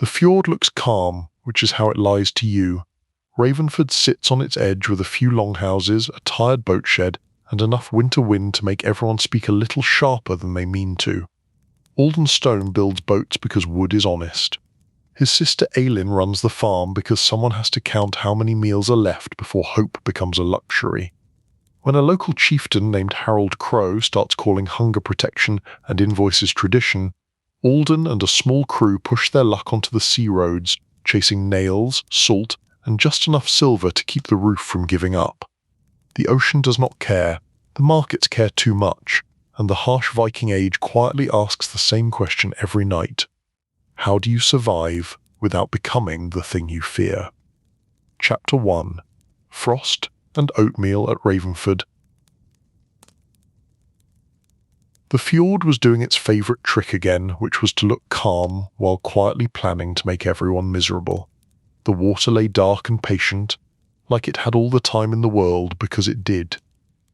The fjord looks calm, which is how it lies to you. Ravenford sits on its edge with a few longhouses, a tired boat shed, and enough winter wind to make everyone speak a little sharper than they mean to. Alden Stone builds boats because wood is honest. His sister Elin runs the farm because someone has to count how many meals are left before hope becomes a luxury. When a local chieftain named Harold Crow starts calling hunger protection and invoices tradition, Alden and a small crew push their luck onto the sea roads, chasing nails, salt, and just enough silver to keep the roof from giving up. The ocean does not care, the markets care too much, and the harsh Viking Age quietly asks the same question every night. How do you survive without becoming the thing you fear? Chapter 1. Frost and Oatmeal at Ravenford. The fjord was doing its favourite trick again, which was to look calm while quietly planning to make everyone miserable. The water lay dark and patient, like it had all the time in the world because it did.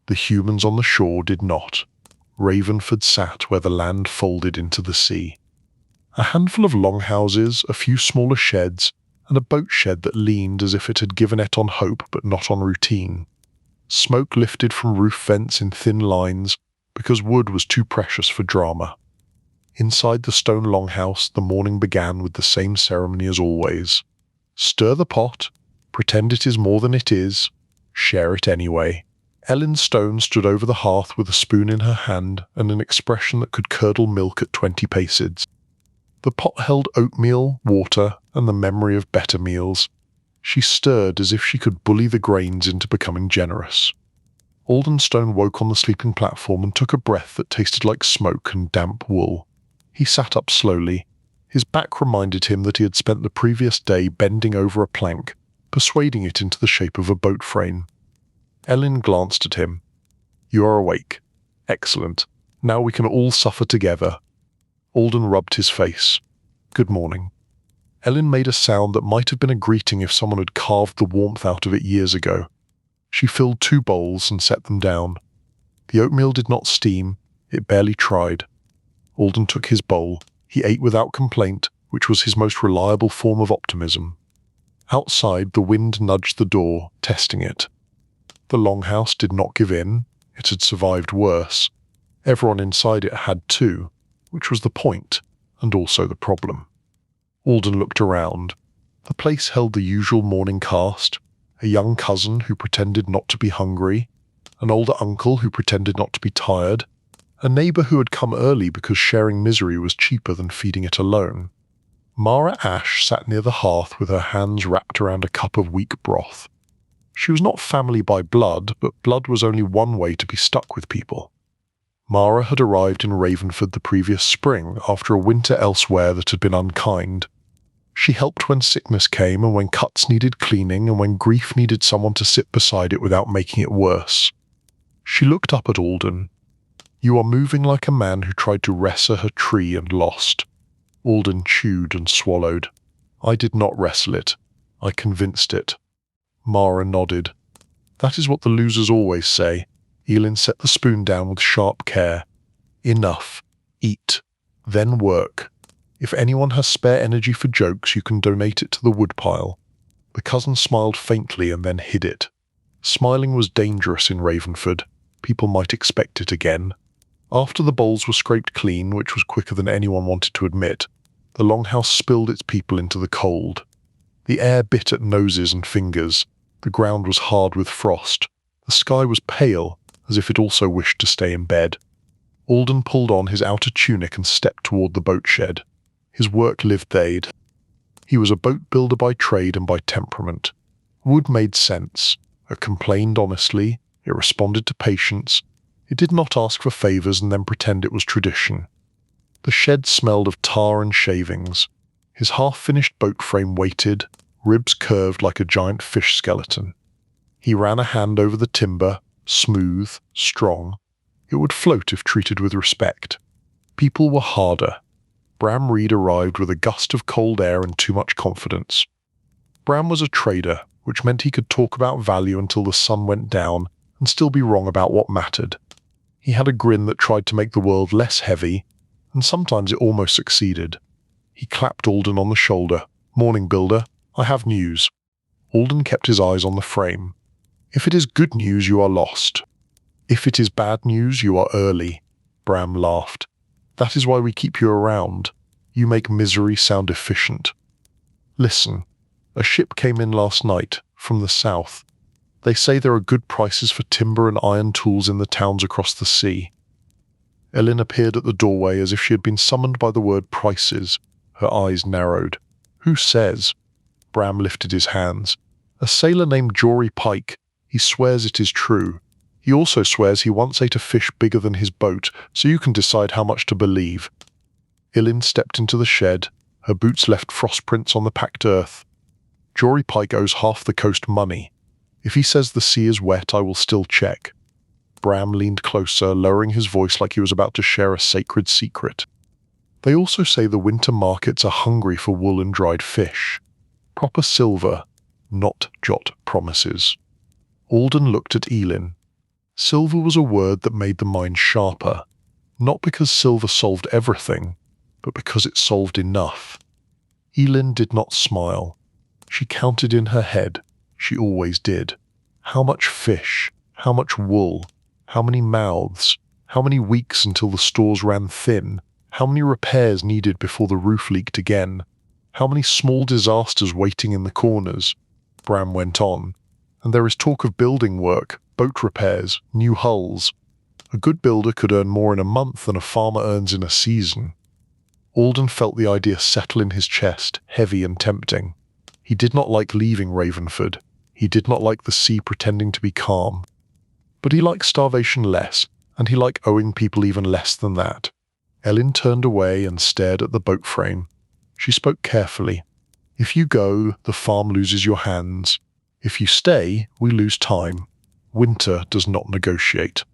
The humans on the shore did not. Ravenford sat where the land folded into the sea. A handful of longhouses, a few smaller sheds, and a boat shed that leaned as if it had given it on hope but not on routine. Smoke lifted from roof vents in thin lines because wood was too precious for drama. Inside the stone longhouse, the morning began with the same ceremony as always. Stir the pot, pretend it is more than it is, share it anyway. Alden Stone stood over the hearth with a spoon in her hand and an expression that could curdle milk at 20 paces. The pot held oatmeal, water, and the memory of better meals. She stirred as if she could bully the grains into becoming generous. Alden Stone woke on the sleeping platform and took a breath that tasted like smoke and damp wool. He sat up slowly. His back reminded him that he had spent the previous day bending over a plank, persuading it into the shape of a boat frame. Elin glanced at him. "You are awake. Excellent. Now we can all suffer together." Alden rubbed his face. "Good morning." Elin made a sound that might have been a greeting if someone had carved the warmth out of it years ago. She filled 2 bowls and set them down. The oatmeal did not steam, it barely tried. Alden took his bowl. He ate without complaint, which was his most reliable form of optimism. Outside, the wind nudged the door, testing it. The longhouse did not give in. It had survived worse. Everyone inside it had too, which was the point, and also the problem. Alden looked around. The place held the usual morning cast, a young cousin who pretended not to be hungry, an older uncle who pretended not to be tired, a neighbour who had come early because sharing misery was cheaper than feeding it alone. Mara Ash sat near the hearth with her hands wrapped around a cup of weak broth. She was not family by blood, but blood was only one way to be stuck with people. Mara had arrived in Ravenford the previous spring after a winter elsewhere that had been unkind. She helped when sickness came and when cuts needed cleaning and when grief needed someone to sit beside it without making it worse. She looked up at Alden. "You are moving like a man who tried to wrestle her tree and lost." Alden chewed and swallowed. "I did not wrestle it. I convinced it." Mara nodded. "That is what the losers always say." Elin set the spoon down with sharp care. "Enough. Eat. Then work. If anyone has spare energy for jokes, you can donate it to the woodpile." The cousin smiled faintly and then hid it. Smiling was dangerous in Ravenford. People might expect it again. After the bowls were scraped clean, which was quicker than anyone wanted to admit, the longhouse spilled its people into the cold. The air bit at noses and fingers. The ground was hard with frost. The sky was pale, as if it also wished to stay in bed. Alden pulled on his outer tunic and stepped toward the boat shed. His work lived there. He was a boat builder by trade and by temperament. Wood made sense. It complained honestly. It responded to patience. It did not ask for favours and then pretend it was tradition. The shed smelled of tar and shavings. His half-finished boat frame waited, ribs curved like a giant fish skeleton. He ran a hand over the timber, smooth, strong. It would float if treated with respect. People were harder. Bram Reed arrived with a gust of cold air and too much confidence. Bram was a trader, which meant he could talk about value until the sun went down and still be wrong about what mattered. He had a grin that tried to make the world less heavy, and sometimes it almost succeeded. He clapped Alden on the shoulder. "Morning, Builder. I have news." Alden kept his eyes on the frame. "If it is good news, you are lost. If it is bad news, you are early." Bram laughed. "That is why we keep you around. You make misery sound efficient. Listen, a ship came in last night, from the south. They say there are good prices for timber and iron tools in the towns across the sea." Elin appeared at the doorway as if she had been summoned by the word prices. Her eyes narrowed. "Who says?" Bram lifted his hands. "A sailor named Jory Pike. He swears it is true. He also swears he once ate a fish bigger than his boat, so you can decide how much to believe." Elin stepped into the shed. Her boots left frost prints on the packed earth. "Jory Pike owes half the coast money. If he says the sea is wet, I will still check." Bram leaned closer, lowering his voice like he was about to share a sacred secret. "They also say the winter markets are hungry for wool and dried fish. Proper silver, not jot promises." Alden looked at Elin. Silver was a word that made the mind sharper, not because silver solved everything, but because it solved enough. Elin did not smile. She counted in her head. She always did. How much fish? How much wool? How many mouths? How many weeks until the stores ran thin? How many repairs needed before the roof leaked again? How many small disasters waiting in the corners? Bram went on. "And there is talk of building work, boat repairs, new hulls. A good builder could earn more in a month than a farmer earns in a season." Alden felt the idea settle in his chest, heavy and tempting. He did not like leaving Ravenford. He did not like the sea pretending to be calm. But he liked starvation less, and he liked owing people even less than that. Elin turned away and stared at the boat frame. She spoke carefully. "If you go, the farm loses your hands. If you stay, we lose time. Winter does not negotiate."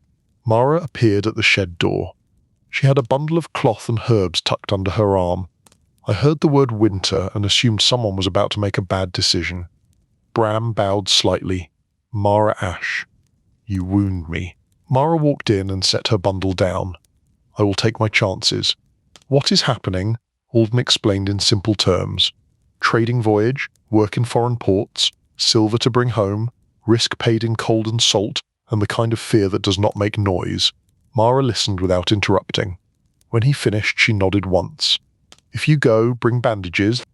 Mara appeared at the shed door. She had a bundle of cloth and herbs tucked under her arm. I heard the word winter and assumed someone was about to make a bad decision. Bram bowed slightly. "Mara Ash, you wound me." Mara walked in and set her bundle down. "I will take my chances." "What is happening?" Alden explained in simple terms. "Trading voyage, work in foreign ports, silver to bring home, risk paid in cold and salt, and the kind of fear that does not make noise." Mara listened without interrupting. When he finished, she nodded once. "If you go, bring bandages.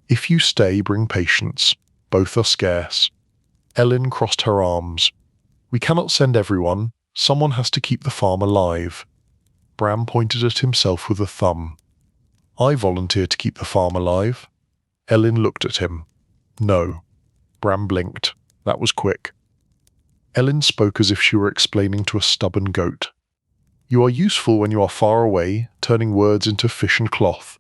If you stay, bring patience. Both are scarce." Elin crossed her arms. "We cannot send everyone. Someone has to keep the farm alive." Bram pointed at himself with a thumb. "I volunteer to keep the farm alive." Elin looked at him. "No." Bram blinked. That was quick. Elin spoke as if she were explaining to a stubborn goat. "You are useful when you are far away, turning words into fish and cloth.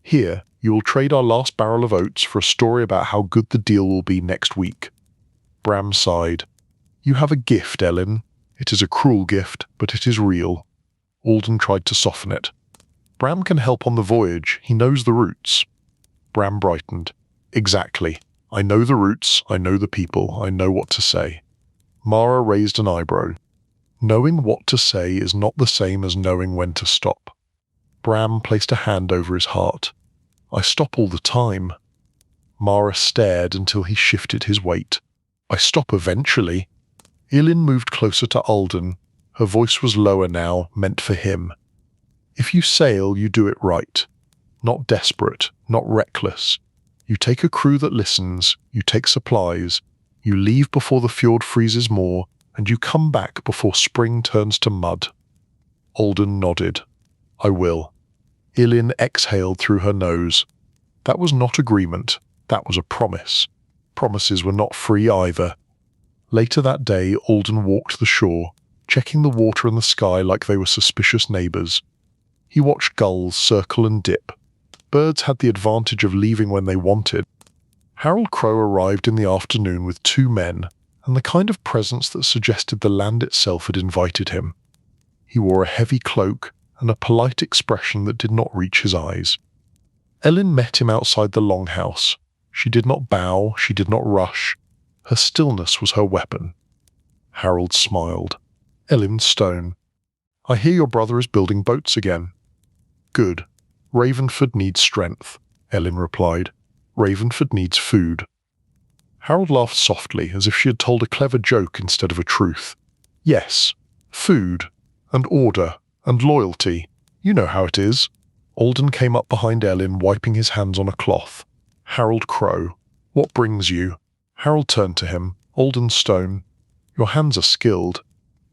Here, you will trade our last barrel of oats for a story about how good the deal will be next week." Bram sighed. "You have a gift, Elin. It is a cruel gift, but it is real." Alden tried to soften it. "Bram can help on the voyage. He knows the routes." Bram brightened. "Exactly. I know the routes, I know the people, I know what to say." Mara raised an eyebrow. "Knowing what to say is not the same as knowing when to stop." Bram placed a hand over his heart. "I stop all the time." Mara stared until he shifted his weight. "I stop eventually." Elin moved closer to Alden. Her voice was lower now, meant for him. "If you sail, you do it right. Not desperate, not reckless. You take a crew that listens, you take supplies, you leave before the fjord freezes more, and you come back before spring turns to mud." Alden nodded. "I will." Elin exhaled through her nose. That was not agreement, that was a promise. Promises were not free either. Later that day, Alden walked the shore, checking the water and the sky like they were suspicious neighbours. He watched gulls circle and dip. Birds had the advantage of leaving when they wanted. Harold Crow arrived in the afternoon with 2 men, and the kind of presence that suggested the land itself had invited him. He wore a heavy cloak and a polite expression that did not reach his eyes. Elin met him outside the longhouse. She did not bow, she did not rush. Her stillness was her weapon. Harold smiled. "Elin Stone, I hear your brother is building boats again." "Good. Ravenford needs strength. Elin replied. Ravenford needs food. Harold laughed softly, as if she had told a clever joke instead of a truth. Yes, food, and order, and loyalty. You know how it is. Alden came up behind Elin, wiping his hands on a cloth. Harold Crow. What brings you? Harold turned to him. Alden Stone. Your hands are skilled.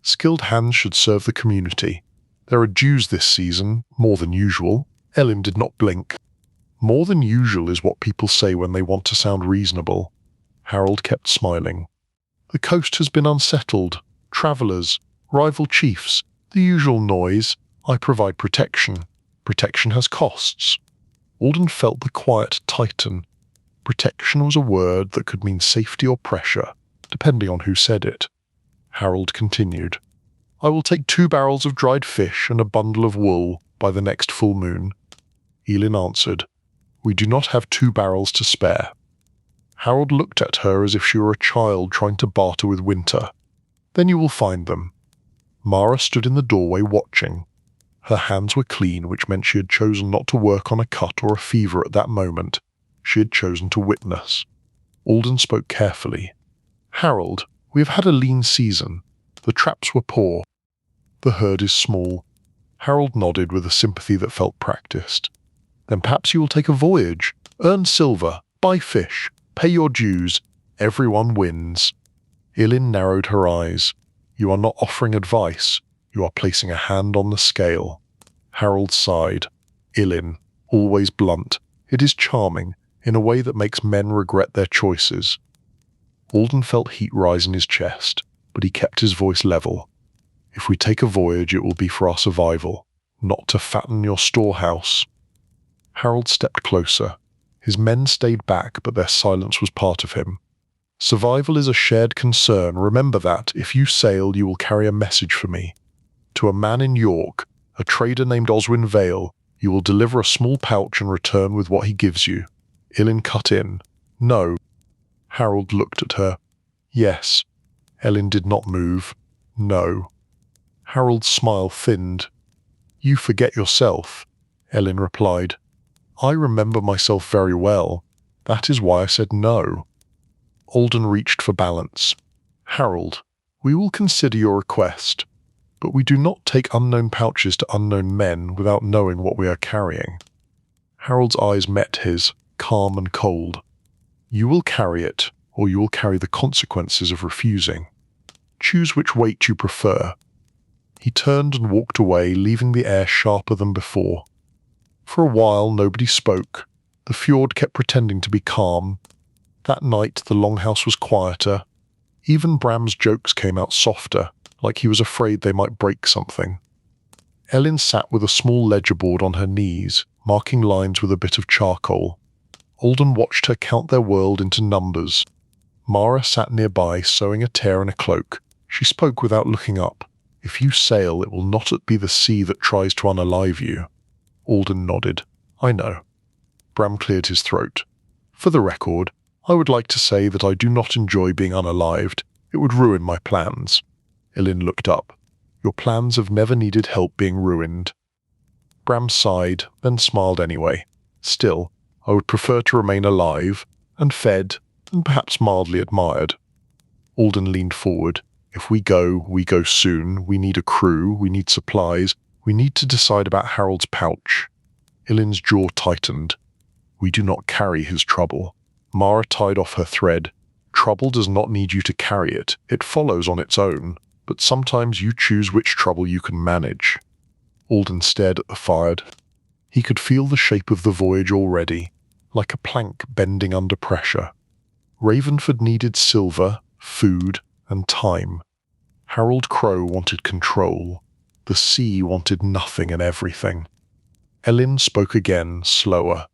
Skilled hands should serve the community. There are dues this season, more than usual. Elin did not blink. More than usual is what people say when they want to sound reasonable. Harold kept smiling. The coast has been unsettled. Travellers, rival chiefs, the usual noise. I provide protection. Protection has costs. Alden felt the quiet tighten. Protection was a word that could mean safety or pressure, depending on who said it. Harold continued. I will take 2 barrels of dried fish and a bundle of wool by the next full moon. Elin answered. We do not have 2 barrels to spare. Harold looked at her as if she were a child trying to barter with winter. Then you will find them. Mara stood in the doorway watching. Her hands were clean, which meant she had chosen not to work on a cut or a fever at that moment. She had chosen to witness. Alden spoke carefully. Harold, we have had a lean season. The traps were poor. The herd is small. Harold nodded with a sympathy that felt practiced. Then perhaps you will take a voyage, earn silver, buy fish, pay your dues. Everyone wins. Elin narrowed her eyes. You are not offering advice. You are placing a hand on the scale. Harold sighed. Elin, always blunt. It is charming, in a way that makes men regret their choices. Alden felt heat rise in his chest, but he kept his voice level. If we take a voyage, it will be for our survival, not to fatten your storehouse. Harold stepped closer. His men stayed back, but their silence was part of him. Survival is a shared concern. Remember that. If you sail, you will carry a message for me. To a man in York, a trader named Oswin Vale, you will deliver a small pouch and return with what he gives you. Elin cut in. No. Harold looked at her. Yes. Elin did not move. No. Harold's smile thinned. You forget yourself, Elin replied. I remember myself very well. That is why I said no. Alden reached for balance. Harold, we will consider your request, but we do not take unknown pouches to unknown men without knowing what we are carrying. Harold's eyes met his, calm and cold. You will carry it, or you will carry the consequences of refusing. Choose which weight you prefer. He turned and walked away, leaving the air sharper than before. For a while nobody spoke. The fjord kept pretending to be calm. That night the longhouse was quieter. Even Bram's jokes came out softer, like he was afraid they might break something. Elin sat with a small ledger board on her knees, marking lines with a bit of charcoal. Alden watched her count their world into numbers. Mara sat nearby, sewing a tear in a cloak. She spoke without looking up. If you sail, it will not be the sea that tries to unalive you. Alden nodded. I know. Bram cleared his throat. For the record, I would like to say that I do not enjoy being unalived. It would ruin my plans. Elin looked up. Your plans have never needed help being ruined. Bram sighed, then smiled anyway. Still, I would prefer to remain alive, and fed, and perhaps mildly admired. Alden leaned forward. If we go soon. We need a crew, we need supplies, we need to decide about Harold's pouch. Elin's jaw tightened. We do not carry his trouble. Mara tied off her thread. Trouble does not need you to carry it. It follows on its own, but sometimes you choose which trouble you can manage. Alden stared at the fire. He could feel the shape of the voyage already, like a plank bending under pressure. Ravenford needed silver, food, and time. Harold Crow wanted control. The sea wanted nothing and everything. Elin spoke again, slower.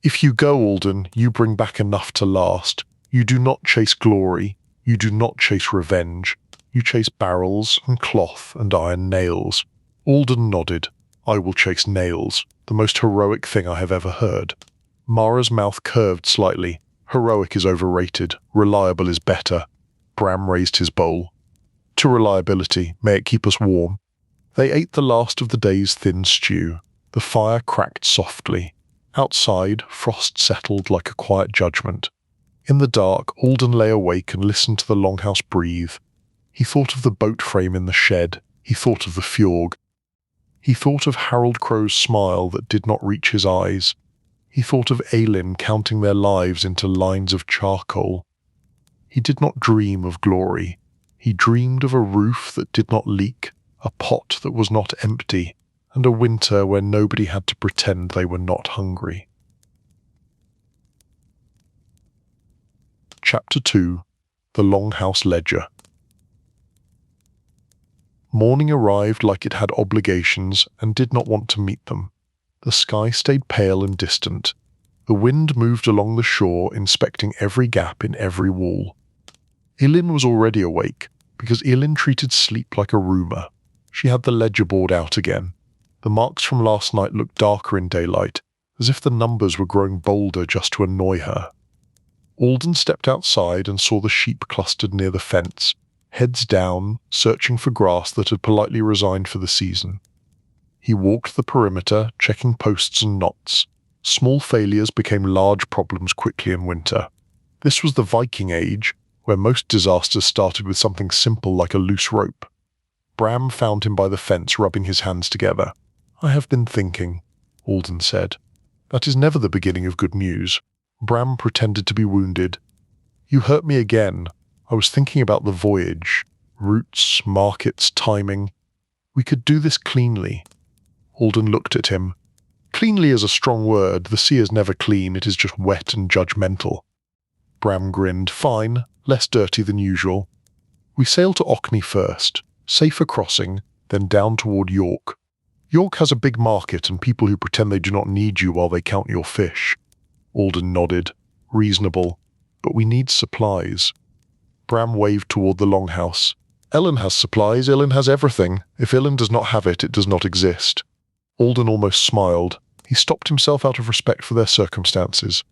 If you go, Alden, you bring back enough to last. You do not chase glory. You do not chase revenge. You chase barrels and cloth and iron nails. Alden nodded. I will chase nails, the most heroic thing I have ever heard. Mara's mouth curved slightly. Heroic is overrated. Reliable is better. Bram raised his bowl. To reliability, may it keep us warm. They ate the last of the day's thin stew. The fire cracked softly. Outside, frost settled like a quiet judgment. In the dark, Alden lay awake and listened to the Longhouse breathe. He thought of the boat frame in the shed. He thought of the fjord. He thought of Harold Crow's smile that did not reach his eyes. He thought of Elin counting their lives into lines of charcoal. He did not dream of glory. He dreamed of a roof that did not leak, a pot that was not empty, and a winter where nobody had to pretend they were not hungry. Chapter 2. The Longhouse Ledger. Morning arrived like it had obligations and did not want to meet them. The sky stayed pale and distant. The wind moved along the shore, inspecting every gap in every wall. Elin was already awake, because Elin treated sleep like a rumour. She had the ledger board out again. The marks from last night looked darker in daylight, as if the numbers were growing bolder just to annoy her. Alden stepped outside and saw the sheep clustered near the fence, heads down, searching for grass that had politely resigned for the season. He walked the perimeter, checking posts and knots. Small failures became large problems quickly in winter. This was the Viking Age, where most disasters started with something simple like a loose rope. Bram found him by the fence, rubbing his hands together. "I have been thinking," Alden said. "That is never the beginning of good news." Bram pretended to be wounded. "You hurt me again. I was thinking about the voyage. Routes, markets, timing. We could do this cleanly." Alden looked at him. "Cleanly is a strong word. The sea is never clean. It is just wet and judgmental." Bram grinned. "Fine. Less dirty than usual. We sail to Orkney first. Safer crossing, then down toward York. York has a big market and people who pretend they do not need you while they count your fish." Alden nodded. "Reasonable. But we need supplies." Bram waved toward the longhouse. "Elin has supplies. Elin has everything. If Elin does not have it, it does not exist." Alden almost smiled. He stopped himself out of respect for their circumstances.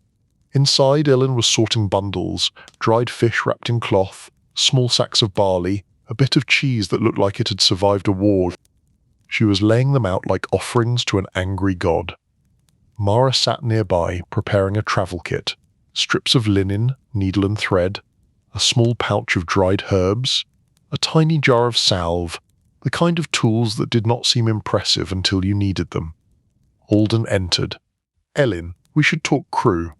Inside, Elin was sorting bundles, dried fish wrapped in cloth, small sacks of barley, a bit of cheese that looked like it had survived a war. She was laying them out like offerings to an angry god. Mara sat nearby, preparing a travel kit. Strips of linen, needle and thread, a small pouch of dried herbs, a tiny jar of salve, the kind of tools that did not seem impressive until you needed them. Alden entered. "Elin, we should talk crew."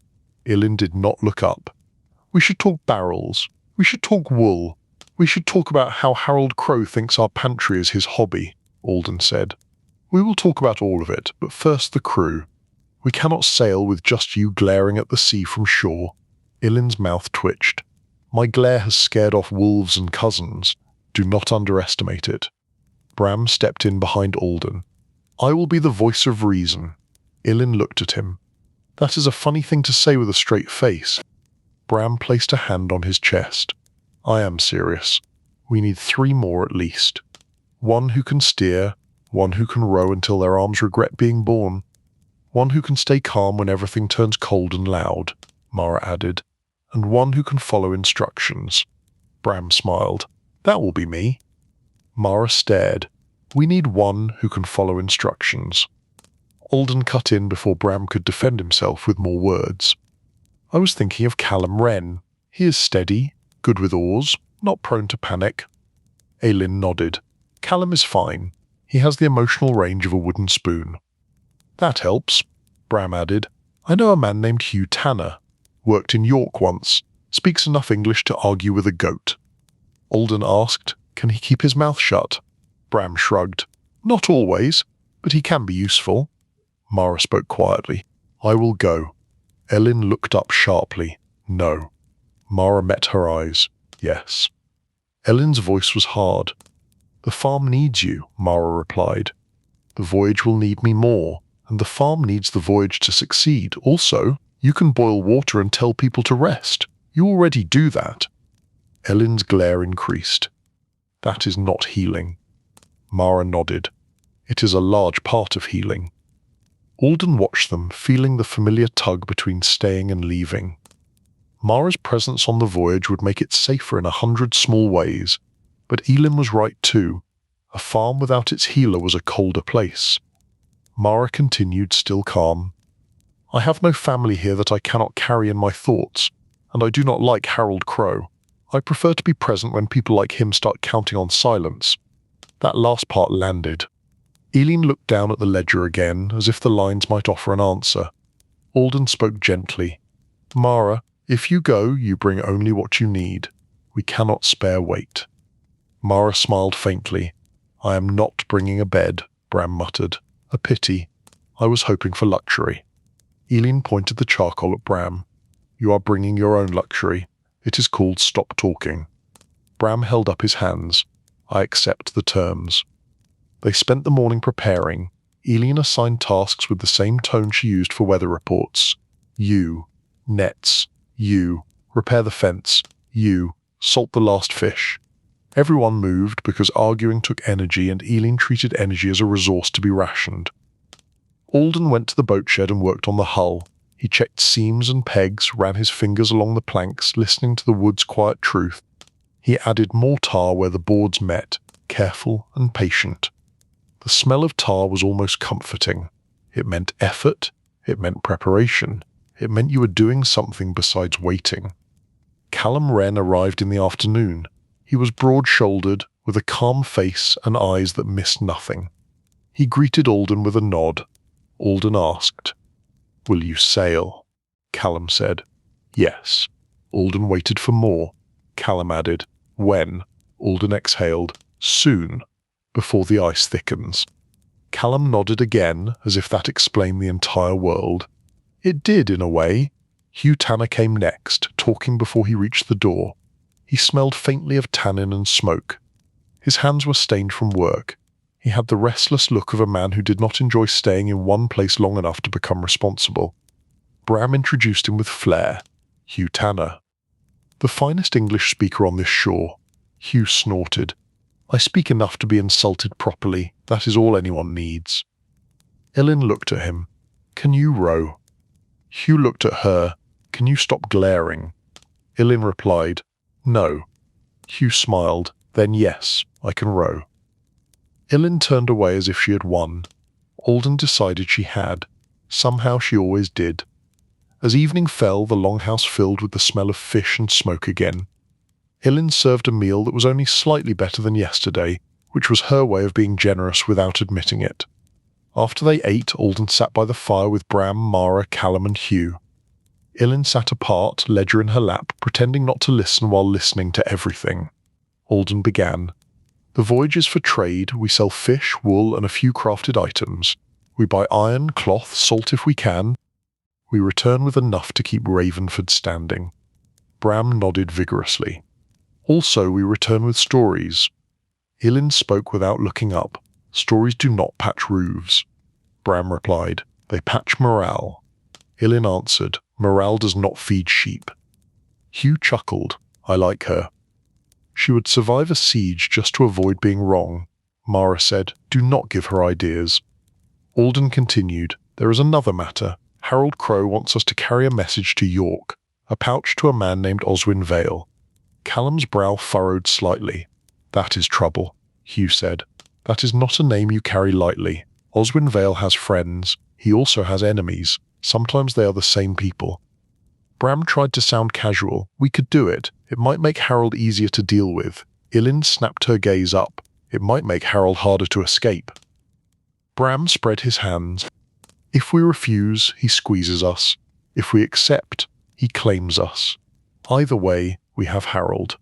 Elin did not look up. "We should talk barrels. We should talk wool. We should talk about how Harold Crow thinks our pantry is his hobby," Alden said. "We will talk about all of it, but first the crew. We cannot sail with just you glaring at the sea from shore." Elin's mouth twitched. "My glare has scared off wolves and cousins. Do not underestimate it." Bram stepped in behind Alden. "I will be the voice of reason." Elin looked at him. "That is a funny thing to say with a straight face." Bram placed a hand on his chest. "I am serious. We need 3 more at least. 1 who can steer, 1 who can row until their arms regret being born, 1 who can stay calm when everything turns cold and loud," Mara added, "and 1 who can follow instructions." Bram smiled. "That will be me." Mara stared. "We need 1 who can follow instructions." Alden cut in before Bram could defend himself with more words. "I was thinking of Callum Wren. He is steady, good with oars, not prone to panic." Elin nodded. "Callum is fine. He has the emotional range of a wooden spoon." "That helps," Bram added. "I know a man named Hugh Tanner. Worked in York once. Speaks enough English to argue with a goat." Alden asked, "Can he keep his mouth shut?" Bram shrugged. "Not always, but he can be useful." Mara spoke quietly. "I will go." Elin looked up sharply. "No." Mara met her eyes. "Yes." Elin's voice was hard. "The farm needs you," Mara replied. "The voyage will need me more, and the farm needs the voyage to succeed. Also, you can boil water and tell people to rest. You already do that." Elin's glare increased. "That is not healing." Mara nodded. "It is a large part of healing." Alden watched them, feeling the familiar tug between staying and leaving. Mara's presence on the voyage would make it safer in 100 small ways, but Elin was right too. A farm without its healer was a colder place. Mara continued, still calm. I have no family here that I cannot carry in my thoughts, and I do not like Harold Crow. I prefer to be present when people like him start counting on silence. That last part landed. Elin looked down at the ledger again, as if the lines might offer an answer. Alden spoke gently. Mara, if you go, you bring only what you need. We cannot spare weight. Mara smiled faintly. I am not bringing a bed, Bram muttered. A pity. I was hoping for luxury. Elin pointed the charcoal at Bram. You are bringing your own luxury. It is called stop talking. Bram held up his hands. I accept the terms. They spent the morning preparing. Elin assigned tasks with the same tone she used for weather reports. You. Nets. You. Repair the fence. You. Salt the last fish. Everyone moved because arguing took energy and Elin treated energy as a resource to be rationed. Alden went to the boat shed and worked on the hull. He checked seams and pegs, ran his fingers along the planks, listening to the wood's quiet truth. He added more tar where the boards met, careful and patient. The smell of tar was almost comforting. It meant effort. It meant preparation. It meant you were doing something besides waiting. Callum Wren arrived in the afternoon. He was broad-shouldered, with a calm face and eyes that missed nothing. He greeted Alden with a nod. Alden asked, Will you sail? Callum said, Yes. Alden waited for more. Callum added, When? Alden exhaled, Soon, before the ice thickens. Callum nodded again, as if that explained the entire world. It did, in a way. Hugh Tanner came next, talking before he reached the door. He smelled faintly of tannin and smoke. His hands were stained from work. He had the restless look of a man who did not enjoy staying in one place long enough to become responsible. Bram introduced him with flair. Hugh Tanner. The finest English speaker on this shore. Hugh snorted. I speak enough to be insulted properly. That is all anyone needs. Elin looked at him. Can you row? Hugh looked at her. Can you stop glaring? Elin replied, No. Hugh smiled. Then yes, I can row. Elin turned away as if she had won. Alden decided she had. Somehow she always did. As evening fell, the longhouse filled with the smell of fish and smoke again. Elin served a meal that was only slightly better than yesterday, which was her way of being generous without admitting it. After they ate, Alden sat by the fire with Bram, Mara, Callum and Hugh. Elin sat apart, ledger in her lap, pretending not to listen while listening to everything. Alden began. The voyage is for trade. We sell fish, wool, and a few crafted items. We buy iron, cloth, salt if we can. We return with enough to keep Ravenford standing. Bram nodded vigorously. Also, we return with stories. Elin spoke without looking up. Stories do not patch roofs. Bram replied, They patch morale. Elin answered, Morale does not feed sheep. Hugh chuckled. I like her. She would survive a siege just to avoid being wrong. Mara said, Do not give her ideas. Alden continued, There is another matter. Harold Crow wants us to carry a message to York, a pouch to a man named Oswin Vale. Callum's brow furrowed slightly. That is trouble, Hugh said. That is not a name you carry lightly. Oswin Vale has friends. He also has enemies. Sometimes they are the same people. Bram tried to sound casual. We could do it. It might make Harold easier to deal with. Elin snapped her gaze up. It might make Harold harder to escape. Bram spread his hands. If we refuse, he squeezes us. If we accept, he claims us. Either way, we have Harold.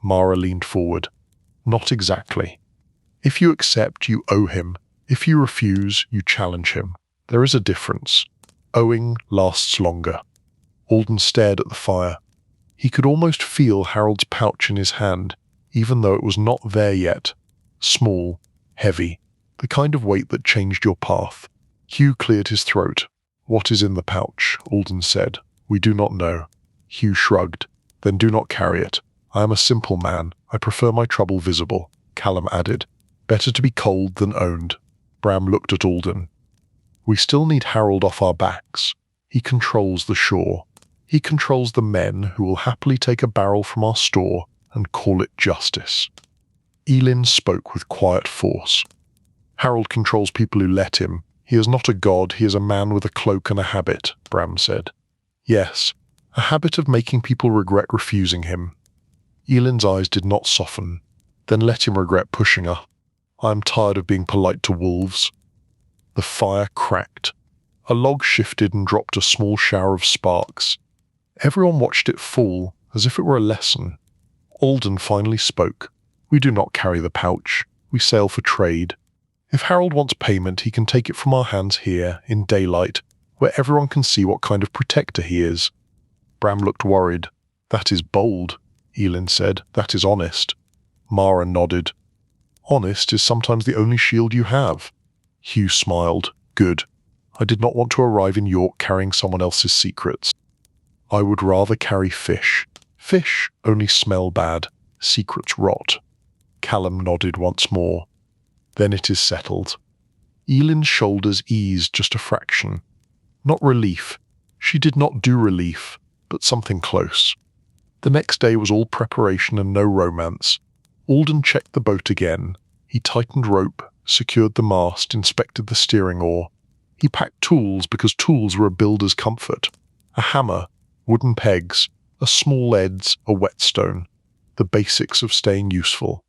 Mara leaned forward. Not exactly. If you accept, you owe him. If you refuse, you challenge him. There is a difference. Owing lasts longer. Alden stared at the fire. He could almost feel Harold's pouch in his hand, even though it was not there yet. Small, heavy, the kind of weight that changed your path. Hugh cleared his throat. What is in the pouch? Alden said. We do not know. Hugh shrugged. Then do not carry it. I am a simple man. I prefer my trouble visible. Callum added. Better to be cold than owned. Bram looked at Alden. We still need Harold off our backs. He controls the shore. He controls the men who will happily take a barrel from our store and call it justice. Elin spoke with quiet force. Harold controls people who let him. He is not a god, he is a man with a cloak and a habit, Bram said. Yes, a habit of making people regret refusing him. Elin's eyes did not soften. Then let him regret pushing her. I am tired of being polite to wolves. The fire cracked. A log shifted and dropped a small shower of sparks. Everyone watched it fall, as if it were a lesson. Alden finally spoke. We do not carry the pouch. We sail for trade. If Harold wants payment, he can take it from our hands here, in daylight, where everyone can see what kind of protector he is. Bram looked worried. That is bold, Elin said. That is honest. Mara nodded. Honest is sometimes the only shield you have. Hugh smiled. Good. I did not want to arrive in York carrying someone else's secrets. I would rather carry fish. Fish only smell bad. Secrets rot. Callum nodded once more. Then it is settled. Elin's shoulders eased just a fraction. Not relief. She did not do relief, but something close. The next day was all preparation and no romance. Alden checked the boat again. He tightened rope, secured the mast, inspected the steering oar. He packed tools because tools were a builder's comfort. A hammer, wooden pegs, a small adze, a whetstone. The basics of staying useful.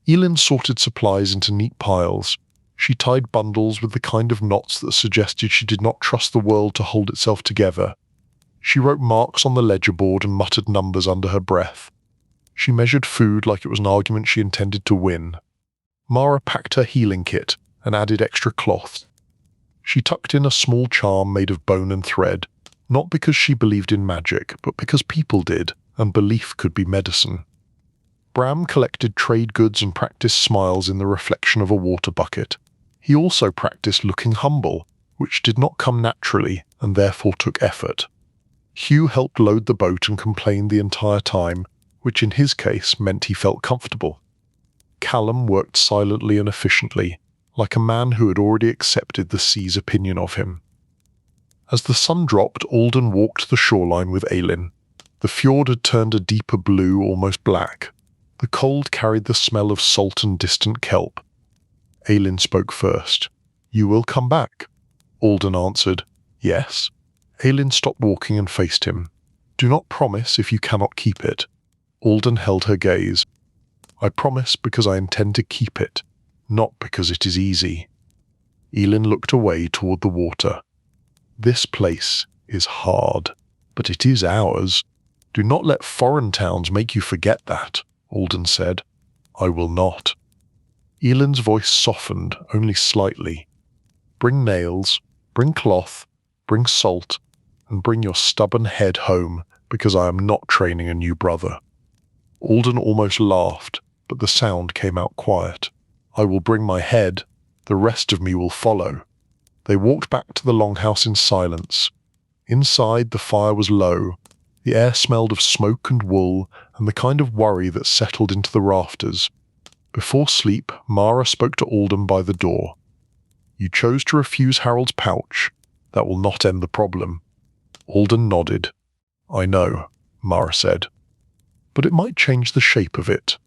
Elin sorted supplies into neat piles. She tied bundles with the kind of knots that suggested she did not trust the world to hold itself together. She wrote marks on the ledger board and muttered numbers under her breath. She measured food like it was an argument she intended to win. Mara packed her healing kit and added extra cloth. She tucked in a small charm made of bone and thread, not because she believed in magic, but because people did, and belief could be medicine. Bram collected trade goods and practiced smiles in the reflection of a water bucket. He also practiced looking humble, which did not come naturally and therefore took effort. Hugh helped load the boat and complained the entire time, which in his case meant he felt comfortable. Callum worked silently and efficiently, like a man who had already accepted the sea's opinion of him. As the sun dropped, Alden walked the shoreline with Elin. The fjord had turned a deeper blue, almost black. The cold carried the smell of salt and distant kelp. Elin spoke first. You will come back? Alden answered, Yes. Elin stopped walking and faced him. Do not promise if you cannot keep it. Alden held her gaze. I promise because I intend to keep it, not because it is easy. Elin looked away toward the water. This place is hard, but it is ours. Do not let foreign towns make you forget that, Alden said. I will not. Elin's voice softened only slightly. Bring nails, bring cloth, bring salt, and bring your stubborn head home, because I am not training a new brother. Alden almost laughed, but the sound came out quiet. I will bring my head. The rest of me will follow. They walked back to the longhouse in silence. Inside, the fire was low. The air smelled of smoke and wool and the kind of worry that settled into the rafters. Before sleep, Mara spoke to Alden by the door. You chose to refuse Harold's pouch. That will not end the problem. Alden nodded. I know, Mara said. But it might change the shape of it.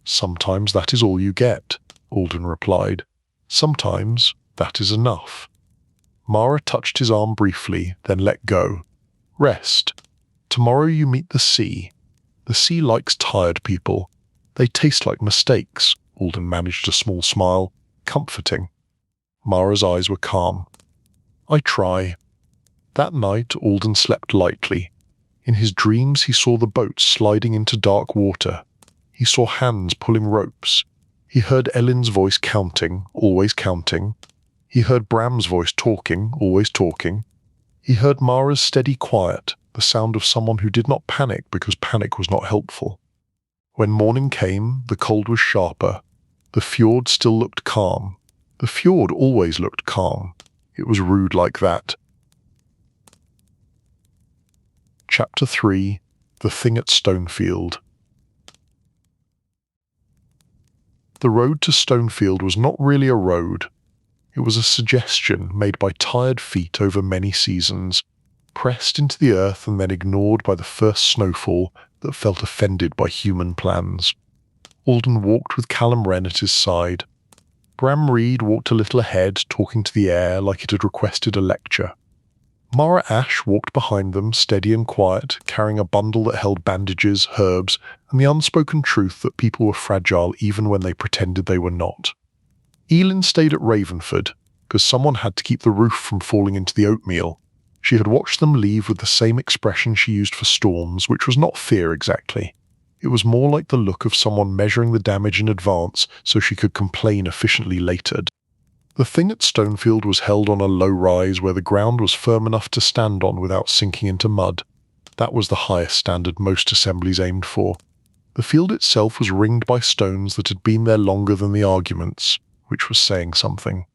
Sometimes that is all you get, Alden replied. Sometimes that is enough. Mara touched his arm briefly, then let go. Rest. Tomorrow you meet the sea. The sea likes tired people. They taste like mistakes, Alden managed a small smile. Comforting. Mara's eyes were calm. I try. That night Alden slept lightly. In his dreams he saw the boat sliding into dark water. He saw hands pulling ropes. He heard Elin's voice counting, always counting. He heard Bram's voice talking, always talking. He heard Mara's steady quiet, the sound of someone who did not panic because panic was not helpful. When morning came, the cold was sharper. The fjord still looked calm. The fjord always looked calm. It was rude like that. Chapter 3. The Thing at Stonefield. The road to Stonefield was not really a road. It was a suggestion made by tired feet over many seasons, pressed into the earth and then ignored by the first snowfall that felt offended by human plans. Alden walked with Callum Wren at his side. Bram Reed walked a little ahead, talking to the air like it had requested a lecture. Mara Ash walked behind them, steady and quiet, carrying a bundle that held bandages, herbs, and the unspoken truth that people were fragile even when they pretended they were not. Elin stayed at Ravenford, because someone had to keep the roof from falling into the Oatmeal. She had watched them leave with the same expression she used for storms, which was not fear exactly. It was more like the look of someone measuring the damage in advance so she could complain efficiently later. The thing at Stonefield was held on a low rise where the ground was firm enough to stand on without sinking into mud. That was the highest standard most assemblies aimed for. The field itself was ringed by stones that had been there longer than the arguments, which was saying something.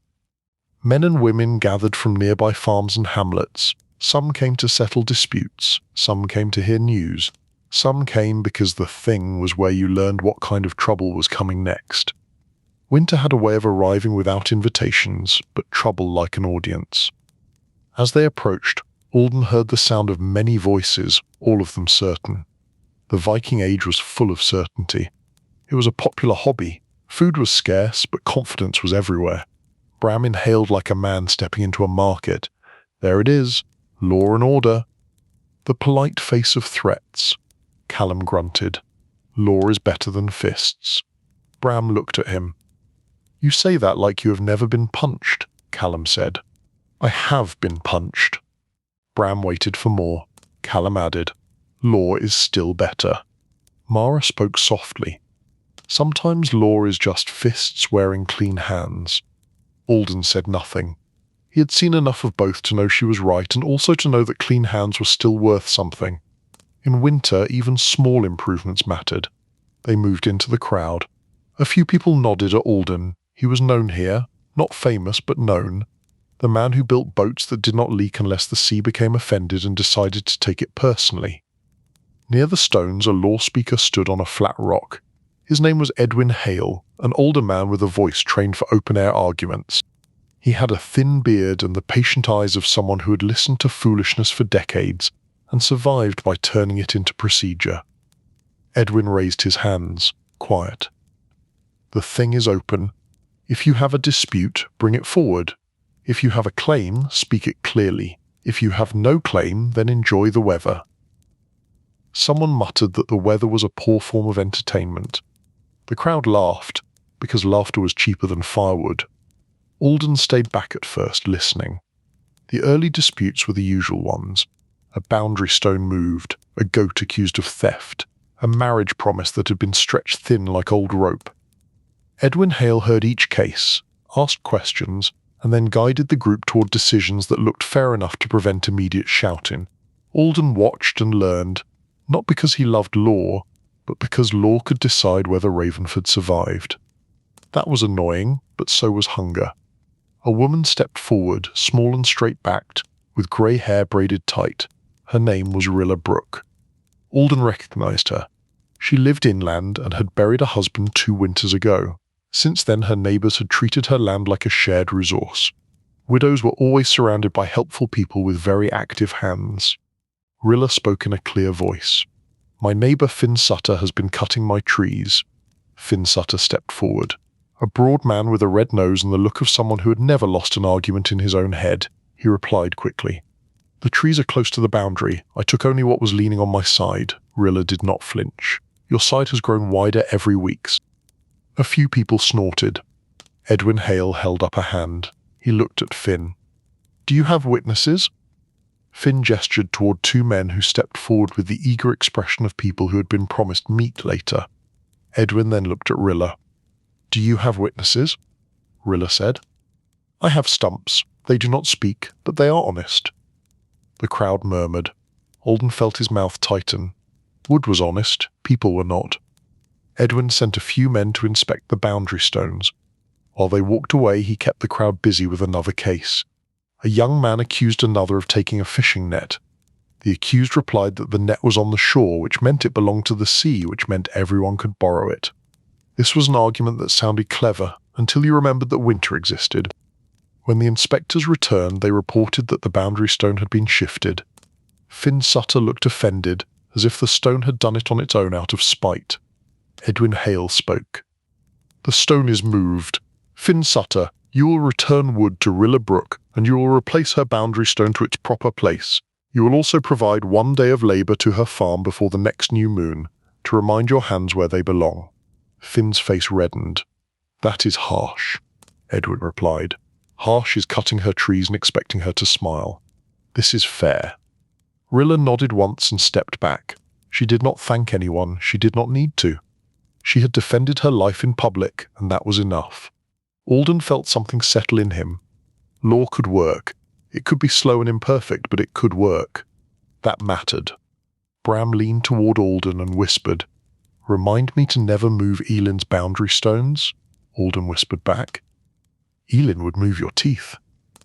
Men and women gathered from nearby farms and hamlets. Some came to settle disputes, some came to hear news, some came because the thing was where you learned what kind of trouble was coming next. Winter had a way of arriving without invitations, but trouble like an audience. As they approached, Alden heard the sound of many voices, all of them certain. The Viking Age was full of certainty. It was a popular hobby. Food was scarce, but confidence was everywhere. Bram inhaled like a man stepping into a market. There it is, law and order. The polite face of threats. Callum grunted. Law is better than fists. Bram looked at him. You say that like you have never been punched, Callum said. I have been punched. Bram waited for more. Callum added, law is still better. Mara spoke softly. Sometimes law is just fists wearing clean hands. Alden said nothing. He had seen enough of both to know she was right and also to know that clean hands were still worth something. In winter, even small improvements mattered. They moved into the crowd. A few people nodded at Alden. He was known here, not famous but known. The man who built boats that did not leak unless the sea became offended and decided to take it personally. Near the stones, a law speaker stood on a flat rock. His name was Edwin Hale, an older man with a voice trained for open-air arguments. He had a thin beard and the patient eyes of someone who had listened to foolishness for decades and survived by turning it into procedure. Edwin raised his hands, quiet. The thing is open. If you have a dispute, bring it forward. If you have a claim, speak it clearly. If you have no claim, then enjoy the weather. Someone muttered that the weather was a poor form of entertainment. The crowd laughed, because laughter was cheaper than firewood. Alden stayed back at first, listening. The early disputes were the usual ones. A boundary stone moved, a goat accused of theft, a marriage promise that had been stretched thin like old rope. Edwin Hale heard each case, asked questions, and then guided the group toward decisions that looked fair enough to prevent immediate shouting. Alden watched and learned, not because he loved law, but because law could decide whether Ravenford survived. That was annoying, but so was hunger. A woman stepped forward, small and straight-backed, with grey hair braided tight. Her name was Rilla Brooke. Alden recognized her. She lived inland and had buried a husband 2 winters ago. Since then, her neighbours had treated her land like a shared resource. Widows were always surrounded by helpful people with very active hands. Rilla spoke in a clear voice. My neighbour Finn Sutter has been cutting my trees. Finn Sutter stepped forward. A broad man with a red nose and the look of someone who had never lost an argument in his own head, he replied quickly. The trees are close to the boundary. I took only what was leaning on my side. Rilla did not flinch. Your side has grown wider every week. A few people snorted. Edwin Hale held up a hand. He looked at Finn. Do you have witnesses? Finn gestured toward 2 men who stepped forward with the eager expression of people who had been promised meat later. Edwin then looked at Rilla. Do you have witnesses? Rilla said. I have stumps. They do not speak, but they are honest. The crowd murmured. Alden felt his mouth tighten. Wood was honest, people were not. Edwin sent a few men to inspect the boundary stones. While they walked away, he kept the crowd busy with another case. A young man accused another of taking a fishing net. The accused replied that the net was on the shore, which meant it belonged to the sea, which meant everyone could borrow it. This was an argument that sounded clever, until you remembered that winter existed. When the inspectors returned, they reported that the boundary stone had been shifted. Finn Sutter looked offended, as if the stone had done it on its own out of spite. Edwin Hale spoke. The stone is moved. Finn Sutter, you will return wood to Rilla Brook, and you will replace her boundary stone to its proper place. You will also provide 1 day of labour to her farm before the next new moon, to remind your hands where they belong. Finn's face reddened. That is harsh, Edwin replied. Harsh is cutting her trees and expecting her to smile. This is fair. Rilla nodded once and stepped back. She did not thank anyone, she did not need to. She had defended her life in public, and that was enough. Alden felt something settle in him. Law could work. It could be slow and imperfect, but it could work. That mattered. Bram leaned toward Alden and whispered, "Remind me to never move Elin's boundary stones," Alden whispered back. "Elin would move your teeth."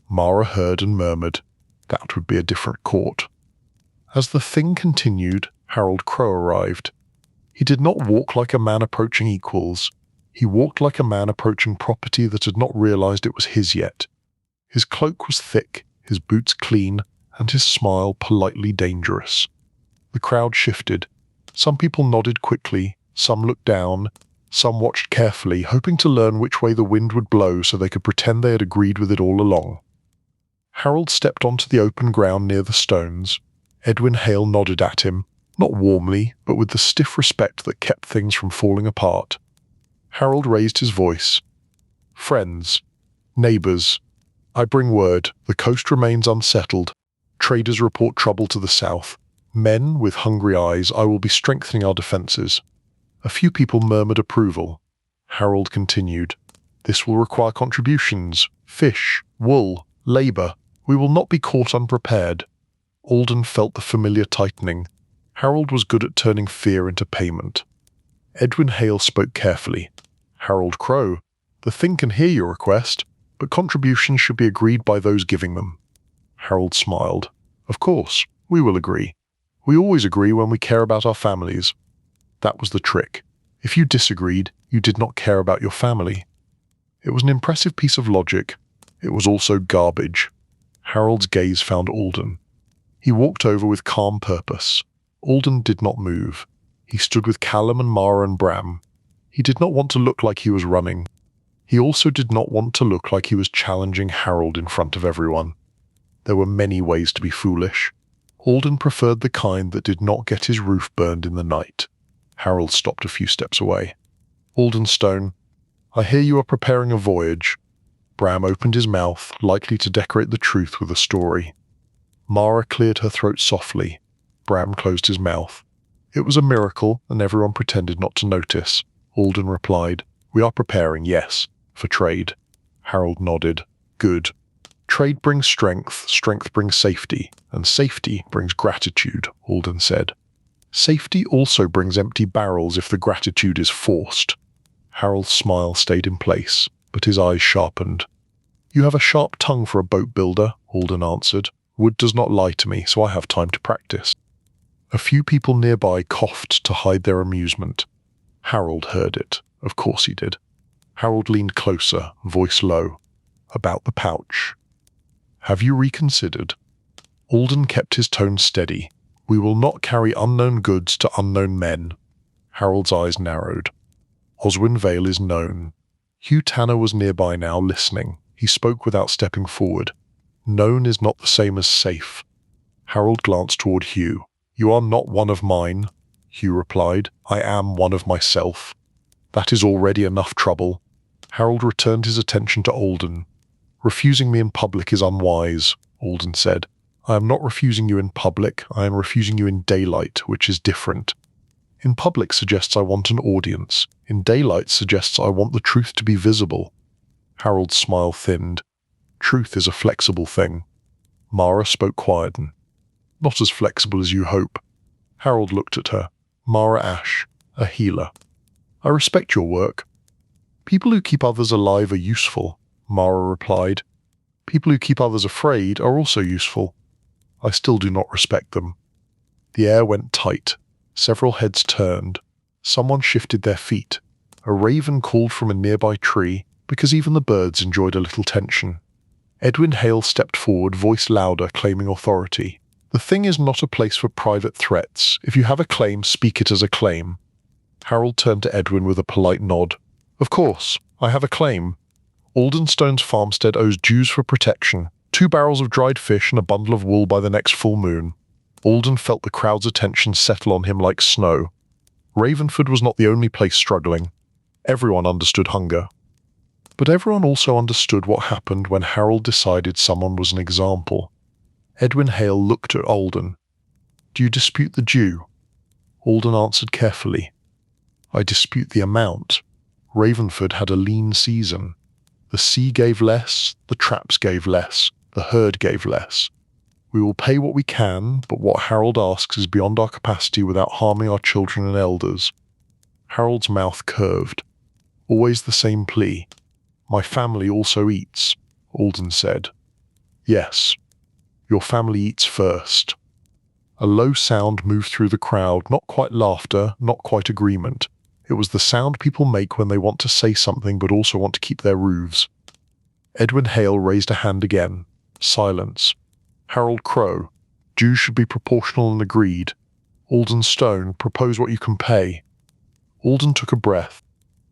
Mara heard and murmured, "That would be a different court." As the thing continued, Harold Crow arrived. He did not walk like a man approaching equals. He walked like a man approaching property that had not realized it was his yet. His cloak was thick, his boots clean, and his smile politely dangerous. The crowd shifted. Some people nodded quickly, some looked down, some watched carefully, hoping to learn which way the wind would blow so they could pretend they had agreed with it all along. Harold stepped onto the open ground near the stones. Edwin Hale nodded at him, not warmly, but with the stiff respect that kept things from falling apart. Harold raised his voice. "Friends, neighbours, I bring word. The coast remains unsettled. Traders report trouble to the south. Men with hungry eyes, I will be strengthening our defences." A few people murmured approval. Harold continued, "This will require contributions, fish, wool, labour. We will not be caught unprepared." Alden felt the familiar tightening. Harold was good at turning fear into payment. Edwin Hale spoke carefully. "Harold Crow, the thing can hear your request, but contributions should be agreed by those giving them." Harold smiled. "Of course, we will agree. We always agree when we care about our families." That was the trick. If you disagreed, you did not care about your family. It was an impressive piece of logic. It was also garbage. Harold's gaze found Alden. He walked over with calm purpose. Alden did not move. He stood with Callum and Mara and Bram. He did not want to look like he was running. He also did not want to look like he was challenging Harold in front of everyone. There were many ways to be foolish. Alden preferred the kind that did not get his roof burned in the night. Harold stopped a few steps away. "Alden Stone, I hear you are preparing a voyage." Bram opened his mouth, likely to decorate the truth with a story. Mara cleared her throat softly. Bram closed his mouth. "It was a miracle, and everyone pretended not to notice." Alden replied, "We are preparing, yes, for trade." Harold nodded. "Good. Trade brings strength, strength brings safety, and safety brings gratitude," Alden said. "Safety also brings empty barrels if the gratitude is forced." Harold's smile stayed in place, but his eyes sharpened. "You have a sharp tongue for a boat builder," Alden answered. "Wood does not lie to me, so I have time to practice." A few people nearby coughed to hide their amusement. Harold heard it. Of course he did. Harold leaned closer, voice low. "About the pouch. Have you reconsidered?" Alden kept his tone steady. "We will not carry unknown goods to unknown men." Harold's eyes narrowed. "Oswin Vale is known." Hugh Tanner was nearby now, listening. He spoke without stepping forward. "Known is not the same as safe." Harold glanced toward Hugh. "You are not one of mine," Hugh replied. "I am one of myself." "That is already enough trouble." Harold returned his attention to Alden. "Refusing me in public is unwise," Alden said. "I am not refusing you in public, I am refusing you in daylight, which is different. In public suggests I want an audience. In daylight suggests I want the truth to be visible." Harold's smile thinned. "Truth is a flexible thing." Mara spoke quietly. "Not as flexible as you hope." Harold looked at her. "Mara Ash, a healer. I respect your work." "People who keep others alive are useful," Mara replied. "People who keep others afraid are also useful. I still do not respect them." The air went tight. Several heads turned. Someone shifted their feet. A raven called from a nearby tree, because even the birds enjoyed a little tension. Edwin Hale stepped forward, voice louder, claiming authority. "The thing is not a place for private threats. If you have a claim, speak it as a claim." Harold turned to Edwin with a polite nod. "Of course, I have a claim." Alden Stone's farmstead owes dues for protection, 2 barrels of dried fish and a bundle of wool by the next full moon. Alden felt the crowd's attention settle on him like snow. Ravenford was not the only place struggling. Everyone understood hunger. But everyone also understood what happened when Harold decided someone was an example. Edwin Hale looked at Alden. "Do you dispute the due?" Alden answered carefully. "I dispute the amount. Ravenford had a lean season. The sea gave less, the traps gave less, the herd gave less. We will pay what we can, but what Harold asks is beyond our capacity without harming our children and elders." Harold's mouth curved. Always the same plea. "My family also eats," Alden said. "Yes. Your family eats first." A low sound moved through the crowd, not quite laughter, not quite agreement. It was the sound people make when they want to say something but also want to keep their roofs. Edwin Hale raised a hand again. Silence. Harold Crow. "Dues should be proportional and agreed." Alden Stone. "Propose what you can pay." Alden took a breath.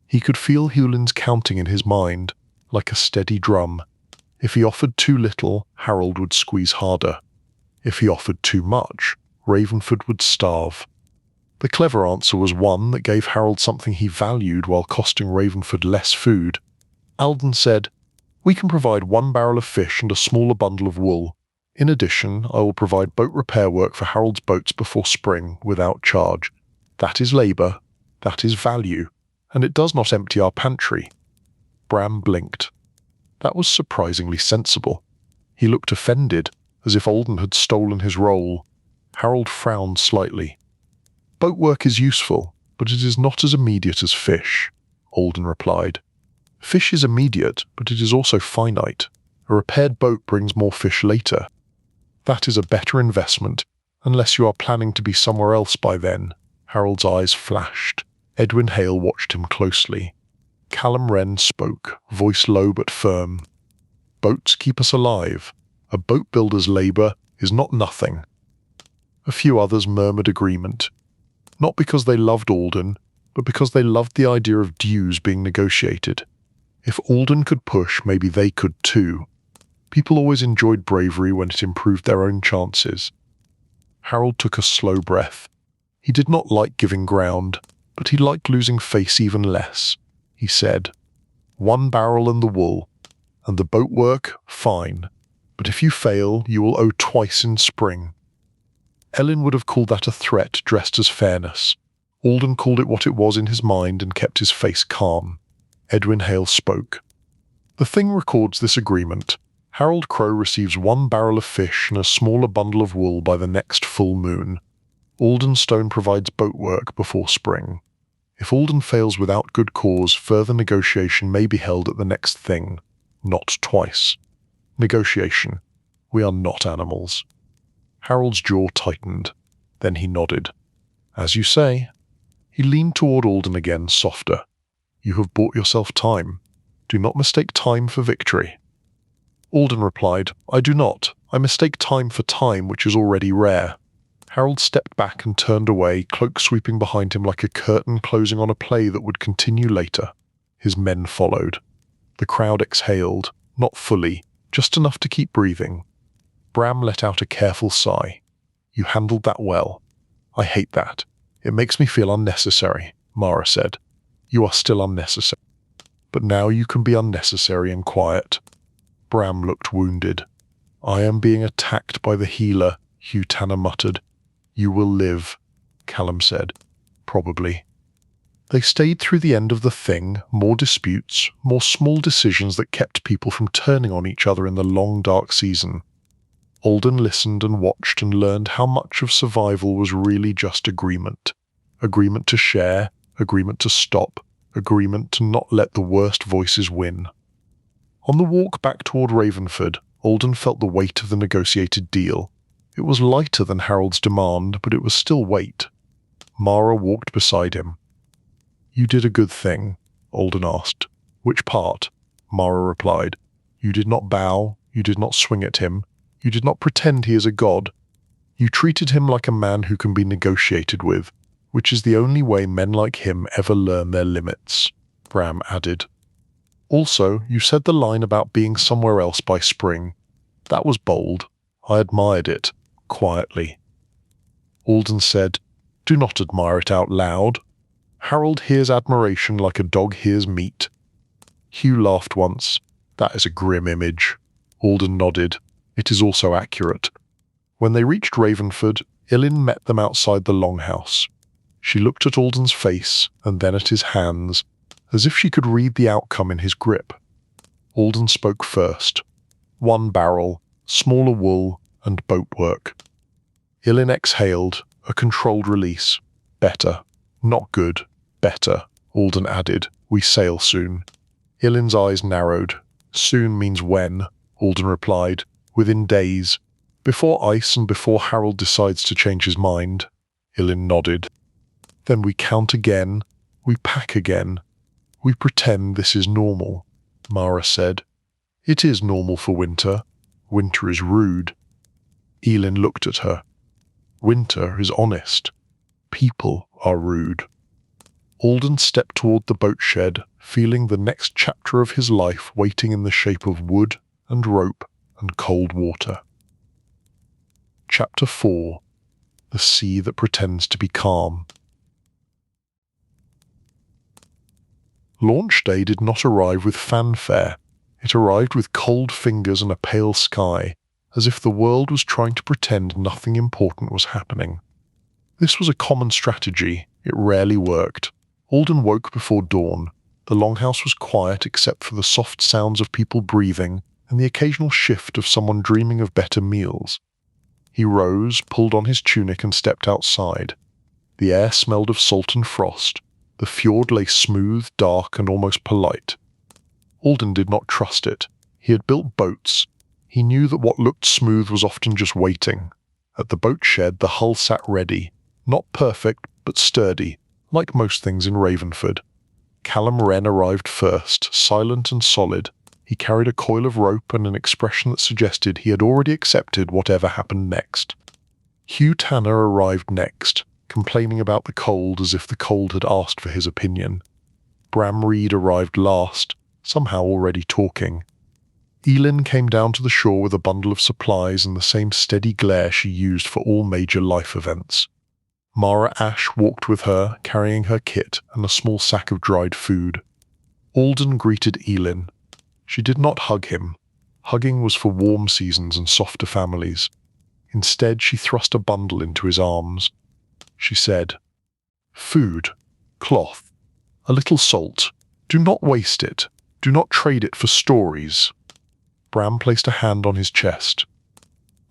He could feel Hewlin's counting in his mind, like a steady drum. If he offered too little, Harold would squeeze harder. If he offered too much, Ravenford would starve. The clever answer was one that gave Harold something he valued while costing Ravenford less food. Alden said, "We can provide 1 barrel of fish and a smaller bundle of wool. In addition, I will provide boat repair work for Harold's boats before spring, without charge. That is labour, that is value, and it does not empty our pantry." Bram blinked. That was surprisingly sensible. He looked offended, as if Alden had stolen his role. Harold frowned slightly. "Boat work is useful, but it is not as immediate as fish," Alden replied. "Fish is immediate, but it is also finite. A repaired boat brings more fish later. That is a better investment, unless you are planning to be somewhere else by then." Harold's eyes flashed. Edwin Hale watched him closely. Callum Wren spoke, voice low but firm. "Boats keep us alive. A boat builder's labour is not nothing." A few others murmured agreement. Not because they loved Alden, but because they loved the idea of dues being negotiated. If Alden could push, maybe they could too. People always enjoyed bravery when it improved their own chances. Harold took a slow breath. He did not like giving ground, but he liked losing face even less. He said, 1 barrel and the wool, and the boat work, fine. But if you fail, you will owe twice in spring." Elin would have called that a threat dressed as fairness. Alden called it what it was in his mind and kept his face calm. Edwin Hale spoke. "The thing records this agreement. Harold Crow receives 1 barrel of fish and a smaller bundle of wool by the next full moon. Alden Stone provides boat work before spring. If Alden fails without good cause, further negotiation may be held at the next thing. Not twice. Negotiation. We are not animals." Harold's jaw tightened. Then he nodded. "As you say." He leaned toward Alden again, softer. "You have bought yourself time. Do not mistake time for victory." Alden replied, "I do not. I mistake time for time, which is already rare." Harold stepped back and turned away, cloak sweeping behind him like a curtain closing on a play that would continue later. His men followed. The crowd exhaled, not fully, just enough to keep breathing. Bram let out a careful sigh. "You handled that well. I hate that. It makes me feel unnecessary," Mara said. "You are still unnecessary. But now you can be unnecessary and quiet." Bram looked wounded. "I am being attacked by the healer," Hugh Tanner muttered. "You will live," Callum said. "Probably." They stayed through the end of the thing, more disputes, more small decisions that kept people from turning on each other in the long dark season. Alden listened and watched and learned how much of survival was really just agreement. Agreement to share, agreement to stop, agreement to not let the worst voices win. On the walk back toward Ravenford, Alden felt the weight of the negotiated deal. It was lighter than Harold's demand, but it was still weight. Mara walked beside him. "You did a good thing," Alden asked. "Which part?" Mara replied. "You did not bow, you did not swing at him, you did not pretend he is a god. You treated him like a man who can be negotiated with, which is the only way men like him ever learn their limits," Bram added. Also, you said the line about being somewhere else by spring. That was bold. I admired it, quietly. Alden said, "Do not admire it out loud. Harold hears admiration like a dog hears meat." Hugh laughed once. "That is a grim image." Alden nodded. "It is also accurate." When they reached Ravenford, Elin met them outside the Longhouse. She looked at Alden's face and then at his hands, as if she could read the outcome in his grip. Alden spoke first. 1 barrel, smaller wool, and boat work. Elin exhaled, a controlled release. "Better. Not good. Better," Alden added. "We sail soon." Elin's eyes narrowed. "Soon means when," Alden replied. "Within days. Before ice and before Harold decides to change his mind." Elin nodded. "Then we count again. We pack again. We pretend this is normal," Mara said. "It is normal for winter. Winter is rude." Elin looked at her. "Winter is honest. People are rude." Alden stepped toward the boat shed, feeling the next chapter of his life waiting in the shape of wood and rope and cold water. Chapter 4. The Sea That Pretends to be Calm. Launch day did not arrive with fanfare. It arrived with cold fingers and a pale sky, as if the world was trying to pretend nothing important was happening. This was a common strategy. It rarely worked. Alden woke before dawn. The Longhouse was quiet except for the soft sounds of people breathing and the occasional shift of someone dreaming of better meals. He rose, pulled on his tunic and stepped outside. The air smelled of salt and frost. The fjord lay smooth, dark, and almost polite. Alden did not trust it. He had built boats. He knew that what looked smooth was often just waiting. At the boat shed, the hull sat ready. Not perfect, but sturdy, like most things in Ravenford. Callum Wren arrived first, silent and solid. He carried a coil of rope and an expression that suggested he had already accepted whatever happened next. Hugh Tanner arrived next, complaining about the cold as if the cold had asked for his opinion. Bram Reed arrived last, somehow already talking. Elin came down to the shore with a bundle of supplies and the same steady glare she used for all major life events. Mara Ash walked with her, carrying her kit and a small sack of dried food. Alden greeted Elin. She did not hug him. Hugging was for warm seasons and softer families. Instead, she thrust a bundle into his arms. She said, "Food, cloth, a little salt. Do not waste it. Do not trade it for stories." Bram placed a hand on his chest.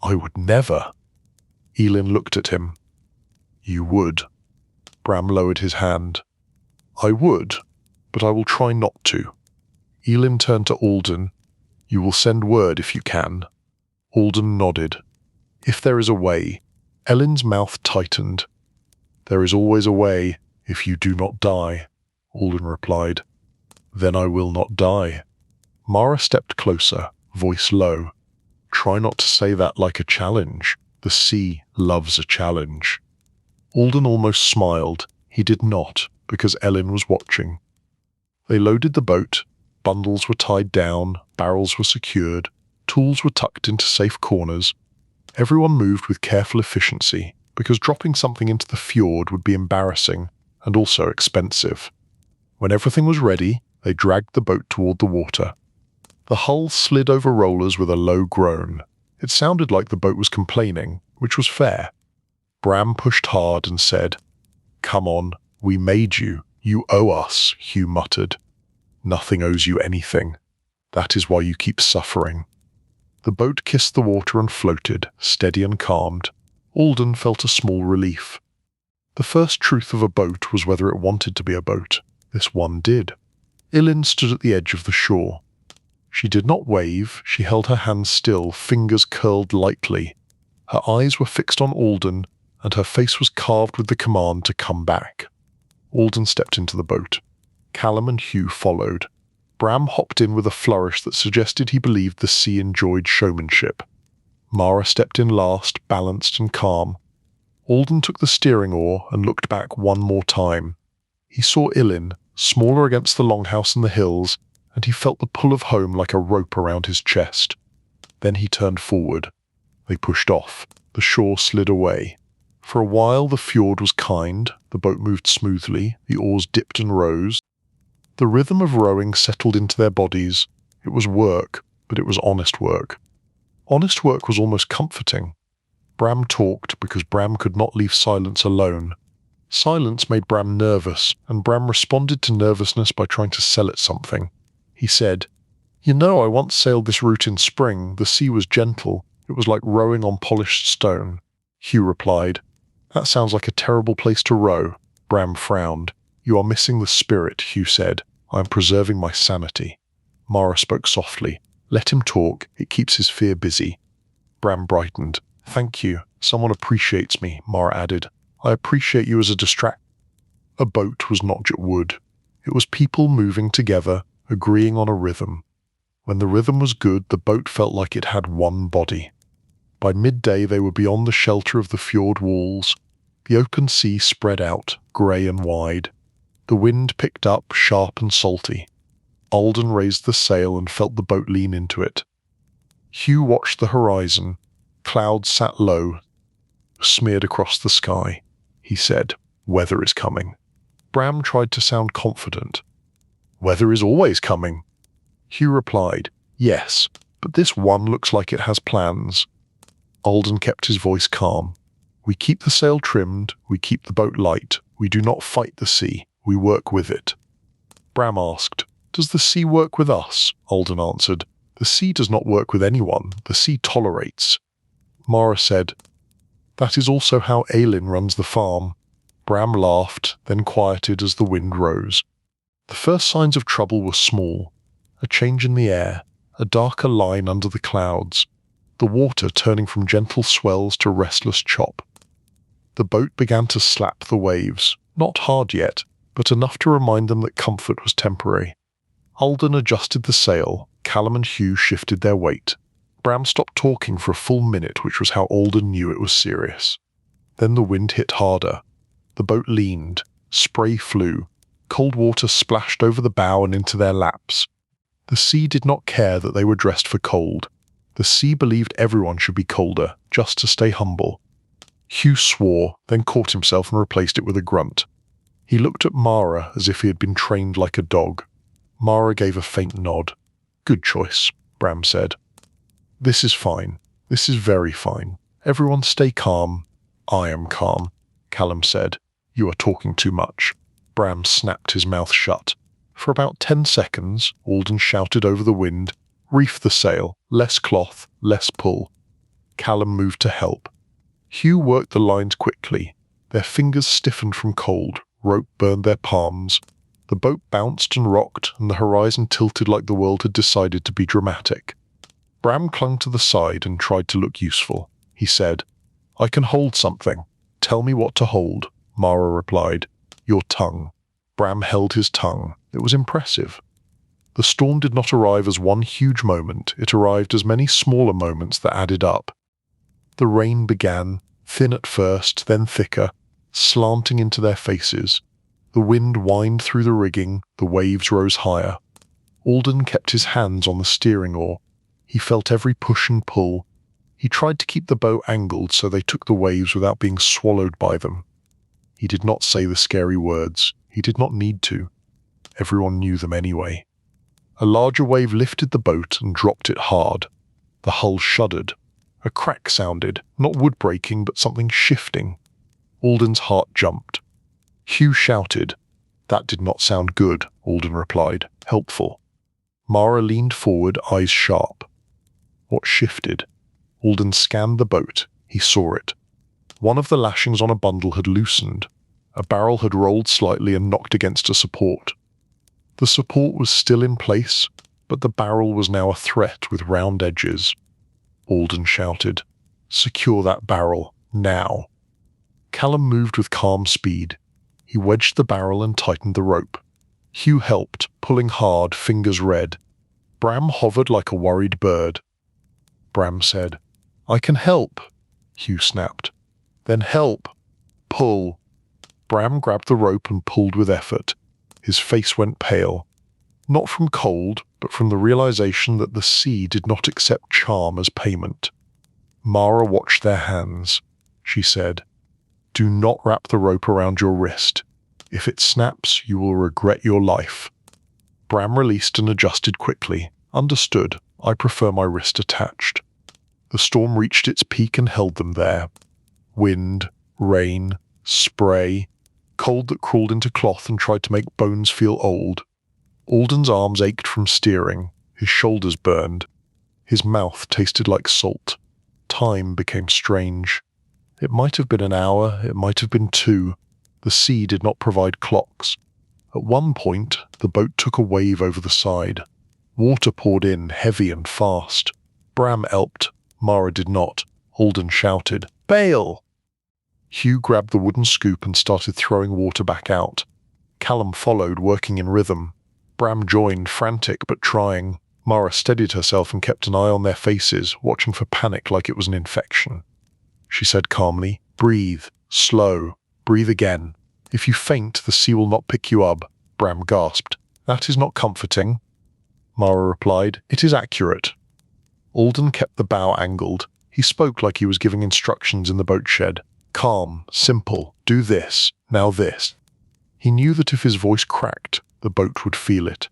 "I would never." Elin looked at him. "You would." Bram lowered his hand. "I would, but I will try not to." Elin turned to Alden. "You will send word if you can." Alden nodded. "If there is a way." Elin's mouth tightened. "There is always a way, if you do not die," Alden replied. "Then I will not die." Mara stepped closer, voice low. "Try not to say that like a challenge. The sea loves a challenge." Alden almost smiled. He did not, because Elin was watching. They loaded the boat. Bundles were tied down, barrels were secured, tools were tucked into safe corners. Everyone moved with careful efficiency, because dropping something into the fjord would be embarrassing and also expensive. When everything was ready, they dragged the boat toward the water. The hull slid over rollers with a low groan. It sounded like the boat was complaining, which was fair. Bram pushed hard and said, "Come on, we made you. You owe us," Hugh muttered. "Nothing owes you anything. That is why you keep suffering." The boat kissed the water and floated, steady and calmed. Alden felt a small relief. The first truth of a boat was whether it wanted to be a boat. This one did. Elin stood at the edge of the shore. She did not wave. She held her hands still, fingers curled lightly. Her eyes were fixed on Alden, and her face was carved with the command to come back. Alden stepped into the boat. Callum and Hugh followed. Bram hopped in with a flourish that suggested he believed the sea enjoyed showmanship. Mara stepped in last, balanced and calm. Alden took the steering oar and looked back one more time. He saw Elin, smaller against the longhouse in the hills, and he felt the pull of home like a rope around his chest. Then he turned forward. They pushed off. The shore slid away. For a while the fjord was kind, the boat moved smoothly, the oars dipped and rose. The rhythm of rowing settled into their bodies. It was work, but it was honest work. Honest work was almost comforting. Bram talked because Bram could not leave silence alone. Silence made Bram nervous, and Bram responded to nervousness by trying to sell it something. He said, "You know, I once sailed this route in spring. The sea was gentle. It was like rowing on polished stone." Hugh replied, "That sounds like a terrible place to row." Bram frowned. "You are missing the spirit," Hugh said. "I am preserving my sanity." Mara spoke softly. "Let him talk. It keeps his fear busy." Bram brightened. "Thank you. Someone appreciates me," Mara added. "I appreciate you as a distract." A boat was not just wood. It was people moving together, agreeing on a rhythm. When the rhythm was good, the boat felt like it had one body. By midday they were beyond the shelter of the fjord walls. The open sea spread out, grey and wide. The wind picked up, sharp and salty. Alden raised the sail and felt the boat lean into it. Hugh watched the horizon. Clouds sat low, smeared across the sky. He said, "Weather is coming." Bram tried to sound confident. "Weather is always coming." Hugh replied, "Yes, but this one looks like it has plans." Alden kept his voice calm. "We keep the sail trimmed, we keep the boat light, we do not fight the sea, we work with it." Bram asked, "Does the sea work with us?" Alden answered, "The sea does not work with anyone, the sea tolerates." Mara said, "That is also how Elin runs the farm." Bram laughed, then quieted as the wind rose. The first signs of trouble were small. A change in the air, a darker line under the clouds, the water turning from gentle swells to restless chop. The boat began to slap the waves, not hard yet, but enough to remind them that comfort was temporary. Alden adjusted the sail, Callum and Hugh shifted their weight. Bram stopped talking for a full minute, which was how Alden knew it was serious. Then the wind hit harder. The boat leaned, spray flew, cold water splashed over the bow and into their laps. The sea did not care that they were dressed for cold. The sea believed everyone should be colder, just to stay humble. Hugh swore, then caught himself and replaced it with a grunt. He looked at Mara as if he had been trained like a dog. Mara gave a faint nod. "Good choice," Bram said. "This is fine. This is very fine. Everyone stay calm." "I am calm," Callum said. "You are talking too much." Bram snapped his mouth shut. For about 10 seconds, Alden shouted over the wind, "Reef the sail, less cloth, less pull." Callum moved to help. Hugh worked the lines quickly. Their fingers stiffened from cold, rope burned their palms. The boat bounced and rocked, and the horizon tilted like the world had decided to be dramatic. Bram clung to the side and tried to look useful. He said, "I can hold something. Tell me what to hold." Mara replied, "Your tongue." Bram held his tongue. It was impressive. The storm did not arrive as one huge moment. It arrived as many smaller moments that added up. The rain began, thin at first, then thicker, slanting into their faces. The wind whined through the rigging, the waves rose higher. Alden kept his hands on the steering oar. He felt every push and pull. He tried to keep the boat angled so they took the waves without being swallowed by them. He did not say the scary words. He did not need to. Everyone knew them anyway. A larger wave lifted the boat and dropped it hard. The hull shuddered. A crack sounded, not wood breaking, but something shifting. Alden's heart jumped. Hugh shouted. "That did not sound good," Alden replied. "Helpful." Mara leaned forward, eyes sharp. What shifted? Alden scanned the boat. He saw it. One of the lashings on a bundle had loosened. A barrel had rolled slightly and knocked against a support. The support was still in place, but the barrel was now a threat with round edges. Alden shouted, "Secure that barrel, now." Callum moved with calm speed. He wedged the barrel and tightened the rope. Hugh helped, pulling hard, fingers red. Bram hovered like a worried bird. Bram said, "I can help." Hugh snapped. "Then help. Pull." Bram grabbed the rope and pulled with effort. His face went pale. Not from cold, but from the realization that the sea did not accept charm as payment. Mara watched their hands. She said, "Do not wrap the rope around your wrist. If it snaps, you will regret your life." Bram released and adjusted quickly. "Understood. I prefer my wrist attached." The storm reached its peak and held them there. Wind, rain, spray, cold that crawled into cloth and tried to make bones feel old. Alden's arms ached from steering, his shoulders burned. His mouth tasted like salt. Time became strange. It might have been an hour, it might have been 2. The sea did not provide clocks. At one point, the boat took a wave over the side. Water poured in, heavy and fast. Bram elped. Mara did not. Alden shouted, "Bail!" Hugh grabbed the wooden scoop and started throwing water back out. Callum followed, working in rhythm. Bram joined, frantic but trying. Mara steadied herself and kept an eye on their faces, watching for panic like it was an infection. She said calmly, "Breathe. Slow. Breathe again. If you faint, the sea will not pick you up." Bram gasped. "That is not comforting." Mara replied, "It is accurate." Alden kept the bow angled. He spoke like he was giving instructions in the boat shed. Calm, simple, do this, now this. He knew that if his voice cracked, the boat would feel it.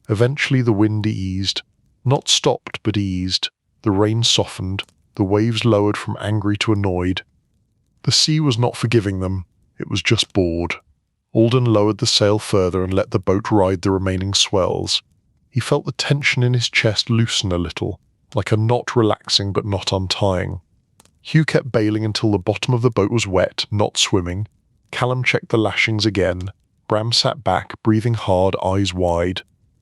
Eventually the wind eased. Not stopped, but eased. The rain softened. The waves lowered from angry to annoyed. The sea was not forgiving them. It was just bored. Alden lowered the sail further and let the boat ride the remaining swells. He felt the tension in his chest loosen a little, like a knot relaxing but not untying. Hugh kept bailing until the bottom of the boat was wet, not swimming. Callum checked the lashings again. Bram sat back, breathing hard, eyes wide.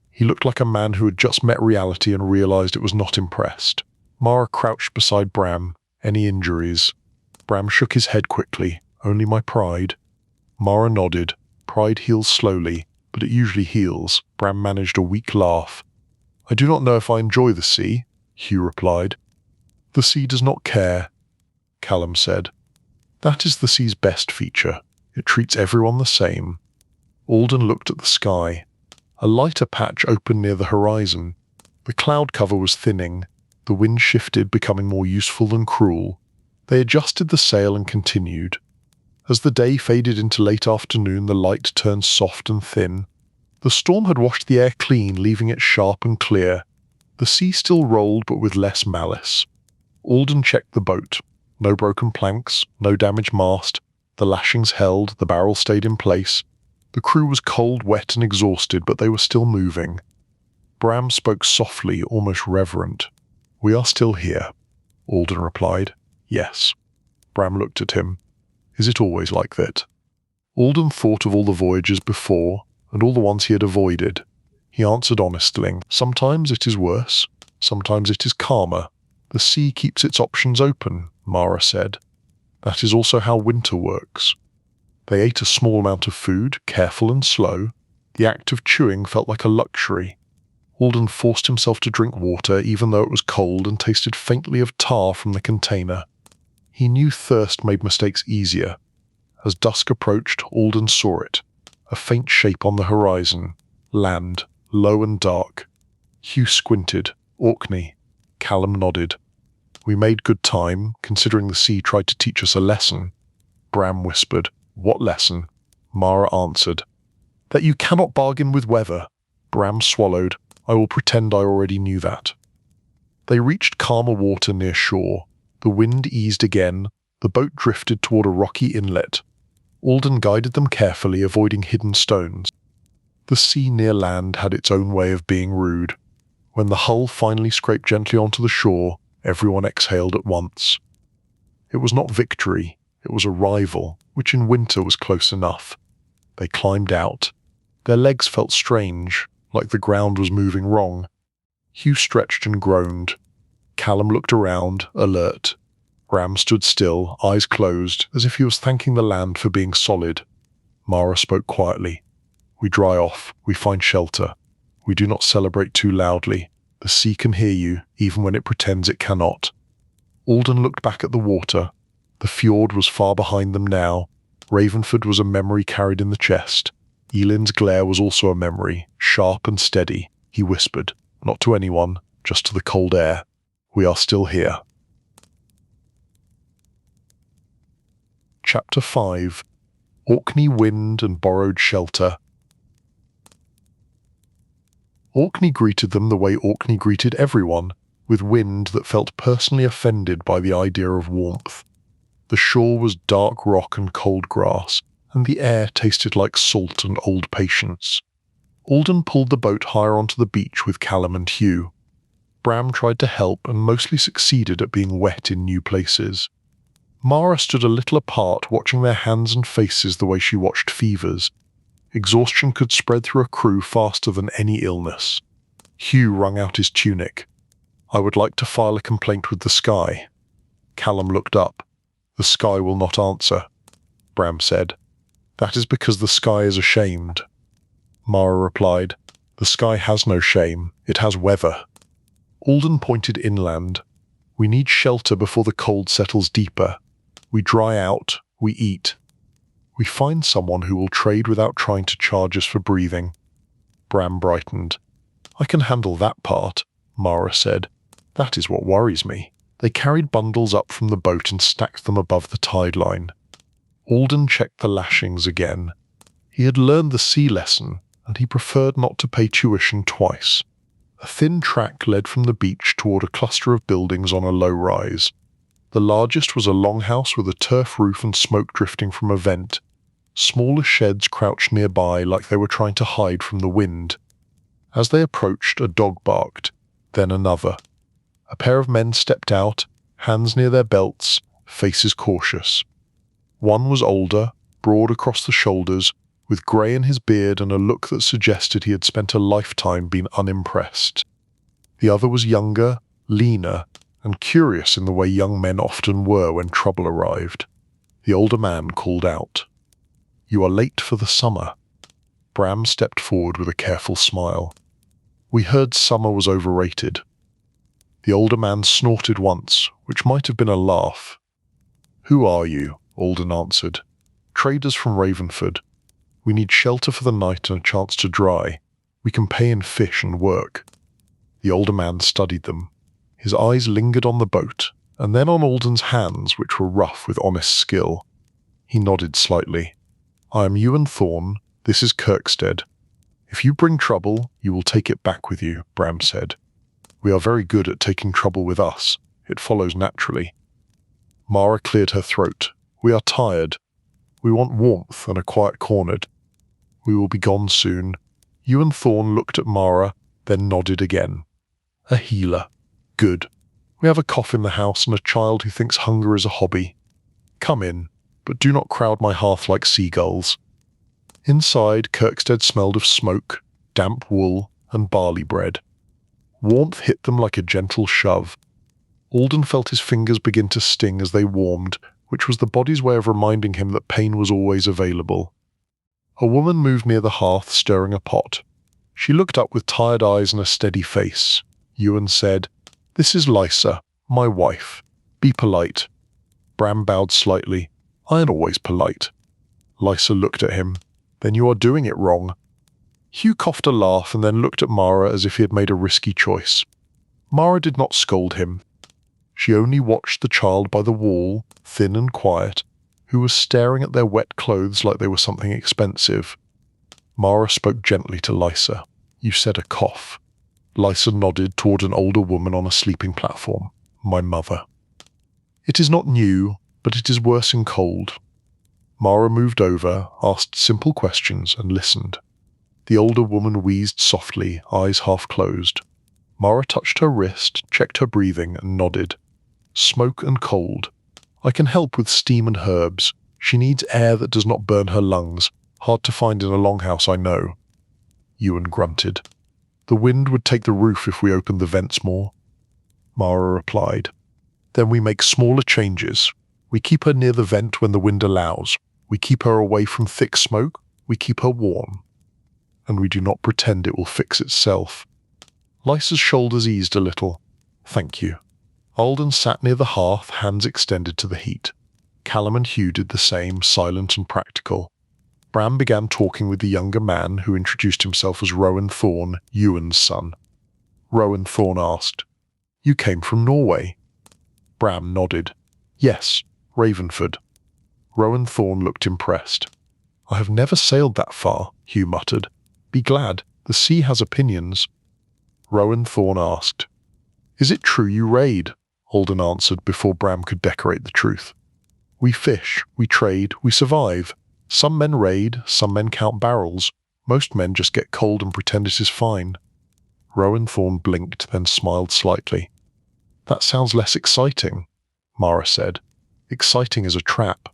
He looked like a man who had just met reality and realized it was not impressed. Mara crouched beside Bram. "Any injuries?" Bram shook his head quickly. "Only my pride." Mara nodded. "Pride heals slowly, but it usually heals." Bram managed a weak laugh. "I do not know if I enjoy the sea," Hugh replied. "The sea does not care," Callum said. "That is the sea's best feature. It treats everyone the same." Alden looked at the sky. A lighter patch opened near the horizon. The cloud cover was thinning. The wind shifted, becoming more useful than cruel. They adjusted the sail and continued. As the day faded into late afternoon, the light turned soft and thin. The storm had washed the air clean, leaving it sharp and clear. The sea still rolled, but with less malice. Alden checked the boat. No broken planks, no damaged mast. The lashings held, the barrel stayed in place. The crew was cold, wet, and exhausted, but they were still moving. Bram spoke softly, almost reverent. "We are still here," Alden replied. "Yes." Bram looked at him. "Is it always like that?" Alden thought of all the voyages before, and all the ones he had avoided. He answered honestly, "Sometimes it is worse. Sometimes it is calmer. The sea keeps its options open," Mara said. "That is also how winter works." They ate a small amount of food, careful and slow. The act of chewing felt like a luxury. Alden forced himself to drink water even though it was cold and tasted faintly of tar from the container. He knew thirst made mistakes easier. As dusk approached, Alden saw it. A faint shape on the horizon. Land, low and dark. Hugh squinted. "Orkney." Callum nodded. "We made good time, considering the sea tried to teach us a lesson." Bram whispered, "What lesson?" Mara answered, "That you cannot bargain with weather." Bram swallowed. "I will pretend I already knew that." They reached calmer water near shore. The wind eased again. The boat drifted toward a rocky inlet. Alden guided them carefully, avoiding hidden stones. The sea near land had its own way of being rude. When the hull finally scraped gently onto the shore, everyone exhaled at once. It was not victory, it was arrival, which in winter was close enough. They climbed out. Their legs felt strange, like the ground was moving wrong. Hugh stretched and groaned. Callum looked around, alert. Bram stood still, eyes closed, as if he was thanking the land for being solid. Mara spoke quietly. "We dry off, we find shelter. We do not celebrate too loudly. The sea can hear you, even when it pretends it cannot." Alden looked back at the water. The fjord was far behind them now. Ravenford was a memory carried in the chest. Elin's glare was also a memory, sharp and steady. He whispered, not to anyone, just to the cold air. We are still here. Chapter 5. Orkney Wind and Borrowed Shelter. Orkney greeted them the way Orkney greeted everyone, with wind that felt personally offended by the idea of warmth. The shore was dark rock and cold grass, and the air tasted like salt and old patience. Alden pulled the boat higher onto the beach with Callum and Hugh. Bram tried to help and mostly succeeded at being wet in new places. Mara stood a little apart, watching their hands and faces the way she watched fevers. Exhaustion could spread through a crew faster than any illness. Hugh wrung out his tunic. I would like to file a complaint with the sky. Callum looked up. The sky will not answer, Bram said. That is because the sky is ashamed. Mara replied, The sky has no shame, it has weather. Alden pointed inland. We need shelter before the cold settles deeper. We dry out, we eat. We find someone who will trade without trying to charge us for breathing. Bram brightened. I can handle that part, Mara said. That is what worries me. They carried bundles up from the boat and stacked them above the tide line. Alden checked the lashings again. He had learned the sea lesson, and he preferred not to pay tuition twice. A thin track led from the beach toward a cluster of buildings on a low rise. The largest was a longhouse with a turf roof and smoke drifting from a vent. Smaller sheds crouched nearby like they were trying to hide from the wind. As they approached, a dog barked, then another. A pair of men stepped out, hands near their belts, faces cautious. One was older, broad across the shoulders, with grey in his beard and a look that suggested he had spent a lifetime being unimpressed. The other was younger, leaner, and curious in the way young men often were when trouble arrived. The older man called out. You are late for the summer. Bram stepped forward with a careful smile. We heard summer was overrated. The older man snorted once, which might have been a laugh. Who are you? Alden answered. Traders from Ravenford. We need shelter for the night and a chance to dry. We can pay in fish and work. The older man studied them. His eyes lingered on the boat, and then on Alden's hands, which were rough with honest skill. He nodded slightly. I am Ewan Thorne. This is Kirkstead. If you bring trouble, you will take it back with you, Bram said. We are very good at taking trouble with us. It follows naturally. Mara cleared her throat. We are tired. We want warmth and a quiet corner. We will be gone soon. Ewan Thorne looked at Mara, then nodded again. A healer. Good. We have a cough in the house and a child who thinks hunger is a hobby. Come in, but do not crowd my hearth like seagulls. Inside, Kirkstead smelled of smoke, damp wool, and barley bread. Warmth hit them like a gentle shove. Alden felt his fingers begin to sting as they warmed, which was the body's way of reminding him that pain was always available. A woman moved near the hearth, stirring a pot. She looked up with tired eyes and a steady face. Ewan said, This is Lysa, my wife. Be polite. Bram bowed slightly. I am always polite. Lysa looked at him. Then you are doing it wrong. Hugh coughed a laugh and then looked at Mara as if he had made a risky choice. Mara did not scold him. She only watched the child by the wall, thin and quiet, who was staring at their wet clothes like they were something expensive. Mara spoke gently to Lysa. You said a cough. Lysa nodded toward an older woman on a sleeping platform. My mother. It is not new, but it is worse in cold. Mara moved over, asked simple questions, and listened. The older woman wheezed softly, eyes half closed. Mara touched her wrist, checked her breathing, and nodded. Smoke and cold. I can help with steam and herbs. She needs air that does not burn her lungs. Hard to find in a longhouse, I know. Ewan grunted. The wind would take the roof if we opened the vents more. Mara replied. Then we make smaller changes. We keep her near the vent when the wind allows. We keep her away from thick smoke. We keep her warm. And we do not pretend it will fix itself. Lysa's shoulders eased a little. Thank you. Alden sat near the hearth, hands extended to the heat. Callum and Hugh did the same, silent and practical. Bram began talking with the younger man, who introduced himself as Rowan Thorne, Ewan's son. Rowan Thorne asked, "You came from Norway?" Bram nodded. "Yes, Ravenford." Rowan Thorne looked impressed. "I have never sailed that far," Hugh muttered. "Be glad, the sea has opinions." Rowan Thorne asked, "Is it true you raid?" Alden answered before Bram could decorate the truth. "We fish, we trade, we survive. Some men raid, some men count barrels. Most men just get cold and pretend it is fine." Rowan Thorne blinked, then smiled slightly. "That sounds less exciting," Mara said. "Exciting is a trap."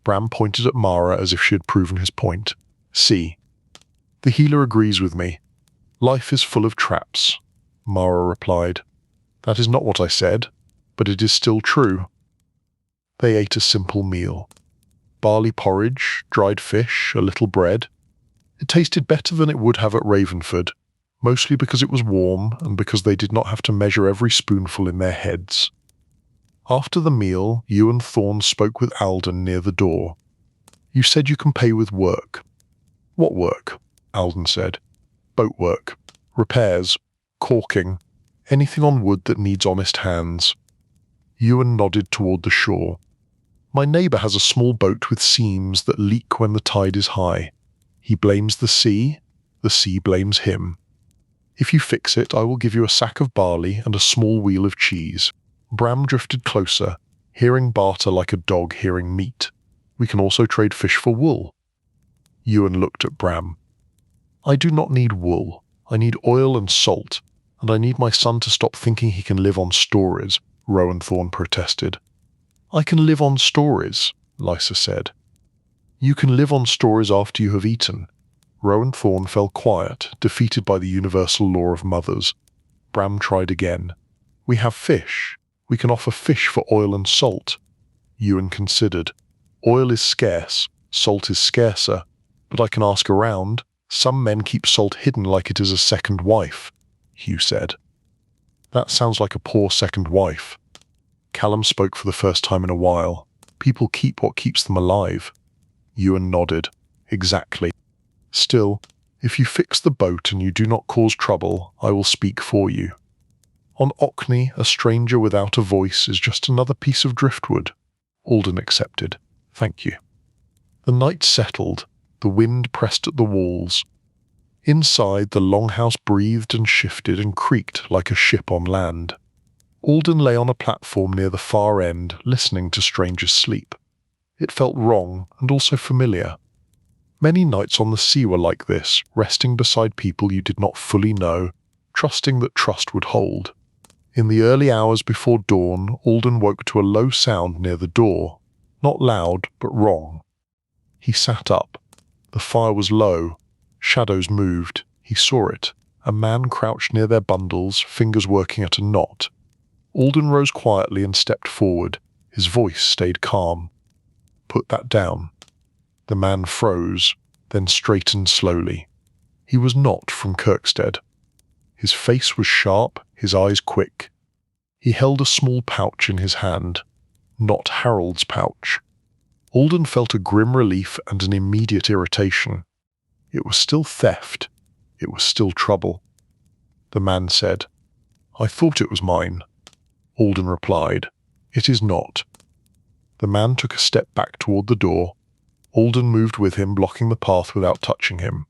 Bram pointed at Mara as if she had proven his point. "See. The healer agrees with me. Life is full of traps," Mara replied. "That is not what I said, but it is still true." They ate a simple meal. Barley porridge, dried fish, a little bread. It tasted better than it would have at Ravenford, mostly because it was warm and because they did not have to measure every spoonful in their heads. After the meal, Ewan Thorne spoke with Alden near the door. "You said you can pay with work." "What work?" Alden said. "Boat work. Repairs. Caulking. Anything on wood that needs honest hands." Ewan nodded toward the shore. "My neighbour has a small boat with seams that leak when the tide is high. He blames the sea blames him. If you fix it, I will give you a sack of barley and a small wheel of cheese." Bram drifted closer, hearing barter like a dog hearing meat. "We can also trade fish for wool." Ewan looked at Bram. "I do not need wool. I need oil and salt, and I need my son to stop thinking he can live on stories," Rowan Thorne protested. "I can live on stories," Lysa said. "You can live on stories after you have eaten." Rowan Thorne fell quiet, defeated by the universal law of mothers. Bram tried again. "We have fish. We can offer fish for oil and salt." Ewan considered. "Oil is scarce, salt is scarcer, but I can ask around. Some men keep salt hidden like it is a second wife," Hugh said. "That sounds like a poor second wife." Callum spoke for the first time in a while. "People keep what keeps them alive." Ewan nodded. "Exactly. Still, if you fix the boat and you do not cause trouble, I will speak for you. On Orkney, a stranger without a voice is just another piece of driftwood." Alden accepted. "Thank you." The night settled. The wind pressed at the walls. Inside, the longhouse breathed and shifted and creaked like a ship on land. Alden lay on a platform near the far end, listening to strangers sleep. It felt wrong and also familiar. Many nights on the sea were like this, resting beside people you did not fully know, trusting that trust would hold. In the early hours before dawn, Alden woke to a low sound near the door. Not loud, but wrong. He sat up. The fire was low. Shadows moved. He saw it. A man crouched near their bundles, fingers working at a knot. Alden rose quietly and stepped forward. His voice stayed calm. "Put that down." The man froze, then straightened slowly. He was not from Kirkstead. His face was sharp, his eyes quick. He held a small pouch in his hand. Not Harold's pouch. Alden felt a grim relief and an immediate irritation. It was still theft. It was still trouble. The man said, "I thought it was mine." Alden replied, "It is not." The man took a step back toward the door. Alden moved with him, blocking the path without touching him.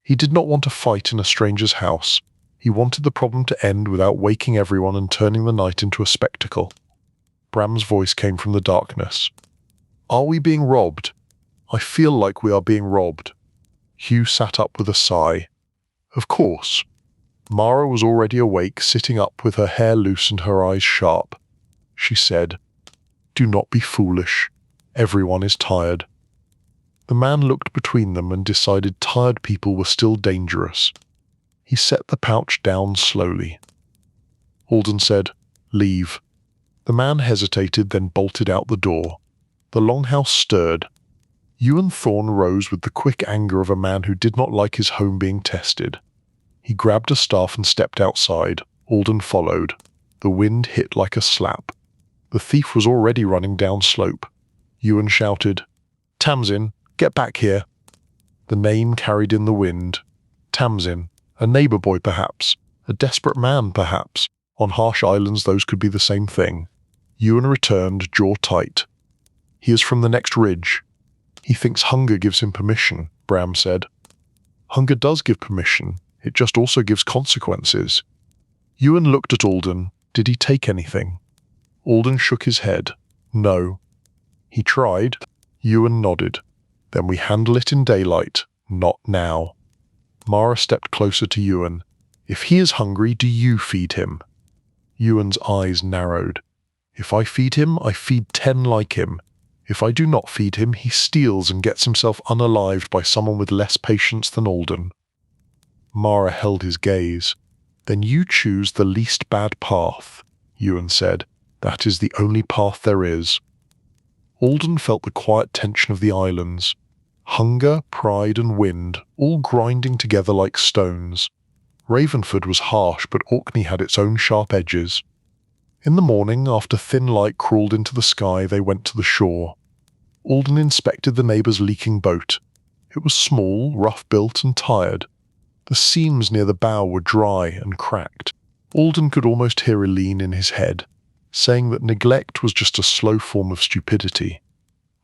He did not want a fight in a stranger's house. He wanted the problem to end without waking everyone and turning the night into a spectacle. Bram's voice came from the darkness. "Are we being robbed? I feel like we are being robbed." Hugh sat up with a sigh. "Of course." Mara was already awake, sitting up with her hair loose and her eyes sharp. She said, "Do not be foolish. Everyone is tired." The man looked between them and decided tired people were still dangerous. He set the pouch down slowly. Alden said, "Leave." The man hesitated, then bolted out the door. The longhouse stirred. Ewan Thorne rose with the quick anger of a man who did not like his home being tested. He grabbed a staff and stepped outside. Alden followed. The wind hit like a slap. The thief was already running down slope. Ewan shouted, "Tamsin, get back here." The name carried in the wind. Tamsin, a neighbour boy perhaps, a desperate man perhaps. On harsh islands those could be the same thing. Ewan returned, jaw tight. He is from the next ridge. He thinks hunger gives him permission, Bram said. Hunger does give permission, it just also gives consequences. Ewan looked at Alden. Did he take anything? Alden shook his head. No. He tried. Ewan nodded. Then we handle it in daylight, not now. Mara stepped closer to Ewan. If he is hungry, do you feed him? Ewan's eyes narrowed. If I feed him, I feed 10 like him. If I do not feed him, he steals and gets himself unalived by someone with less patience than Alden. Mara held his gaze. Then you choose the least bad path, Ewan said. That is the only path there is. Alden felt the quiet tension of the islands. Hunger, pride and wind, all grinding together like stones. Ravenford was harsh, but Orkney had its own sharp edges. In the morning, after thin light crawled into the sky, they went to the shore. Alden inspected the neighbour's leaking boat. It was small, rough-built and tired. The seams near the bow were dry and cracked. Alden could almost hear Elin in his head, saying that neglect was just a slow form of stupidity.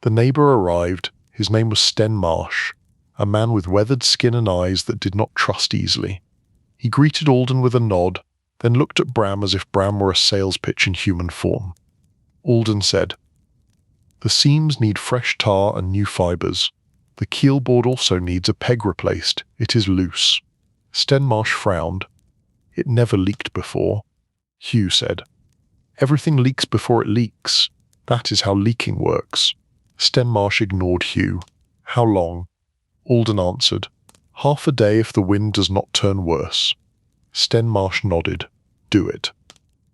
The neighbour arrived. His name was Stenmarsh, a man with weathered skin and eyes that did not trust easily. He greeted Alden with a nod, then looked at Bram as if Bram were a sales pitch in human form. Alden said, "The seams need fresh tar and new fibres. The keelboard also needs a peg replaced. It is loose." Stenmarsh frowned. "It never leaked before," Hugh said. "Everything leaks before it leaks. That is how leaking works." Stenmarsh ignored Hugh. "How long?" Alden answered, "Half a day if the wind does not turn worse." Stenmarsh nodded. "Do it."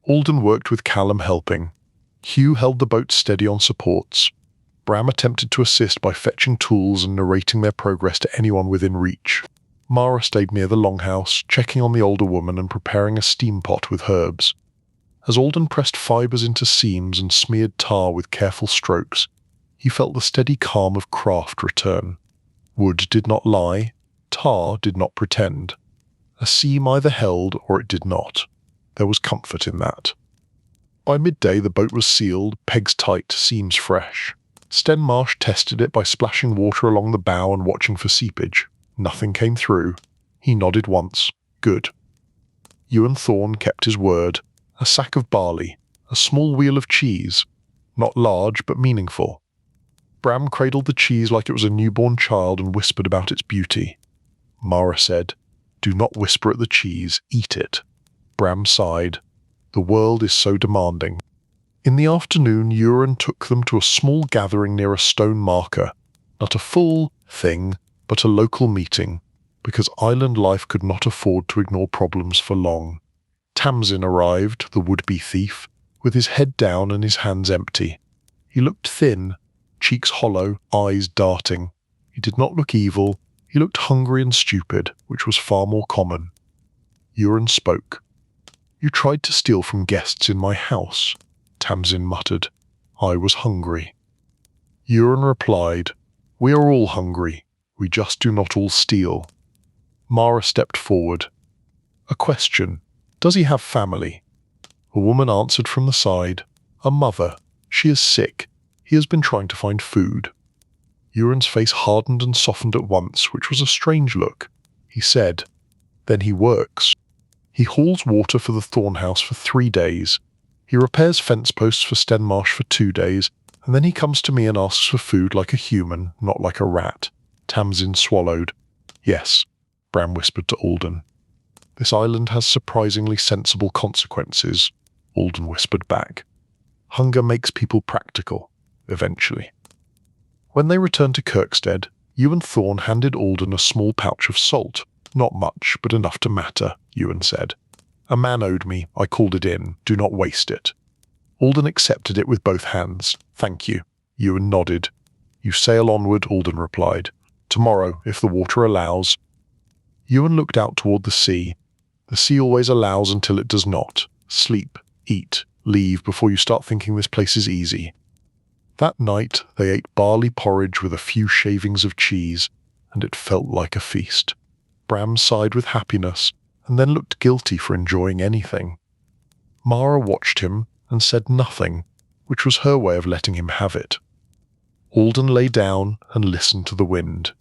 Alden worked with Callum helping. Hugh held the boat steady on supports. Bram attempted to assist by fetching tools and narrating their progress to anyone within reach. Mara stayed near the longhouse, checking on the older woman and preparing a steam pot with herbs. As Alden pressed fibres into seams and smeared tar with careful strokes, he felt the steady calm of craft return. Wood did not lie, tar did not pretend. A seam either held or it did not. There was comfort in that. By midday the boat was sealed, pegs tight, seams fresh. Stenmarsh tested it by splashing water along the bow and watching for seepage. Nothing came through. He nodded once. Good. Ewan Thorne kept his word. A sack of barley, a small wheel of cheese. Not large, but meaningful. Bram cradled the cheese like it was a newborn child and whispered about its beauty. Mara said, "Do not whisper at the cheese, eat it." Bram sighed. The world is so demanding. In the afternoon, Ewan took them to a small gathering near a stone marker. Not a full thing, but a local meeting, because island life could not afford to ignore problems for long. Tamsin arrived, the would-be thief, with his head down and his hands empty. He looked thin, cheeks hollow, eyes darting. He did not look evil. He looked hungry and stupid, which was far more common. Ewan spoke. "You tried to steal from guests in my house," Tamsin muttered. "I was hungry." Ewan replied, "We are all hungry. We just do not all steal." Mara stepped forward. "A question. Does he have family?" A woman answered from the side. "A mother. She is sick. He has been trying to find food." Ewan's face hardened and softened at once, which was a strange look. He said, "Then he works. He hauls water for the Thornhouse for 3 days. He repairs fence posts for Stenmarsh for 2 days, and then he comes to me and asks for food like a human, not like a rat." Tamsin swallowed. "Yes," Bram whispered to Alden. "This island has surprisingly sensible consequences," Alden whispered back. "Hunger makes people practical, eventually." When they returned to Kirkstead, Ewan Thorne handed Alden a small pouch of salt. "Not much, but enough to matter," Ewan said. "A man owed me. I called it in. Do not waste it." Alden accepted it with both hands. "Thank you." Ewan nodded. "You sail onward," Alden replied. "Tomorrow, if the water allows." Ewan looked out toward the sea. The sea always allows until it does not. Sleep, eat, leave before you start thinking this place is easy. That night they ate barley porridge with a few shavings of cheese, and it felt like a feast. Bram sighed with happiness, and then looked guilty for enjoying anything. Mara watched him and said nothing, which was her way of letting him have it. Alden lay down and listened to the wind.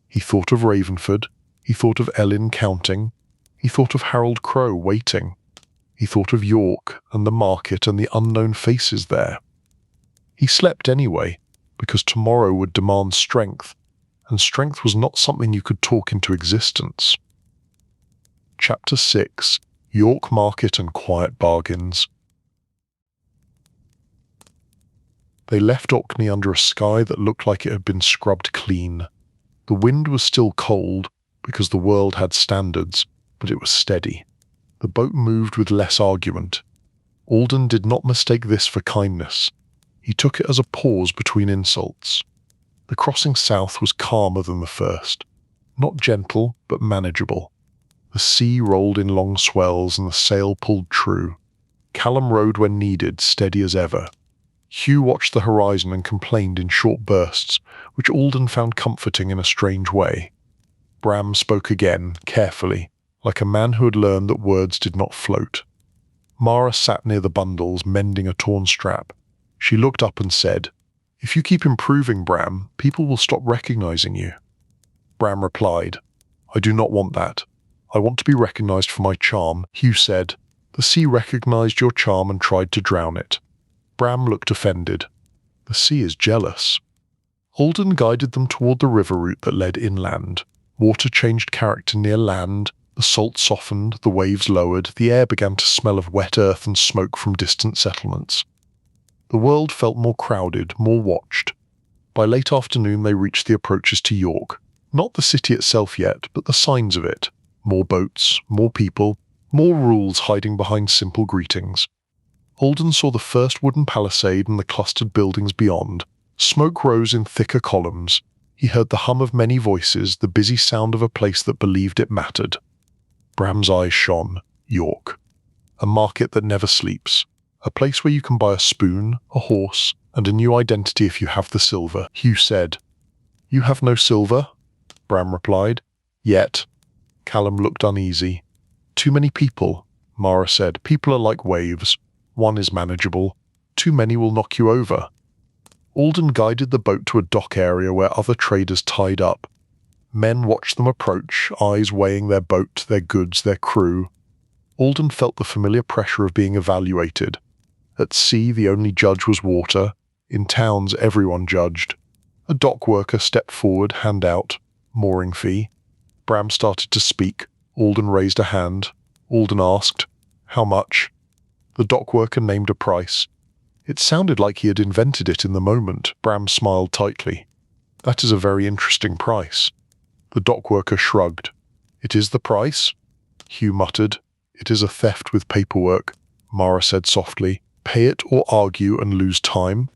He thought of Ravenford, he thought of Elin counting, he thought of Harold Crow waiting, he thought of York and the market and the unknown faces there. He slept anyway, because tomorrow would demand strength, and strength was not something you could talk into existence. Chapter 6: York Market and Quiet Bargains. They left Orkney under a sky that looked like it had been scrubbed clean. The wind was still cold, because the world had standards, but it was steady. The boat moved with less argument. Alden did not mistake this for kindness. He took it as a pause between insults. The crossing south was calmer than the first. Not gentle, but manageable. The sea rolled in long swells and the sail pulled true. Callum rowed when needed, steady as ever. Hugh watched the horizon and complained in short bursts, which Alden found comforting in a strange way. Bram spoke again, carefully, like a man who had learned that words did not float. Mara sat near the bundles, mending a torn strap. She looked up and said, "If you keep improving, Bram, people will stop recognizing you." Bram replied, "I do not want that. I want to be recognized for my charm." Hugh said, "The sea recognized your charm and tried to drown it." Bram looked offended. "The sea is jealous." Alden guided them toward the river route that led inland. Water changed character near land, the salt softened, the waves lowered, the air began to smell of wet earth and smoke from distant settlements. The world felt more crowded, more watched. By late afternoon they reached the approaches to York. Not the city itself yet, but the signs of it. More boats, more people, more rules hiding behind simple greetings. Alden saw the first wooden palisade and the clustered buildings beyond. Smoke rose in thicker columns. He heard the hum of many voices, the busy sound of a place that believed it mattered. Bram's eyes shone. York. A market that never sleeps. A place where you can buy a spoon, a horse, and a new identity if you have the silver. Hugh said, "You have no silver?" Bram replied. "Yet." Callum looked uneasy. "Too many people," Mara said. "People are like waves. One is manageable. Too many will knock you over." Alden guided the boat to a dock area where other traders tied up. Men watched them approach, eyes weighing their boat, their goods, their crew. Alden felt the familiar pressure of being evaluated. At sea, the only judge was water. In towns, everyone judged. A dock worker stepped forward, hand out. Mooring fee. Bram started to speak. Alden raised a hand. Alden asked, "How much?" The dock worker named a price. It sounded like he had invented it in the moment. Bram smiled tightly. "That is a very interesting price." The dock worker shrugged. "It is the price?" Hugh muttered. "It is a theft with paperwork," Mara said softly. "Pay it or argue and lose time."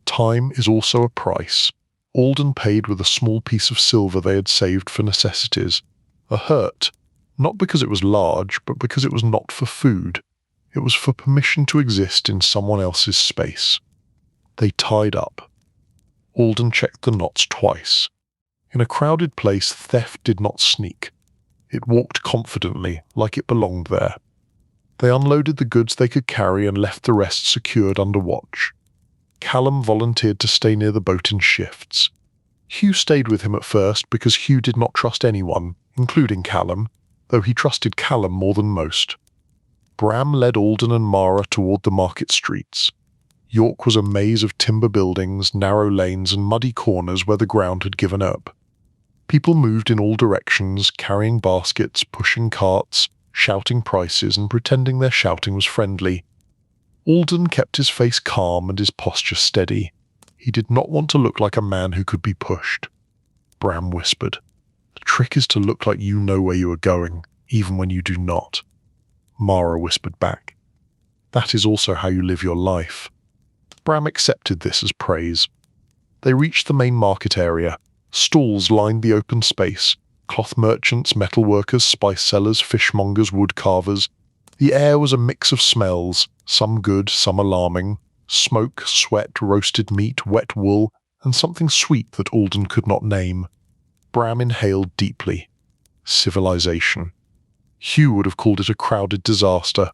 Time is also a price. Alden paid with a small piece of silver they had saved for necessities. A hurt, not because it was large, but because it was not for food. It was for permission to exist in someone else's space. They tied up. Alden checked the knots twice. In a crowded place, theft did not sneak. It walked confidently, like it belonged there. They unloaded the goods they could carry and left the rest secured under watch. Callum volunteered to stay near the boat in shifts. Hugh stayed with him at first because Hugh did not trust anyone, including Callum, though he trusted Callum more than most. Bram led Alden and Mara toward the market streets. York was a maze of timber buildings, narrow lanes and muddy corners where the ground had given up. People moved in all directions, carrying baskets, pushing carts, shouting prices and pretending their shouting was friendly. Alden kept his face calm and his posture steady. He did not want to look like a man who could be pushed. Bram whispered, "The trick is to look like you know where you are going, even when you do not." Mara whispered back, "That is also how you live your life." Bram accepted this as praise. They reached the main market area. Stalls lined the open space. Cloth merchants, metal workers, spice sellers, fishmongers, wood carvers. The air was a mix of smells, some good, some alarming. Smoke, sweat, roasted meat, wet wool, and something sweet that Alden could not name. Bram inhaled deeply. Civilization. Hugh would have called it a crowded disaster.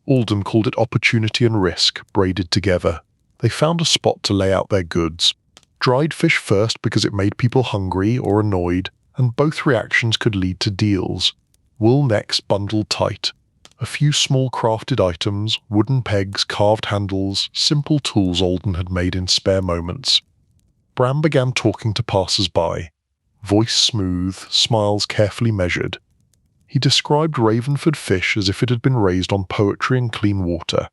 Alden called it opportunity and risk, braided together. They found a spot to lay out their goods. Dried fish first because it made people hungry or annoyed, and both reactions could lead to deals. Wool next, bundled tight. A few small crafted items, wooden pegs, carved handles, simple tools Alden had made in spare moments. Bram began talking to passers-by. Voice smooth, smiles carefully measured. He described Ravenford fish as if it had been raised on poetry and clean water.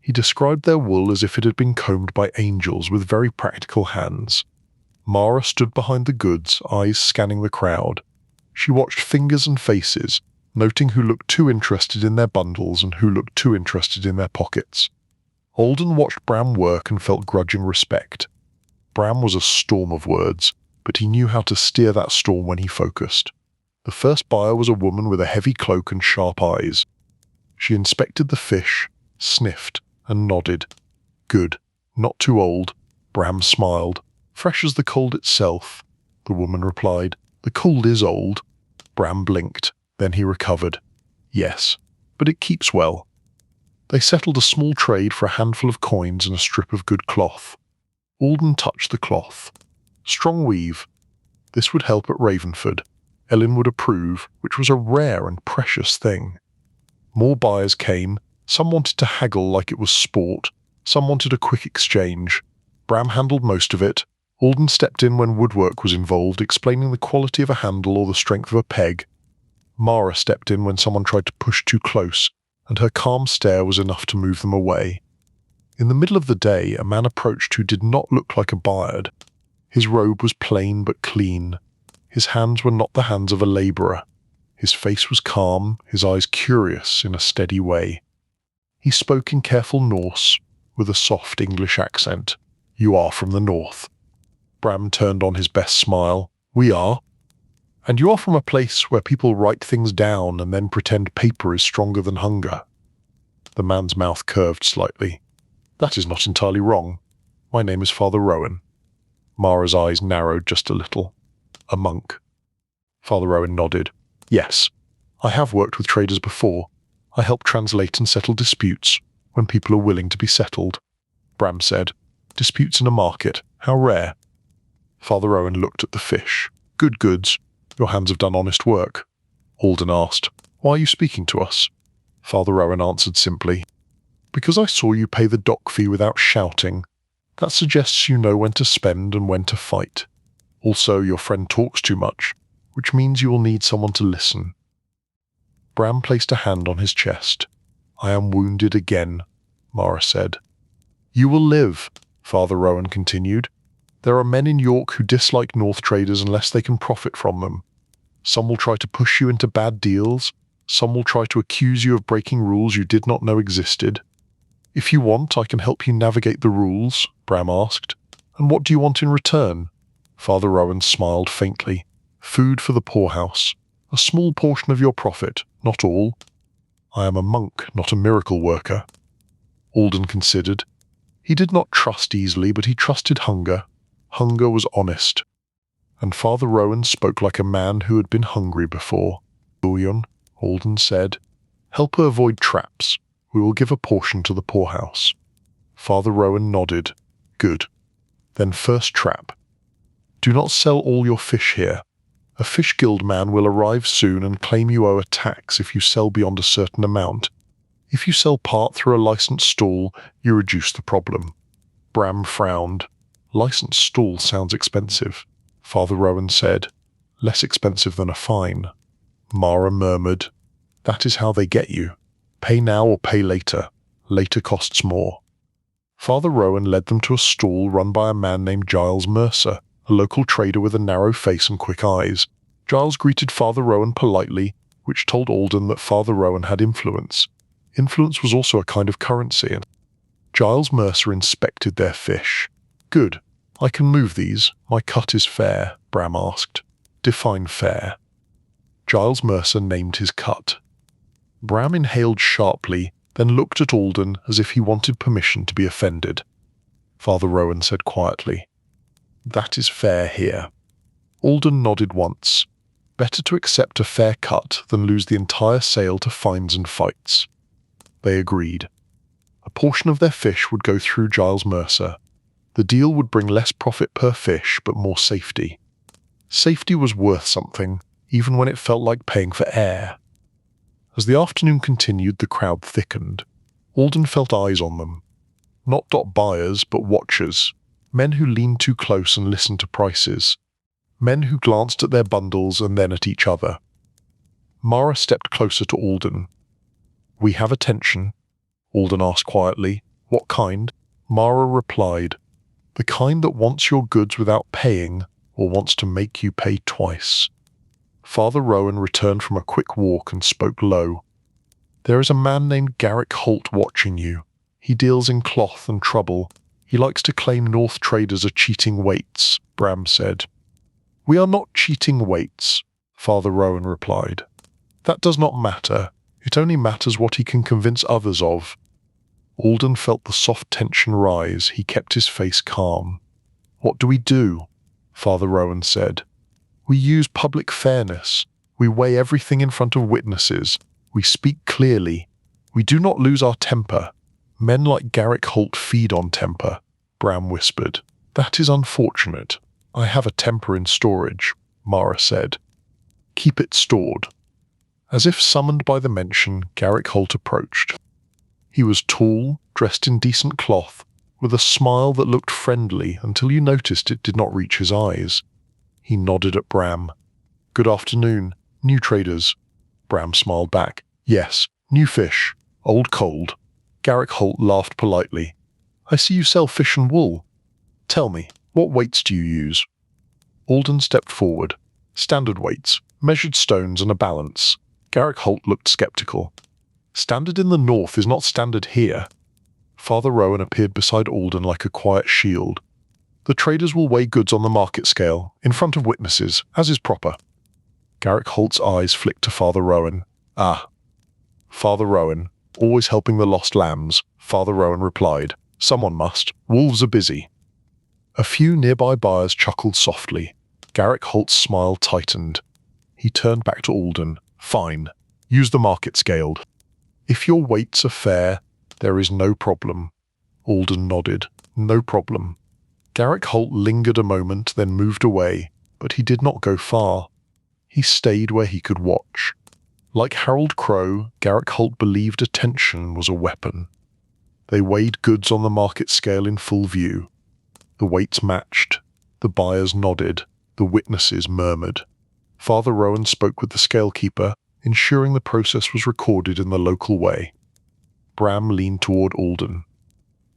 He described their wool as if it had been combed by angels with very practical hands. Mara stood behind the goods, eyes scanning the crowd. She watched fingers and faces, noting who looked too interested in their bundles and who looked too interested in their pockets. Alden watched Bram work and felt grudging respect. Bram was a storm of words, but he knew how to steer that storm when he focused. The first buyer was a woman with a heavy cloak and sharp eyes. She inspected the fish, sniffed, and nodded. Good. Not too old. Bram smiled. Fresh as the cold itself. The woman replied. The cold is old. Bram blinked. Then he recovered. Yes, but it keeps well. They settled a small trade for a handful of coins and a strip of good cloth. Alden touched the cloth. Strong weave. This would help at Ravenford. Elin would approve, which was a rare and precious thing. More buyers came. Some wanted to haggle like it was sport. Some wanted a quick exchange. Bram handled most of it. Alden stepped in when woodwork was involved, explaining the quality of a handle or the strength of a peg. Mara stepped in when someone tried to push too close, and her calm stare was enough to move them away. In the middle of the day, a man approached who did not look like a bard. His robe was plain but clean. His hands were not the hands of a labourer. His face was calm, his eyes curious in a steady way. He spoke in careful Norse, with a soft English accent. You are from the north. Bram turned on his best smile. We are. And you are from a place where people write things down and then pretend paper is stronger than hunger. The man's mouth curved slightly. That is not entirely wrong. My name is Father Rowan. Mara's eyes narrowed just a little. A monk. Father Rowan nodded. Yes, I have worked with traders before. I help translate and settle disputes when people are willing to be settled. Bram said. Disputes in a market. How rare. Father Rowan looked at the fish. Good goods. Your hands have done honest work. Alden asked, Why are you speaking to us? Father Rowan answered simply, Because I saw you pay the dock fee without shouting. That suggests you know when to spend and when to fight. Also, your friend talks too much, which means you will need someone to listen. Bram placed a hand on his chest. I am wounded again, Mara said. You will live, Father Rowan continued. There are men in York who dislike North traders unless they can profit from them. Some will try to push you into bad deals. Some will try to accuse you of breaking rules you did not know existed. If you want, I can help you navigate the rules, Bram asked. And what do you want in return? Father Rowan smiled faintly. Food for the poorhouse. A small portion of your profit, not all. I am a monk, not a miracle worker. Alden considered. He did not trust easily, but he trusted hunger. Hunger was honest. And Father Rowan spoke like a man who had been hungry before. Bullion, Alden said. Help her avoid traps. We will give a portion to the poorhouse. Father Rowan nodded. Good. Then first trap. Do not sell all your fish here. A fish guild man will arrive soon and claim you owe a tax if you sell beyond a certain amount. If you sell part through a licensed stall, you reduce the problem. Bram frowned. Licensed stall sounds expensive. Father Rowan said. Less expensive than a fine. Mara murmured. That is how they get you. Pay now or pay later. Later costs more. Father Rowan led them to a stall run by a man named Giles Mercer, a local trader with a narrow face and quick eyes. Giles greeted Father Rowan politely, which told Alden that Father Rowan had influence. Influence was also a kind of currency. Giles Mercer inspected their fish. Good. I can move these. My cut is fair, Bram asked. Define fair. Giles Mercer named his cut. Bram inhaled sharply, then looked at Alden as if he wanted permission to be offended. Father Rowan said quietly, That is fair here. Alden nodded once. Better to accept a fair cut than lose the entire sale to fines and fights. They agreed. A portion of their fish would go through Giles Mercer. The deal would bring less profit per fish, but more safety. Safety was worth something, even when it felt like paying for air. As the afternoon continued, the crowd thickened. Alden felt eyes on them. Not buyers, but watchers. Men who leaned too close and listened to prices. Men who glanced at their bundles and then at each other. Mara stepped closer to Alden. "We have attention," Alden asked quietly. "What kind?" Mara replied, "The kind that wants your goods without paying, or wants to make you pay twice." Father Rowan returned from a quick walk and spoke low. "There is a man named Garrick Holt watching you. He deals in cloth and trouble. He likes to claim North traders are cheating waits," Bram said. "We are not cheating waits," Father Rowan replied. "That does not matter. It only matters what he can convince others of." Alden felt the soft tension rise. He kept his face calm. "What do we do?" Father Rowan said. "We use public fairness. We weigh everything in front of witnesses. We speak clearly. We do not lose our temper. Men like Garrick Holt feed on temper," Bram whispered. "That is unfortunate. I have a temper in storage," Mara said. "Keep it stored." As if summoned by the mention, Garrick Holt approached. He was tall, dressed in decent cloth, with a smile that looked friendly until you noticed it did not reach his eyes. He nodded at Bram. "Good afternoon. New traders." Bram smiled back. "Yes, new fish. Old cold." Garrick Holt laughed politely. "I see you sell fish and wool. Tell me, what weights do you use?" Alden stepped forward. "Standard weights, measured stones and a balance." Garrick Holt looked skeptical. "Standard in the north is not standard here." Father Rowan appeared beside Alden like a quiet shield. "The traders will weigh goods on the market scale, in front of witnesses, as is proper." Garrick Holt's eyes flicked to Father Rowan. "Ah." "Father Rowan, always helping the lost lambs," Father Rowan replied. "Someone must. Wolves are busy." A few nearby buyers chuckled softly. Garrick Holt's smile tightened. He turned back to Alden. "Fine. Use the market scaled. If your weights are fair, there is no problem." Alden nodded. "No problem." Garrick Holt lingered a moment, then moved away, but he did not go far. He stayed where he could watch. Like Harold Crowe, Garrick Holt believed attention was a weapon. They weighed goods on the market scale in full view. The weights matched. The buyers nodded. The witnesses murmured. Father Rowan spoke with the scalekeeper, ensuring the process was recorded in the local way. Bram leaned toward Alden.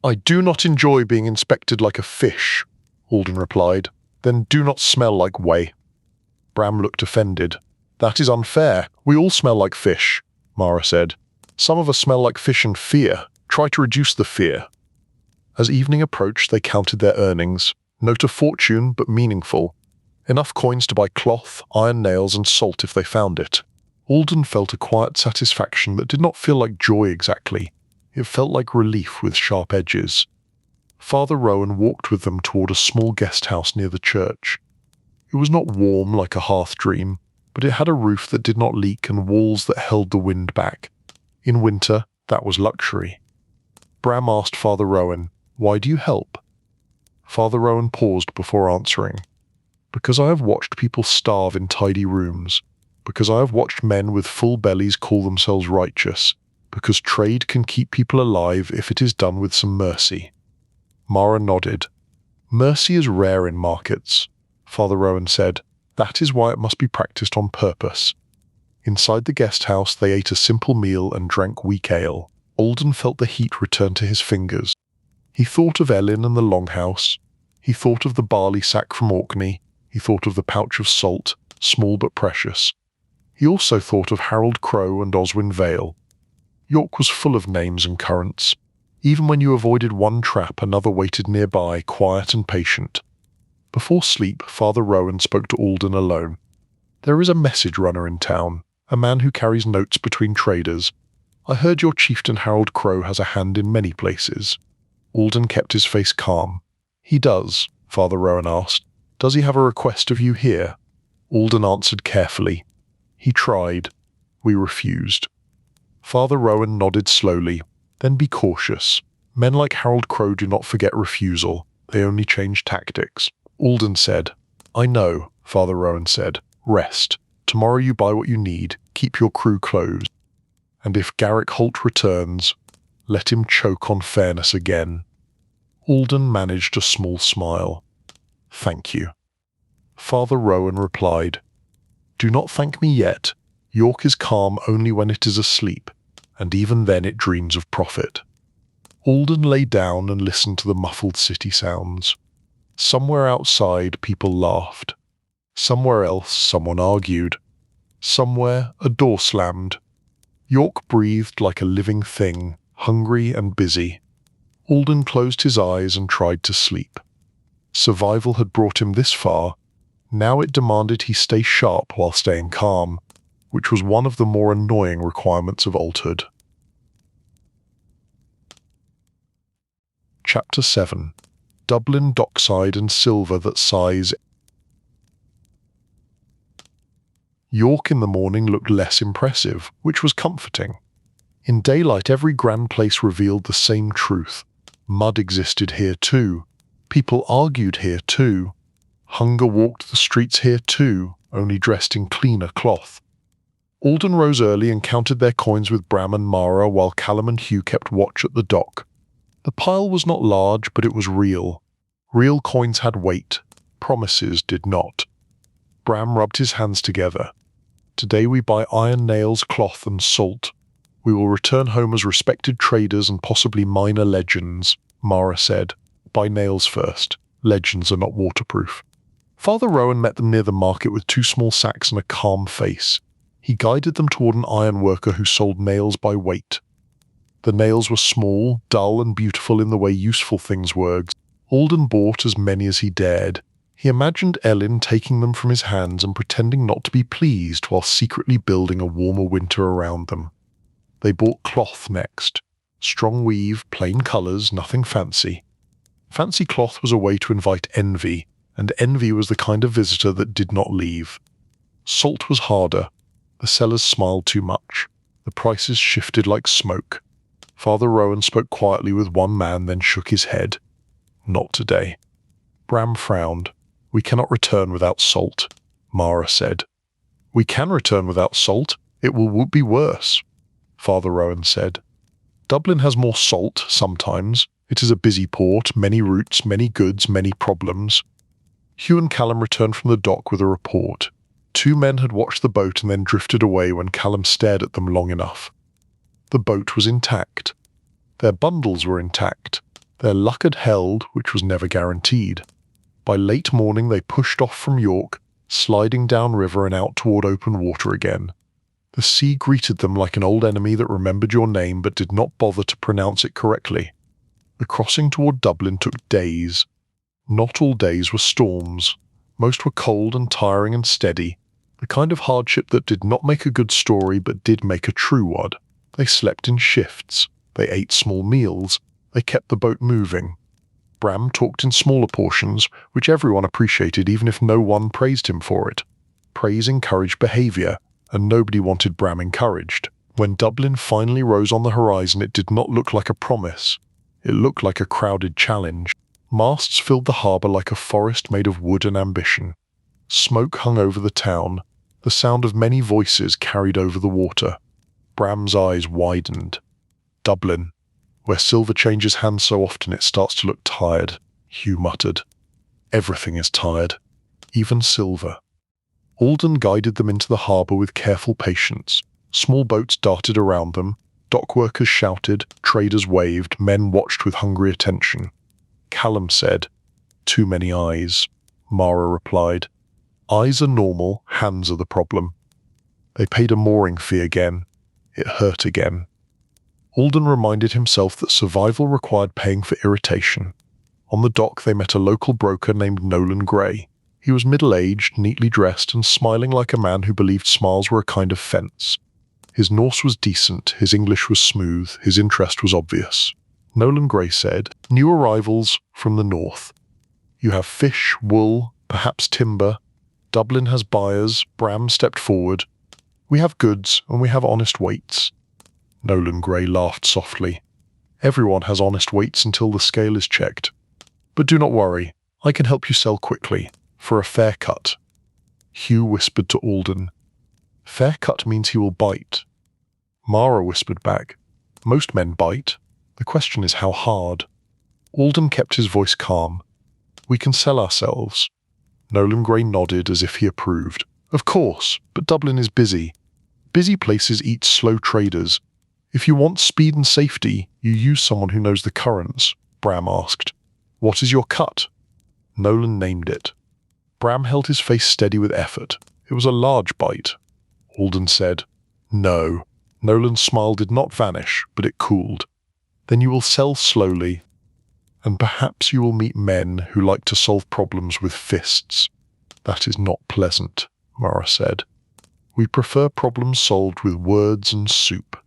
"I do not enjoy being inspected like a fish," Alden replied. "Then do not smell like whey." Bram looked offended. "That is unfair. We all smell like fish," Mara said. "Some of us smell like fish and fear. Try to reduce the fear." As evening approached, they counted their earnings. Note of fortune, but meaningful. Enough coins to buy cloth, iron nails, and salt if they found it. Alden felt a quiet satisfaction that did not feel like joy exactly. It felt like relief with sharp edges. Father Rowan walked with them toward a small guest house near the church. It was not warm like a hearth dream, but it had a roof that did not leak and walls that held the wind back. In winter, that was luxury. Bram asked Father Rowan, "Why do you help?" Father Rowan paused before answering. "Because I have watched people starve in tidy rooms. Because I have watched men with full bellies call themselves righteous. Because trade can keep people alive if it is done with some mercy." Mara nodded. "Mercy is rare in markets," Father Rowan said. "That is why it must be practiced on purpose." Inside the guest house, they ate a simple meal and drank weak ale. Alden felt the heat return to his fingers. He thought of Elin and the Longhouse. He thought of the barley sack from Orkney. He thought of the pouch of salt, small but precious. He also thought of Harold Crowe and Oswin Vale. York was full of names and currents. Even when you avoided one trap, another waited nearby, quiet and patient. Before sleep, Father Rowan spoke to Alden alone. "There is a message runner in town, a man who carries notes between traders. I heard your chieftain Harold Crowe has a hand in many places." Alden kept his face calm. "He does?" Father Rowan asked. "Does he have a request of you here?" Alden answered carefully. "He tried. We refused." Father Rowan nodded slowly. "Then be cautious. Men like Harold Crow do not forget refusal. They only change tactics." Alden said. "I know," Father Rowan said. "Rest. Tomorrow you buy what you need. Keep your crew closed. And if Garrick Holt returns, let him choke on fairness again." Alden managed a small smile. "Thank you." Father Rowan replied, "Do not thank me yet. York is calm only when it is asleep, and even then it dreams of profit." Alden lay down and listened to the muffled city sounds. Somewhere outside, people laughed. Somewhere else, someone argued. Somewhere, a door slammed. York breathed like a living thing, hungry and busy. Alden closed his eyes and tried to sleep. Survival had brought him this far. Now it demanded he stay sharp while staying calm, which was one of the more annoying requirements of Althood. Chapter 7. Dublin, Dockside and Silver that Sighs. York in the morning looked less impressive, which was comforting. In daylight every grand place revealed the same truth. Mud existed here too. People argued here too. Hunger walked the streets here too, only dressed in cleaner cloth. Alden rose early and counted their coins with Bram and Mara while Callum and Hugh kept watch at the dock. The pile was not large, but it was real. Real coins had weight. Promises did not. Bram rubbed his hands together. "Today we buy iron nails, cloth and salt. We will return home as respected traders and possibly minor legends," Mara said. "Buy nails first. Legends are not waterproof." Father Rowan met them near the market with 2 small sacks and a calm face. He guided them toward an iron worker who sold nails by weight. The nails were small, dull and beautiful in the way useful things were. Alden bought as many as he dared. He imagined Elin taking them from his hands and pretending not to be pleased while secretly building a warmer winter around them. They bought cloth next. Strong weave, plain colours, nothing fancy. Fancy cloth was a way to invite envy, and envy was the kind of visitor that did not leave. Salt was harder. The sellers smiled too much. The prices shifted like smoke. Father Rowan spoke quietly with one man, then shook his head. "Not today." Bram frowned. "We cannot return without salt," Mara said. "We can return without salt. It will be worse," Father Rowan said. "Dublin has more salt, sometimes. It is a busy port, many routes, many goods, many problems." Hugh and Callum returned from the dock with a report. 2 men had watched the boat and then drifted away when Callum stared at them long enough. The boat was intact. Their bundles were intact. Their luck had held, which was never guaranteed. By late morning they pushed off from York, sliding downriver and out toward open water again. The sea greeted them like an old enemy that remembered your name but did not bother to pronounce it correctly. The crossing toward Dublin took days. Not all days were storms. Most were cold and tiring and steady, the kind of hardship that did not make a good story but did make a true one. They slept in shifts. They ate small meals. They kept the boat moving. Bram talked in smaller portions, which everyone appreciated even if no one praised him for it. Praise encouraged behaviour, and nobody wanted Bram encouraged. When Dublin finally rose on the horizon, it did not look like a promise. It looked like a crowded challenge. Masts filled the harbour like a forest made of wood and ambition. Smoke hung over the town. The sound of many voices carried over the water. Bram's eyes widened. "Dublin, where silver changes hands so often it starts to look tired," Hugh muttered. "Everything is tired, even silver." Alden guided them into the harbour with careful patience. Small boats darted around them. Dock workers shouted, traders waved, men watched with hungry attention. Callum said, "Too many eyes." Mara replied, "Eyes are normal, hands are the problem." They paid a mooring fee again. It hurt again. Alden reminded himself that survival required paying for irritation. On the dock they met a local broker named Nolan Gray. He was middle-aged, neatly dressed, and smiling like a man who believed smiles were a kind of fence. His Norse was decent, his English was smooth, his interest was obvious. Nolan Gray said, "New arrivals from the north. You have fish, wool, Perhaps timber. Dublin has buyers. Bram stepped forward. We have goods, and we have honest weights. Nolan Grey laughed softly. Everyone has honest weights until the scale is checked. But do not worry, I can help you sell quickly, for a fair cut. Hugh whispered to Alden. Fair cut means he will bite. Mara whispered back. Most men bite. The question is how hard. Alden kept his voice calm. We can sell ourselves. Nolan Grey nodded as if he approved. Of course, but Dublin is busy. Busy places eat slow traders. If you want speed and safety, you use someone who knows the currents, Bram asked. What is your cut? Nolan named it. Bram held his face steady with effort. It was a large bite. Alden said, No. Nolan's smile did not vanish, but it cooled. Then you will sell slowly, and perhaps you will meet men who like to solve problems with fists. That is not pleasant, Mara said. We prefer problems solved with words and soup.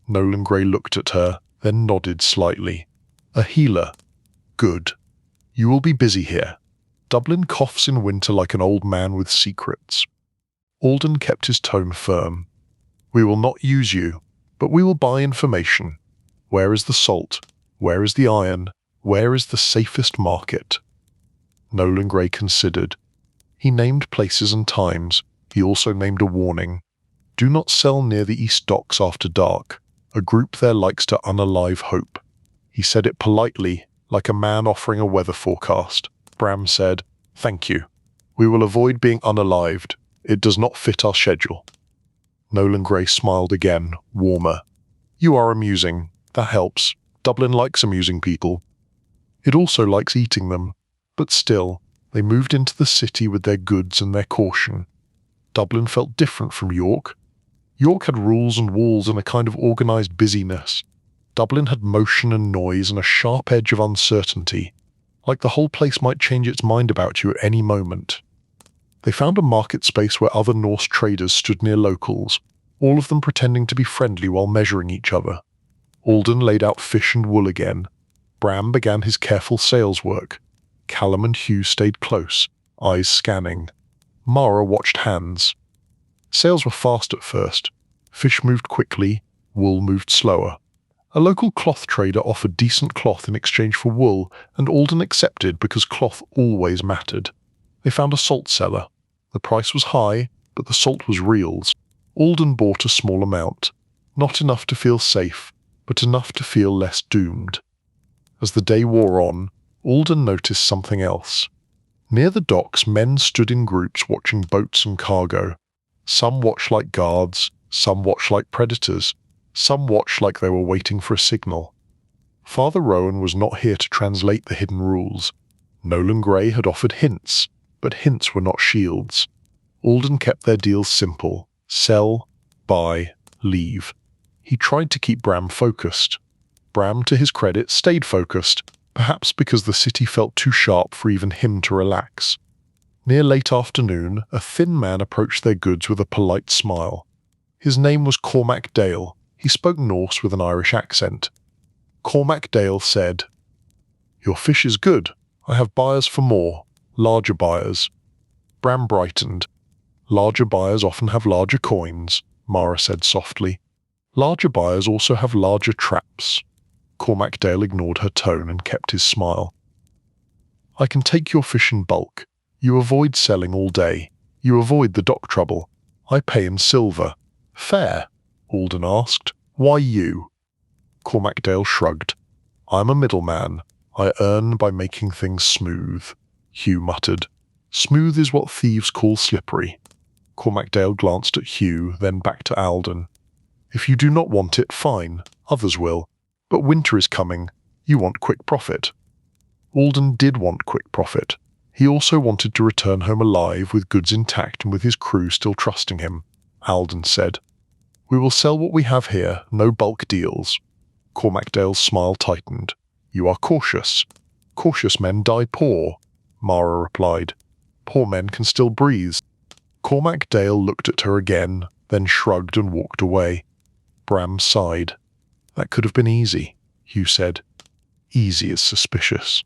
Nolan Grey looked at her, then nodded slightly. A healer. Good. You will be busy here. Dublin coughs in winter like an old man with secrets. Alden kept his tone firm. We will not use you, but we will buy information. Where is the salt? Where is the iron? Where is the safest market? Nolan Grey considered. He named places and times. He also named a warning. Do not sell near the East Docks after dark. A group there likes to unalive hope. He said it politely, like a man offering a weather forecast. Bram said, Thank you. We will avoid being unalived. It does not fit our schedule. Nolan Grey smiled again, warmer. You are amusing. That helps. Dublin likes amusing people. It also likes eating them. But still, they moved into the city with their goods and their caution. Dublin felt different from York. York had rules and walls and a kind of organised busyness. Dublin had motion and noise and a sharp edge of uncertainty, like the whole place might change its mind about you at any moment. They found a market space where other Norse traders stood near locals, all of them pretending to be friendly while measuring each other. Alden laid out fish and wool again. Bram began his careful sales work. Callum and Hugh stayed close, eyes scanning. Mara watched hands. Sales were fast at first. Fish moved quickly, wool moved slower. A local cloth trader offered decent cloth in exchange for wool, and Alden accepted because cloth always mattered. They found a salt cellar. The price was high, but the salt was reals. Alden bought a small amount. Not enough to feel safe, but enough to feel less doomed. As the day wore on, Alden noticed something else. Near the docks, men stood in groups watching boats and cargo. Some watched like guards, some watched like predators, some watched like they were waiting for a signal. Father Rowan was not here to translate the hidden rules. Nolan Grey had offered hints, but hints were not shields. Alden kept their deals simple. Sell, buy, leave. He tried to keep Bram focused. Bram, to his credit, stayed focused, perhaps because the city felt too sharp for even him to relax. Near late afternoon, a thin man approached their goods with a polite smile. His name was Cormac Dale. He spoke Norse with an Irish accent. Cormac Dale said, Your fish is good. I have buyers for more. Larger buyers. Bram brightened. Larger buyers often have larger coins, Mara said softly. Larger buyers also have larger traps. Cormac Dale ignored her tone and kept his smile. I can take your fish in bulk. You avoid selling all day. You avoid the dock trouble. I pay in silver. Fair? Alden asked. Why you? Cormac Dale shrugged. I'm a middleman. I earn by making things smooth. Hugh muttered. Smooth is what thieves call slippery. Cormac Dale glanced at Hugh, then back to Alden. If you do not want it, fine. Others will. But winter is coming. You want quick profit. Alden did want quick profit. He also wanted to return home alive with goods intact and with his crew still trusting him. Alden said, We will sell what we have here, no bulk deals. Cormac Dale's smile tightened. You are cautious. Cautious men die poor, Mara replied. Poor men can still breathe. Cormac Dale looked at her again, then shrugged and walked away. Bram sighed. That could have been easy, Hugh said. Easy is suspicious.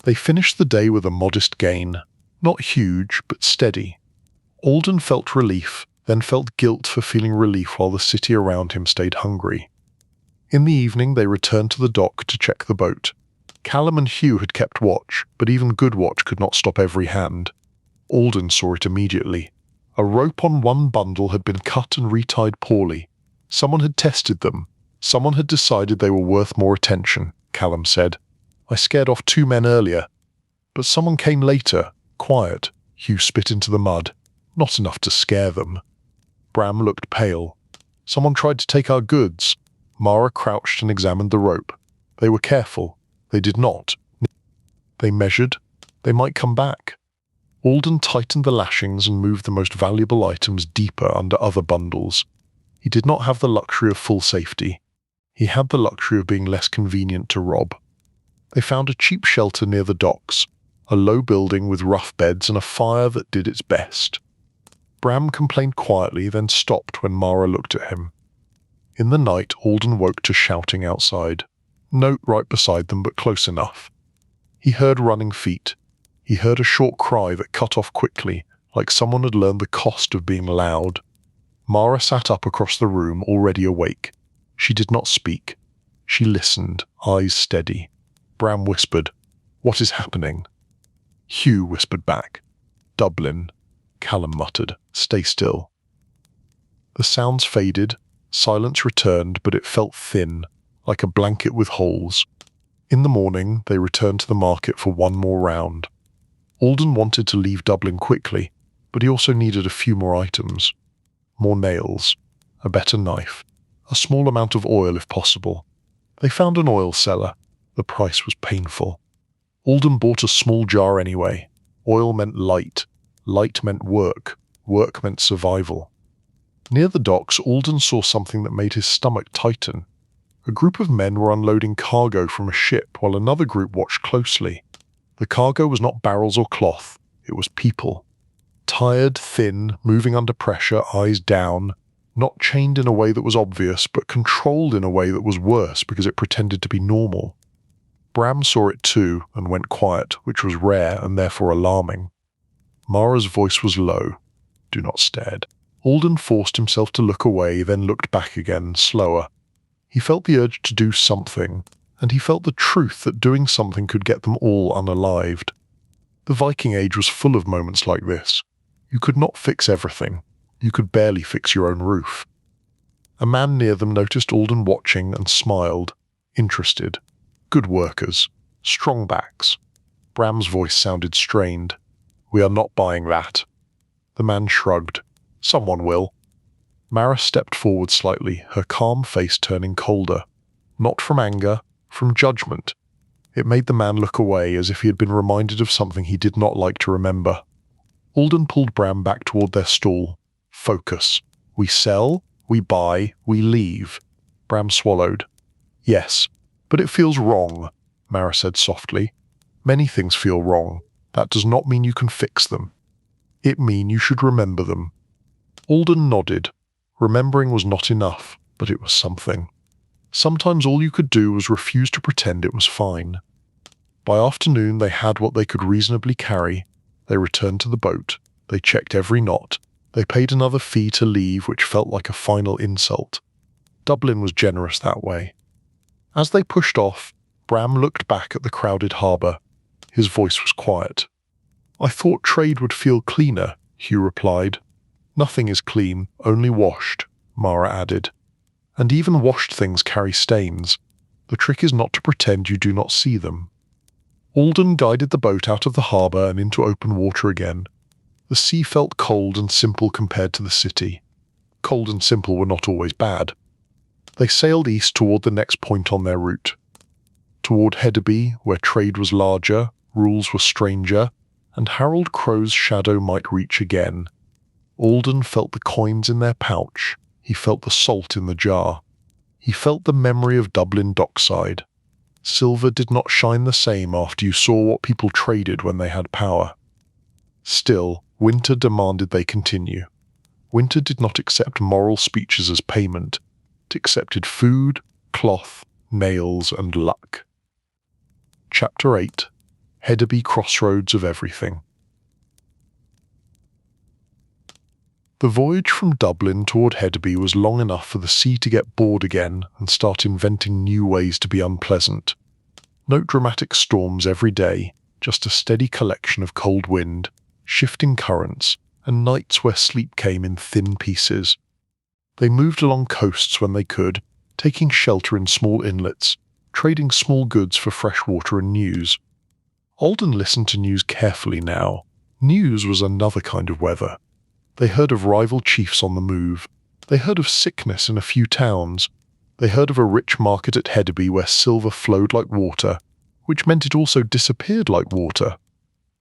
They finished the day with a modest gain. Not huge, but steady. Alden felt relief, then felt guilt for feeling relief while the city around him stayed hungry. In the evening they returned to the dock to check the boat. Callum and Hugh had kept watch, but even good watch could not stop every hand. Alden saw it immediately. A rope on one bundle had been cut and retied poorly. Someone had tested them. Someone had decided they were worth more attention, Callum said. I scared off 2 men earlier. But someone came later, quiet. Hugh spit into the mud. Not enough to scare them. Bram looked pale. Someone tried to take our goods. Mara crouched and examined the rope. They were careful. They did not. They measured. They might come back. Alden tightened the lashings and moved the most valuable items deeper under other bundles. He did not have the luxury of full safety. He had the luxury of being less convenient to rob. They found a cheap shelter near the docks, a low building with rough beds and a fire that did its best. Bram complained quietly, then stopped when Mara looked at him. In the night, Alden woke to shouting outside. No right beside them, but close enough. He heard running feet. He heard a short cry that cut off quickly, like someone had learned the cost of being loud. Mara sat up across the room, already awake. She did not speak. She listened, eyes steady. Bram whispered, "What is happening?" Hugh whispered back, "Dublin." Callum muttered, "Stay still." The sounds faded, silence returned, but it felt thin, like a blanket with holes. In the morning, they returned to the market for one more round. Alden wanted to leave Dublin quickly, but he also needed a few more items. More nails, a better knife, a small amount of oil if possible. They found an oil cellar. The price was painful. Alden bought a small jar anyway. Oil meant light. Light meant work. Work meant survival. Near the docks, Alden saw something that made his stomach tighten. A group of men were unloading cargo from a ship while another group watched closely. The cargo was not barrels or cloth. It was people. Tired, thin, moving under pressure, eyes down, not chained in a way that was obvious, but controlled in a way that was worse because it pretended to be normal. Bram saw it too and went quiet, which was rare and therefore alarming. Mara's voice was low. "Do not stare." Alden forced himself to look away, then looked back again, slower. He felt the urge to do something, and he felt the truth that doing something could get them all unalived. The Viking Age was full of moments like this. You could not fix everything. You could barely fix your own roof. A man near them noticed Alden watching and smiled, interested. Good workers. Strong backs. Bram's voice sounded strained. "We are not buying that." The man shrugged. "Someone will." Mara stepped forward slightly, her calm face turning colder. Not from anger, from judgment. It made the man look away, as if he had been reminded of something he did not like to remember. Alden pulled Bram back toward their stall. "Focus. We sell, we buy, we leave." Bram swallowed. "Yes, but it feels wrong," Mara said softly. "Many things feel wrong. That does not mean you can fix them. It means you should remember them." Alden nodded. Remembering was not enough, but it was something. Sometimes all you could do was refuse to pretend it was fine. By afternoon they had what they could reasonably carry. They returned to the boat. They checked every knot. They paid another fee to leave, which felt like a final insult. Dublin was generous that way. As they pushed off, Bram looked back at the crowded harbour. His voice was quiet. "I thought trade would feel cleaner," Hugh replied. "Nothing is clean, only washed," Mara added. "And even washed things carry stains. The trick is not to pretend you do not see them." Alden guided the boat out of the harbour and into open water again. The sea felt cold and simple compared to the city. Cold and simple were not always bad. They sailed east toward the next point on their route. Toward Hedeby, where trade was larger, rules were stranger, and Harold Crow's shadow might reach again. Alden felt the coins in their pouch. He felt the salt in the jar. He felt the memory of Dublin Dockside. Silver did not shine the same after you saw what people traded when they had power. Still, winter demanded they continue. Winter did not accept moral speeches as payment. It accepted food, cloth, nails, and luck. Chapter 8. Hedeby Crossroads of Everything. The voyage from Dublin toward Hedeby was long enough for the sea to get bored again and start inventing new ways to be unpleasant. No dramatic storms every day, just a steady collection of cold wind, shifting currents, and nights where sleep came in thin pieces. They moved along coasts when they could, taking shelter in small inlets, trading small goods for fresh water and news. Alden listened to news carefully now. News was another kind of weather. They heard of rival chiefs on the move. They heard of sickness in a few towns. They heard of a rich market at Hedeby where silver flowed like water, which meant it also disappeared like water.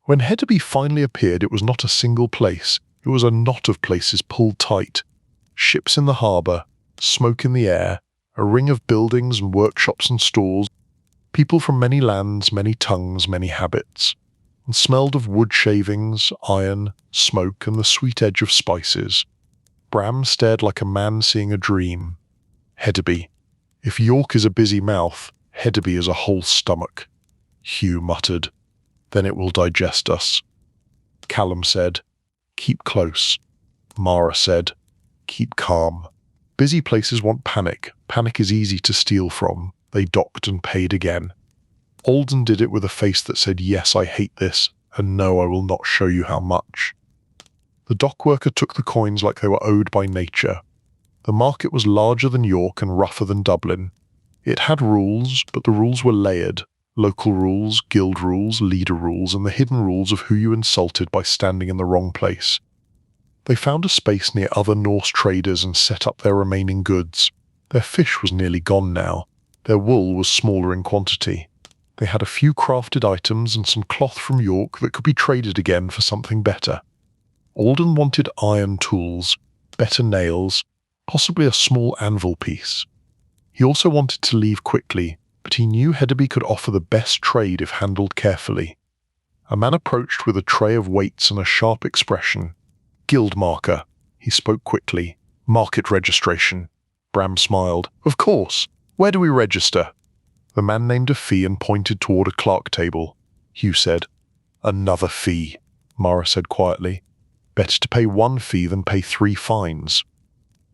When Hedeby finally appeared, it was not a single place. It was a knot of places pulled tight. Ships in the harbour, smoke in the air, a ring of buildings and workshops and stalls, people from many lands, many tongues, many habits, and smelled of wood shavings, iron, smoke, and the sweet edge of spices. Bram stared like a man seeing a dream. Hedeby. If York is a busy mouth, Hedeby is a whole stomach. Hugh muttered. Then it will digest us. Callum said, keep close. Mara said, keep calm. Busy places want panic. Panic is easy to steal from. They docked and paid again. Alden did it with a face that said, yes, I hate this, and no, I will not show you how much. The dock worker took the coins like they were owed by nature. The market was larger than York and rougher than Dublin. It had rules, but the rules were layered. Local rules, guild rules, leader rules, and the hidden rules of who you insulted by standing in the wrong place. They found a space near other Norse traders and set up their remaining goods. Their fish was nearly gone now. Their wool was smaller in quantity. They had a few crafted items and some cloth from York that could be traded again for something better. Alden wanted iron tools, better nails, possibly a small anvil piece. He also wanted to leave quickly, but he knew Hedeby could offer the best trade if handled carefully. A man approached with a tray of weights and a sharp expression. Guild marker. He spoke quickly. Market registration. Bram smiled. Of course. Where do we register? The man named a fee and pointed toward a clerk table. Hugh said, another fee, Mara said quietly. Better to pay one fee than pay 3 fines.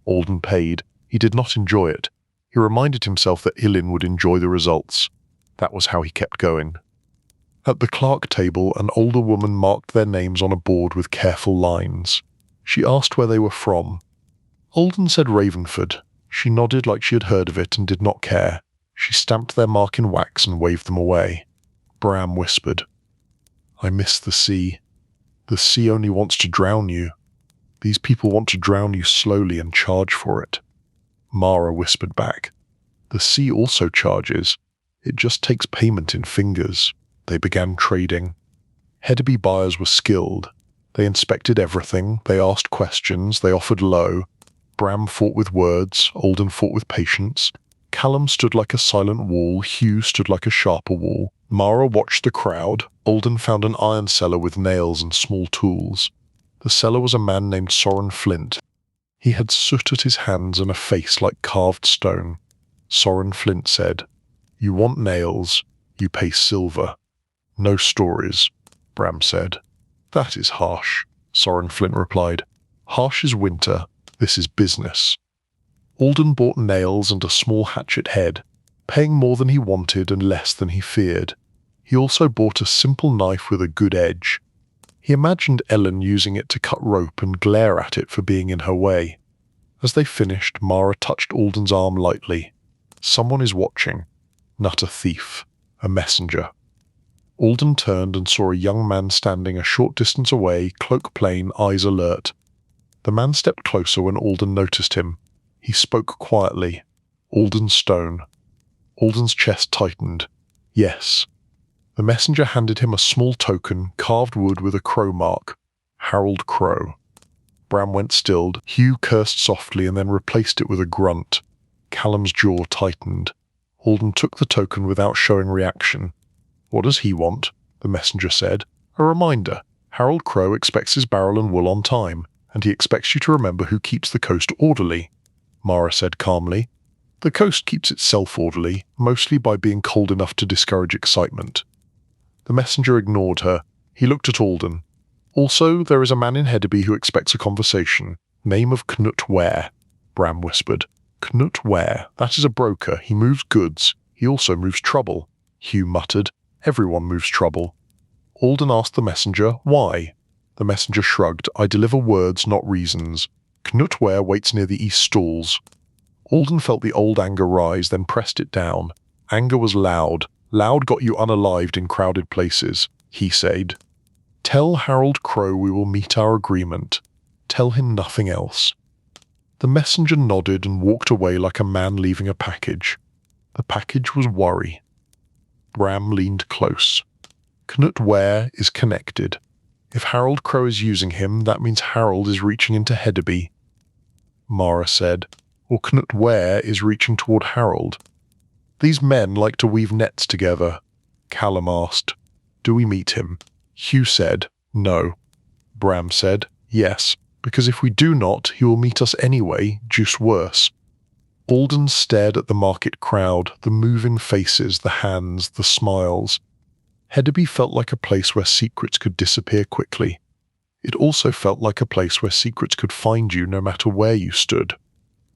Alden paid. He did not enjoy it. He reminded himself that Elin would enjoy the results. That was how he kept going. At the clerk table, an older woman marked their names on a board with careful lines. She asked where they were from. Alden said Ravenford. She nodded like she had heard of it and did not care. She stamped their mark in wax and waved them away. Bram whispered, I miss the sea. The sea only wants to drown you. These people want to drown you slowly and charge for it. Mara whispered back, the sea also charges. It just takes payment in fingers. They began trading. Hedeby buyers were skilled. They inspected everything, they asked questions, they offered low. Bram fought with words, Alden fought with patience. Callum stood like a silent wall, Hugh stood like a sharper wall. Mara watched the crowd. Alden found an iron seller with nails and small tools. The seller was a man named Soren Flint. He had soot at his hands and a face like carved stone. Soren Flint said, you want nails, you pay silver. No stories, Bram said. That is harsh, Soren Flint replied. Harsh is winter, this is business. Alden bought nails and a small hatchet head, paying more than he wanted and less than he feared. He also bought a simple knife with a good edge. He imagined Elin using it to cut rope and glare at it for being in her way. As they finished, Mara touched Alden's arm lightly. Someone is watching. Not a thief. A messenger. Alden turned and saw a young man standing a short distance away, cloak plain, eyes alert. The man stepped closer when Alden noticed him. He spoke quietly. Alden Stone. Alden's chest tightened. Yes. The messenger handed him a small token, carved wood with a crow mark. Harold Crow. Bram went stilled. Hugh cursed softly and then replaced it with a grunt. Callum's jaw tightened. Alden took the token without showing reaction. What does he want? The messenger said. A reminder. Harold Crow expects his barrel and wool on time, and he expects you to remember who keeps the coast orderly. Mara said calmly. The coast keeps itself orderly, mostly by being cold enough to discourage excitement. The messenger ignored her. He looked at Alden. Also, there is a man in Hedeby who expects a conversation. Name of Knut Ware, Bram whispered. Knut Ware, that is a broker. He moves goods. He also moves trouble, Hugh muttered. Everyone moves trouble. Alden asked the messenger, why? The messenger shrugged. I deliver words, not reasons. Knut Ware waits near the east stalls. Alden felt the old anger rise, then pressed it down. Anger was loud. Loud got you unalived in crowded places, he said. Tell Harold Crow we will meet our agreement. Tell him nothing else. The messenger nodded and walked away like a man leaving a package. The package was worry. Bram leaned close. Knut Ware is connected. If Harold Crow is using him, that means Harold is reaching into Hedeby. Mara said, or Knut Ware is reaching toward Harold. These men like to weave nets together. Callum asked, do we meet him? Hugh said, no. Bram said, yes, because if we do not, he will meet us anyway, juice worse. Alden stared at the market crowd, the moving faces, the hands, the smiles. Hedeby felt like a place where secrets could disappear quickly. It also felt like a place where secrets could find you no matter where you stood.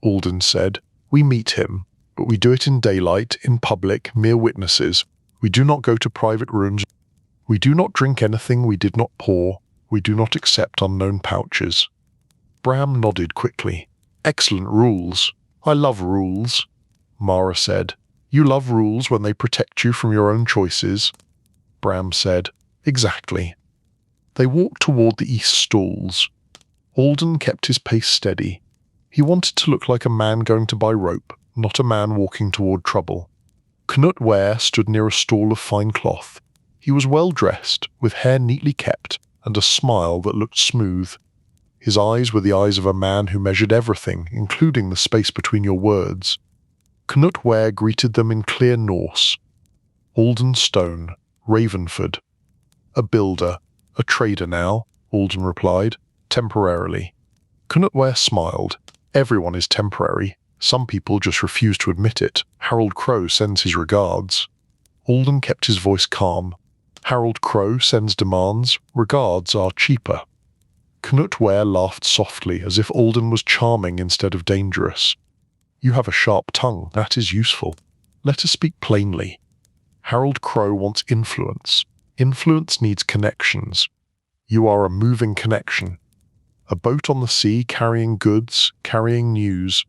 Alden said, we meet him, but we do it in daylight, in public, mere witnesses. We do not go to private rooms. We do not drink anything we did not pour. We do not accept unknown pouches. Bram nodded quickly. Excellent rules. I love rules. Mara said, you love rules when they protect you from your own choices. Bram said, exactly. They walked toward the east stalls. Alden kept his pace steady. He wanted to look like a man going to buy rope, not a man walking toward trouble. Knut Ware stood near a stall of fine cloth. He was well dressed, with hair neatly kept, and a smile that looked smooth. His eyes were the eyes of a man who measured everything, including the space between your words. Knut Ware greeted them in clear Norse. Alden Stone, Ravenford. A builder, a trader now, Alden replied, temporarily. Knut Ware smiled. Everyone is temporary. Some people just refuse to admit it. Harold Crow sends his regards. Alden kept his voice calm. Harold Crow sends demands. Regards are cheaper. Knut Ware laughed softly, as if Alden was charming instead of dangerous. You have a sharp tongue. That is useful. Let us speak plainly. Harold Crow wants influence. Influence needs connections. You are a moving connection. A boat on the sea carrying goods, carrying news.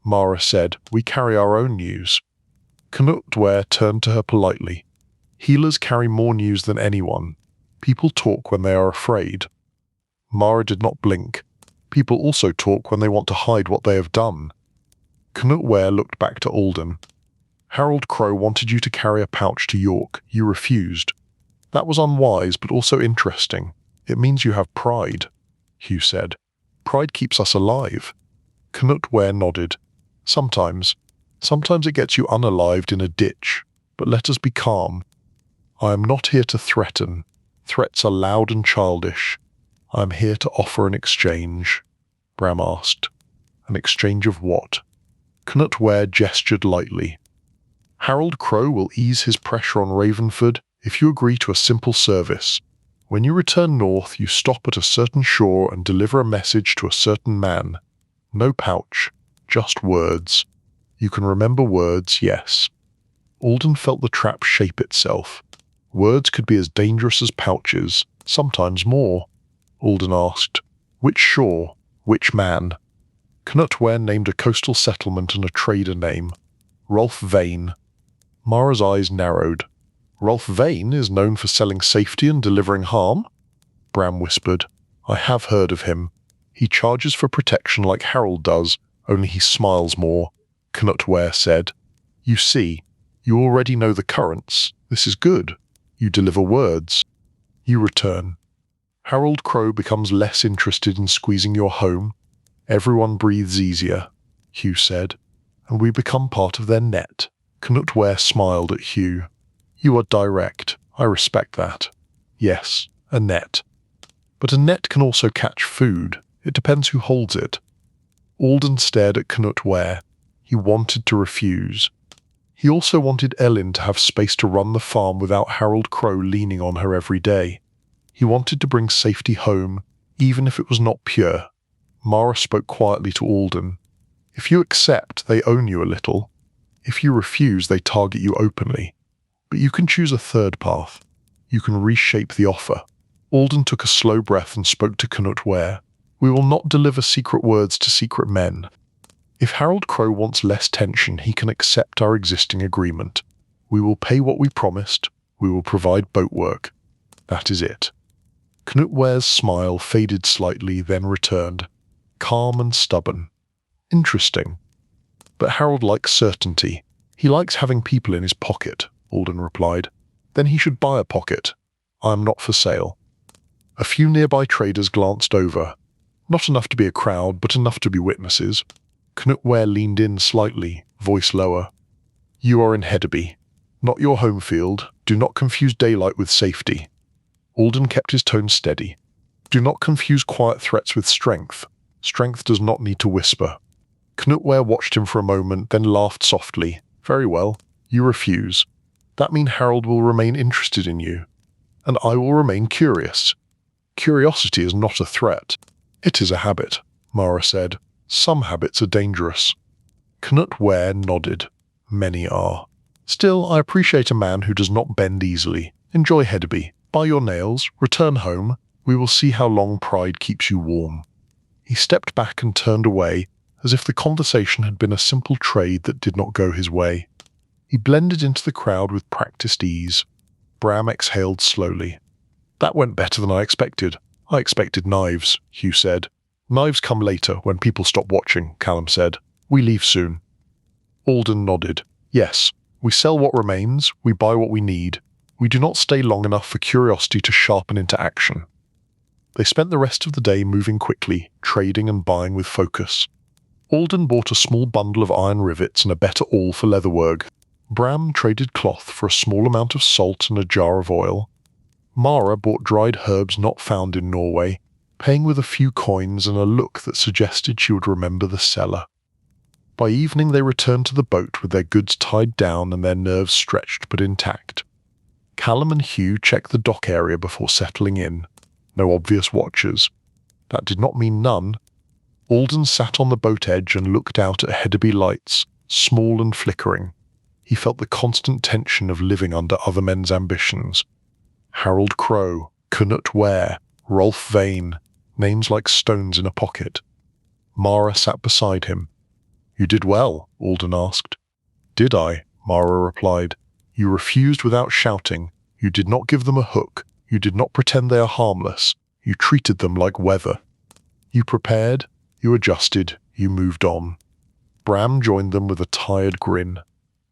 Mara said, we carry our own news. Knut Ware turned to her politely. Healers carry more news than anyone. People talk when they are afraid. Mara did not blink. People also talk when they want to hide what they have done. Knut Ware looked back to Alden. Harold Crow wanted you to carry a pouch to York. You refused. That was unwise, but also interesting. It means you have pride, Hugh said. Pride keeps us alive. Knut Ware nodded. Sometimes. Sometimes it gets you unalived in a ditch. But let us be calm. I am not here to threaten. Threats are loud and childish. I am here to offer an exchange. Bram asked. An exchange of what? Knut Ware gestured lightly. Harold Crow will ease his pressure on Ravenford if you agree to a simple service. When you return north, you stop at a certain shore and deliver a message to a certain man. No pouch, just words. You can remember words, yes. Alden felt the trap shape itself. Words could be as dangerous as pouches, sometimes more. Alden asked, which shore, which man? Knut Ware named a coastal settlement and a trader name. Rolf Vane. Mara's eyes narrowed. Rolf Vane is known for selling safety and delivering harm? Bram whispered. I have heard of him. He charges for protection like Harold does, only he smiles more, Knut Ware said. You see, you already know the currents. This is good. You deliver words. You return. Harold Crow becomes less interested in squeezing your home. Everyone breathes easier, Hugh said, and we become part of their net. Knut Ware smiled at Hugh. You are direct. I respect that. Yes, a net. But a net can also catch food. It depends who holds it. Alden stared at Knut Ware. He wanted to refuse. He also wanted Elin to have space to run the farm without Harold Crow leaning on her every day. He wanted to bring safety home, even if it was not pure. Mara spoke quietly to Alden. If you accept, they own you a little. If you refuse, they target you openly. But you can choose a third path. You can reshape the offer. Alden took a slow breath and spoke to Canute Ware. We will not deliver secret words to secret men. If Harold Crow wants less tension, he can accept our existing agreement. We will pay what we promised. We will provide boat work. That is it. Canute Ware's smile faded slightly, then returned, calm and stubborn. Interesting. But Harold likes certainty. He likes having people in his pocket, Alden replied. Then he should buy a pocket. I am not for sale. A few nearby traders glanced over. Not enough to be a crowd, but enough to be witnesses. Canute Ware leaned in slightly, voice lower. You are in Hedeby. Not your home field. Do not confuse daylight with safety. Alden kept his tone steady. Do not confuse quiet threats with strength. Strength does not need to whisper. Canute Ware watched him for a moment, then laughed softly. Very well. You refuse. That means Harold will remain interested in you. And I will remain curious. Curiosity is not a threat. It is a habit, Mara said. Some habits are dangerous. Canute Ware nodded. Many are. Still, I appreciate a man who does not bend easily. Enjoy Hedeby. Buy your nails. Return home. We will see how long pride keeps you warm. He stepped back and turned away, as if the conversation had been a simple trade that did not go his way. He blended into the crowd with practiced ease. Bram exhaled slowly. That went better than I expected. I expected knives, Hugh said. Knives come later, when people stop watching, Callum said. We leave soon. Alden nodded. Yes, we sell what remains, we buy what we need. We do not stay long enough for curiosity to sharpen into action. They spent the rest of the day moving quickly, trading and buying with focus. Alden bought a small bundle of iron rivets and a better awl for leatherwork. Bram traded cloth for a small amount of salt and a jar of oil. Mara bought dried herbs not found in Norway, paying with a few coins and a look that suggested she would remember the seller. By evening they returned to the boat with their goods tied down and their nerves stretched but intact. Callum and Hugh checked the dock area before settling in. No obvious watchers. That did not mean none. Alden sat on the boat edge and looked out at Hedeby lights, small and flickering. He felt the constant tension of living under other men's ambitions. Harold Crow, Canute Ware, Rolf Vane, names like stones in a pocket. Mara sat beside him. You did well, Alden asked. Did I? Mara replied. You refused without shouting. You did not give them a hook. You did not pretend they are harmless. You treated them like weather. You prepared, you adjusted, you moved on. Bram joined them with a tired grin.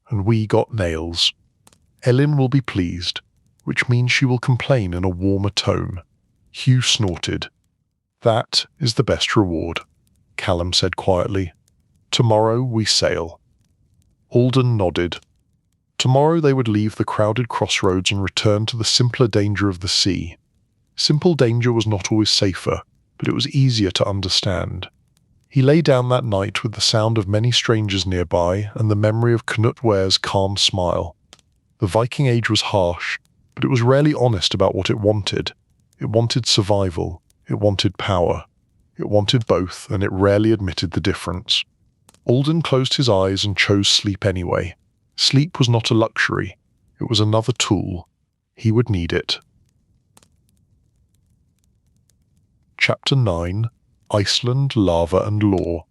And we got nails. Elin will be pleased, which means she will complain in a warmer tone. Hugh snorted. That is the best reward, Callum said quietly. Tomorrow we sail. Alden nodded. Tomorrow they would leave the crowded crossroads and return to the simpler danger of the sea. Simple danger was not always safer, but it was easier to understand. He lay down that night with the sound of many strangers nearby and the memory of Canute Ware's calm smile. The Viking Age was harsh, but it was rarely honest about what it wanted. It wanted survival. It wanted power. It wanted both, and it rarely admitted the difference. Alden closed his eyes and chose sleep anyway. Sleep was not a luxury. It was another tool. He would need it. Chapter 9. Iceland Lava and Law.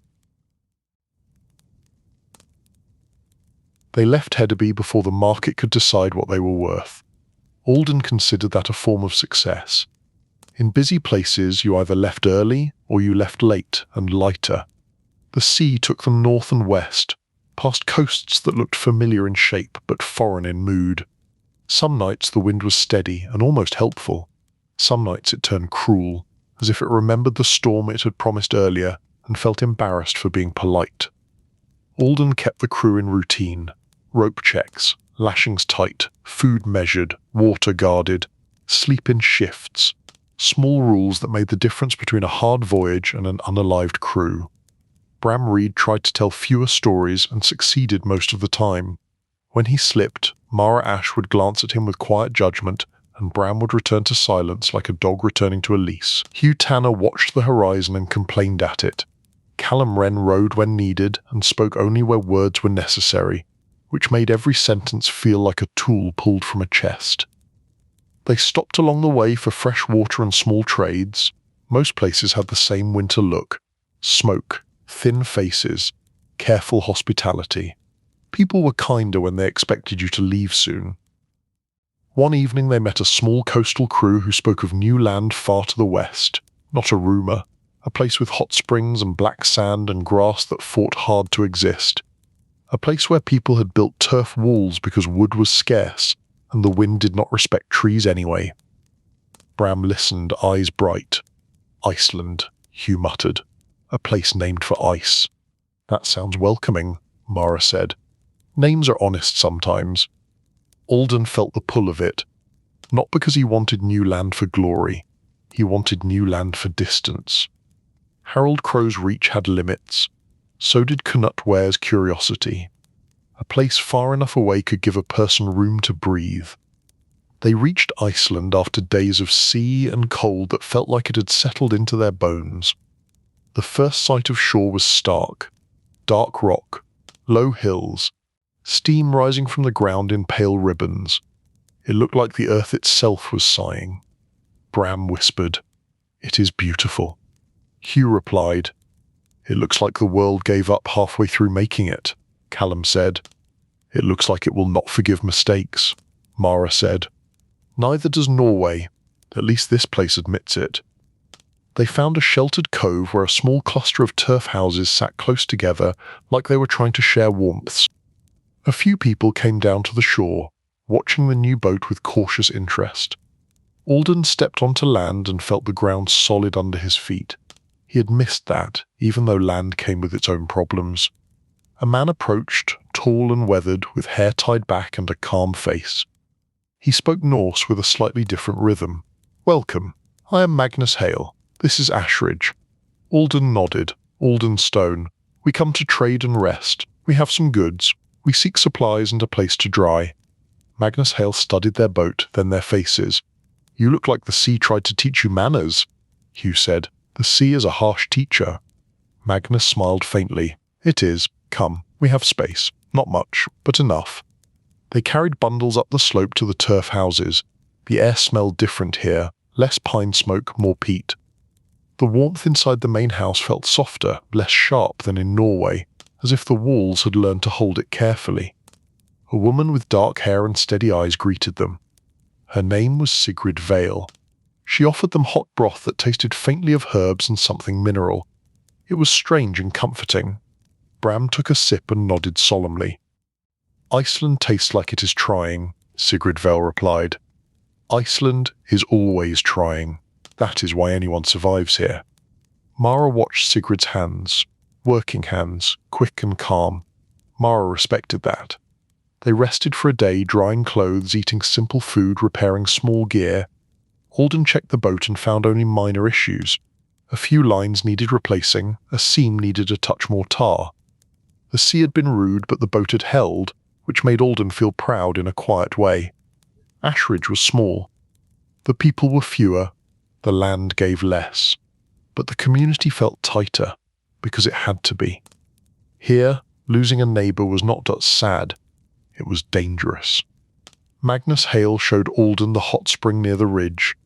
They left Hedeby before the market could decide what they were worth. Alden considered that a form of success. In busy places you either left early or you left late and lighter. The sea took them north and west, past coasts that looked familiar in shape but foreign in mood. Some nights the wind was steady and almost helpful. Some nights it turned cruel, as if it remembered the storm it had promised earlier and felt embarrassed for being polite. Alden kept the crew in routine. Rope checks, lashings tight, food measured, water guarded, sleep in shifts. Small rules that made the difference between a hard voyage and an unalived crew. Bram Reed tried to tell fewer stories and succeeded most of the time. When he slipped, Mara Ash would glance at him with quiet judgment and Bram would return to silence like a dog returning to a leash. Hugh Tanner watched the horizon and complained at it. Callum Wren rode when needed and spoke only where words were necessary, which made every sentence feel like a tool pulled from a chest. They stopped along the way for fresh water and small trades. Most places had the same winter look: smoke, thin faces, careful hospitality. People were kinder when they expected you to leave soon. One evening they met a small coastal crew who spoke of new land far to the west, not a rumour, a place with hot springs and black sand and grass that fought hard to exist, a place where people had built turf walls because wood was scarce and the wind did not respect trees anyway. Bram listened, eyes bright. Iceland, Hugh muttered. A place named for ice. That sounds welcoming, Mara said. Names are honest sometimes. Alden felt the pull of it, not because he wanted new land for glory. He wanted new land for distance. Harold Crow's reach had limits. So did Cnut Ware's curiosity. A place far enough away could give a person room to breathe. They reached Iceland after days of sea and cold that felt like it had settled into their bones. The first sight of shore was stark. Dark rock, low hills, steam rising from the ground in pale ribbons. It looked like the earth itself was sighing. Bram whispered, "It is beautiful." Hugh replied, "It looks like the world gave up halfway through making it," Callum said. "It looks like it will not forgive mistakes," Mara said. "Neither does Norway. At least this place admits it." They found a sheltered cove where a small cluster of turf houses sat close together like they were trying to share warmth. A few people came down to the shore, watching the new boat with cautious interest. Alden stepped onto land and felt the ground solid under his feet. He had missed that, even though land came with its own problems. A man approached, tall and weathered, with hair tied back and a calm face. He spoke Norse with a slightly different rhythm. "Welcome. I am Magnus Hale. This is Ashridge." Alden nodded. "Alden Stone. We come to trade and rest. We have some goods. We seek supplies and a place to dry." Magnus Hale studied their boat, then their faces. "You look like the sea tried to teach you manners," Hugh said. "The sea is a harsh teacher." Magnus smiled faintly. "It is. Come, we have space. Not much, but enough." They carried bundles up the slope to the turf houses. The air smelled different here, less pine smoke, more peat. The warmth inside the main house felt softer, less sharp than in Norway, as if the walls had learned to hold it carefully. A woman with dark hair and steady eyes greeted them. Her name was Sigrid Vale. She offered them hot broth that tasted faintly of herbs and something mineral. It was strange and comforting. Bram took a sip and nodded solemnly. "Iceland tastes like it is trying," Sigrid Vale replied. "Iceland is always trying. That is why anyone survives here." Mara watched Sigrid's hands, working hands, quick and calm. Mara respected that. They rested for a day, drying clothes, eating simple food, repairing small gear. Alden checked the boat and found only minor issues. A few lines needed replacing, a seam needed a touch more tar. The sea had been rude, but the boat had held, which made Alden feel proud in a quiet way. Ashridge was small. The people were fewer, the land gave less. But the community felt tighter, because it had to be. Here, losing a neighbour was not just sad, it was dangerous. Magnus Hale showed Alden the hot spring near the ridge.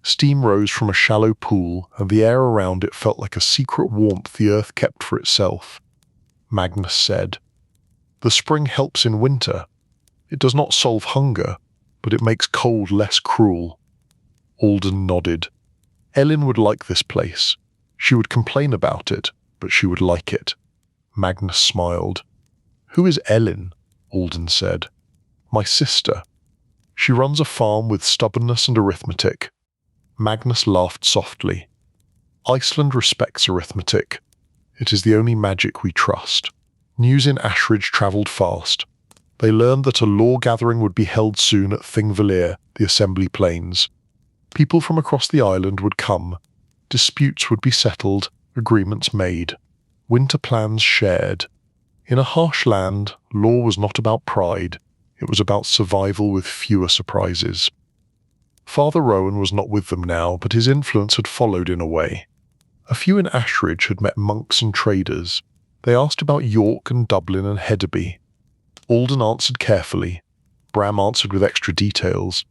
Steam rose from a shallow pool, and the air around it felt like a secret warmth the earth kept for itself. Magnus said, "The spring helps in winter. It does not solve hunger, but it makes cold less cruel." Alden nodded. Elin would like this place. She would complain about it, but she would like it. Magnus smiled. "Who is Elin?" Alden said. "My sister. She runs a farm with stubbornness and arithmetic." Magnus laughed softly. "Iceland respects arithmetic. It is the only magic we trust." News in Ashridge travelled fast. They learned that a law gathering would be held soon at Thingvellir, the Assembly Plains. People from across the island would come. Disputes would be settled, agreements made, winter plans shared. In a harsh land, law was not about pride, it was about survival with fewer surprises. Father Rowan was not with them now, but his influence had followed in a way. A few in Ashridge had met monks and traders. They asked about York and Dublin and Hedeby. Alden answered carefully. Bram answered with extra details.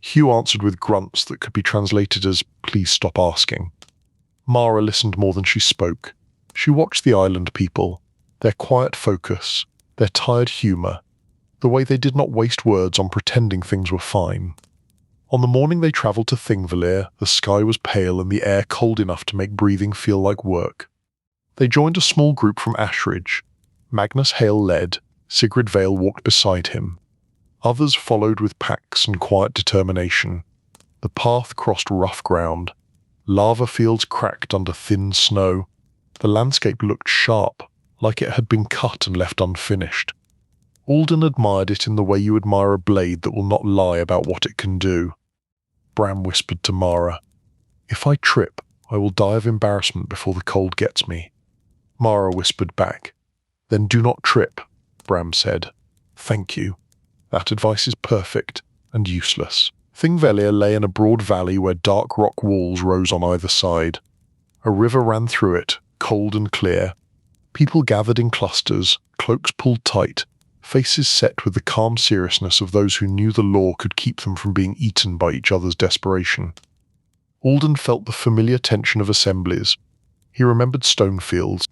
Hugh answered with grunts that could be translated as, "Please stop asking." Mara listened more than she spoke. She watched the island people, their quiet focus, their tired humour, the way they did not waste words on pretending things were fine. On the morning they travelled to Thingvellir, the sky was pale and the air cold enough to make breathing feel like work. They joined a small group from Ashridge. Magnus Hale led, Sigrid Vale walked beside him. Others followed with packs and quiet determination. The path crossed rough ground. Lava fields cracked under thin snow. The landscape looked sharp, like it had been cut and left unfinished. Alden admired it in the way you admire a blade that will not lie about what it can do. Bram whispered to Mara, "If I trip, I will die of embarrassment before the cold gets me." Mara whispered back, "Then do not trip," Bram said. "Thank you. That advice is perfect and useless." Thingvellir lay in a broad valley where dark rock walls rose on either side. A river ran through it, cold and clear. People gathered in clusters, cloaks pulled tight, faces set with the calm seriousness of those who knew the law could keep them from being eaten by each other's desperation. Alden felt the familiar tension of assemblies. He remembered Stonefields.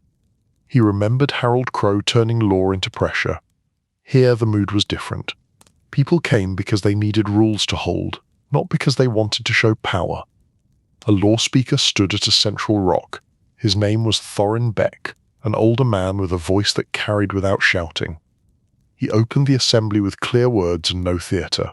He remembered Harold Crow turning law into pressure. Here the mood was different. People came because they needed rules to hold, not because they wanted to show power. A law speaker stood at a central rock. His name was Thorin Beck, an older man with a voice that carried without shouting. He opened the assembly with clear words and no theatre.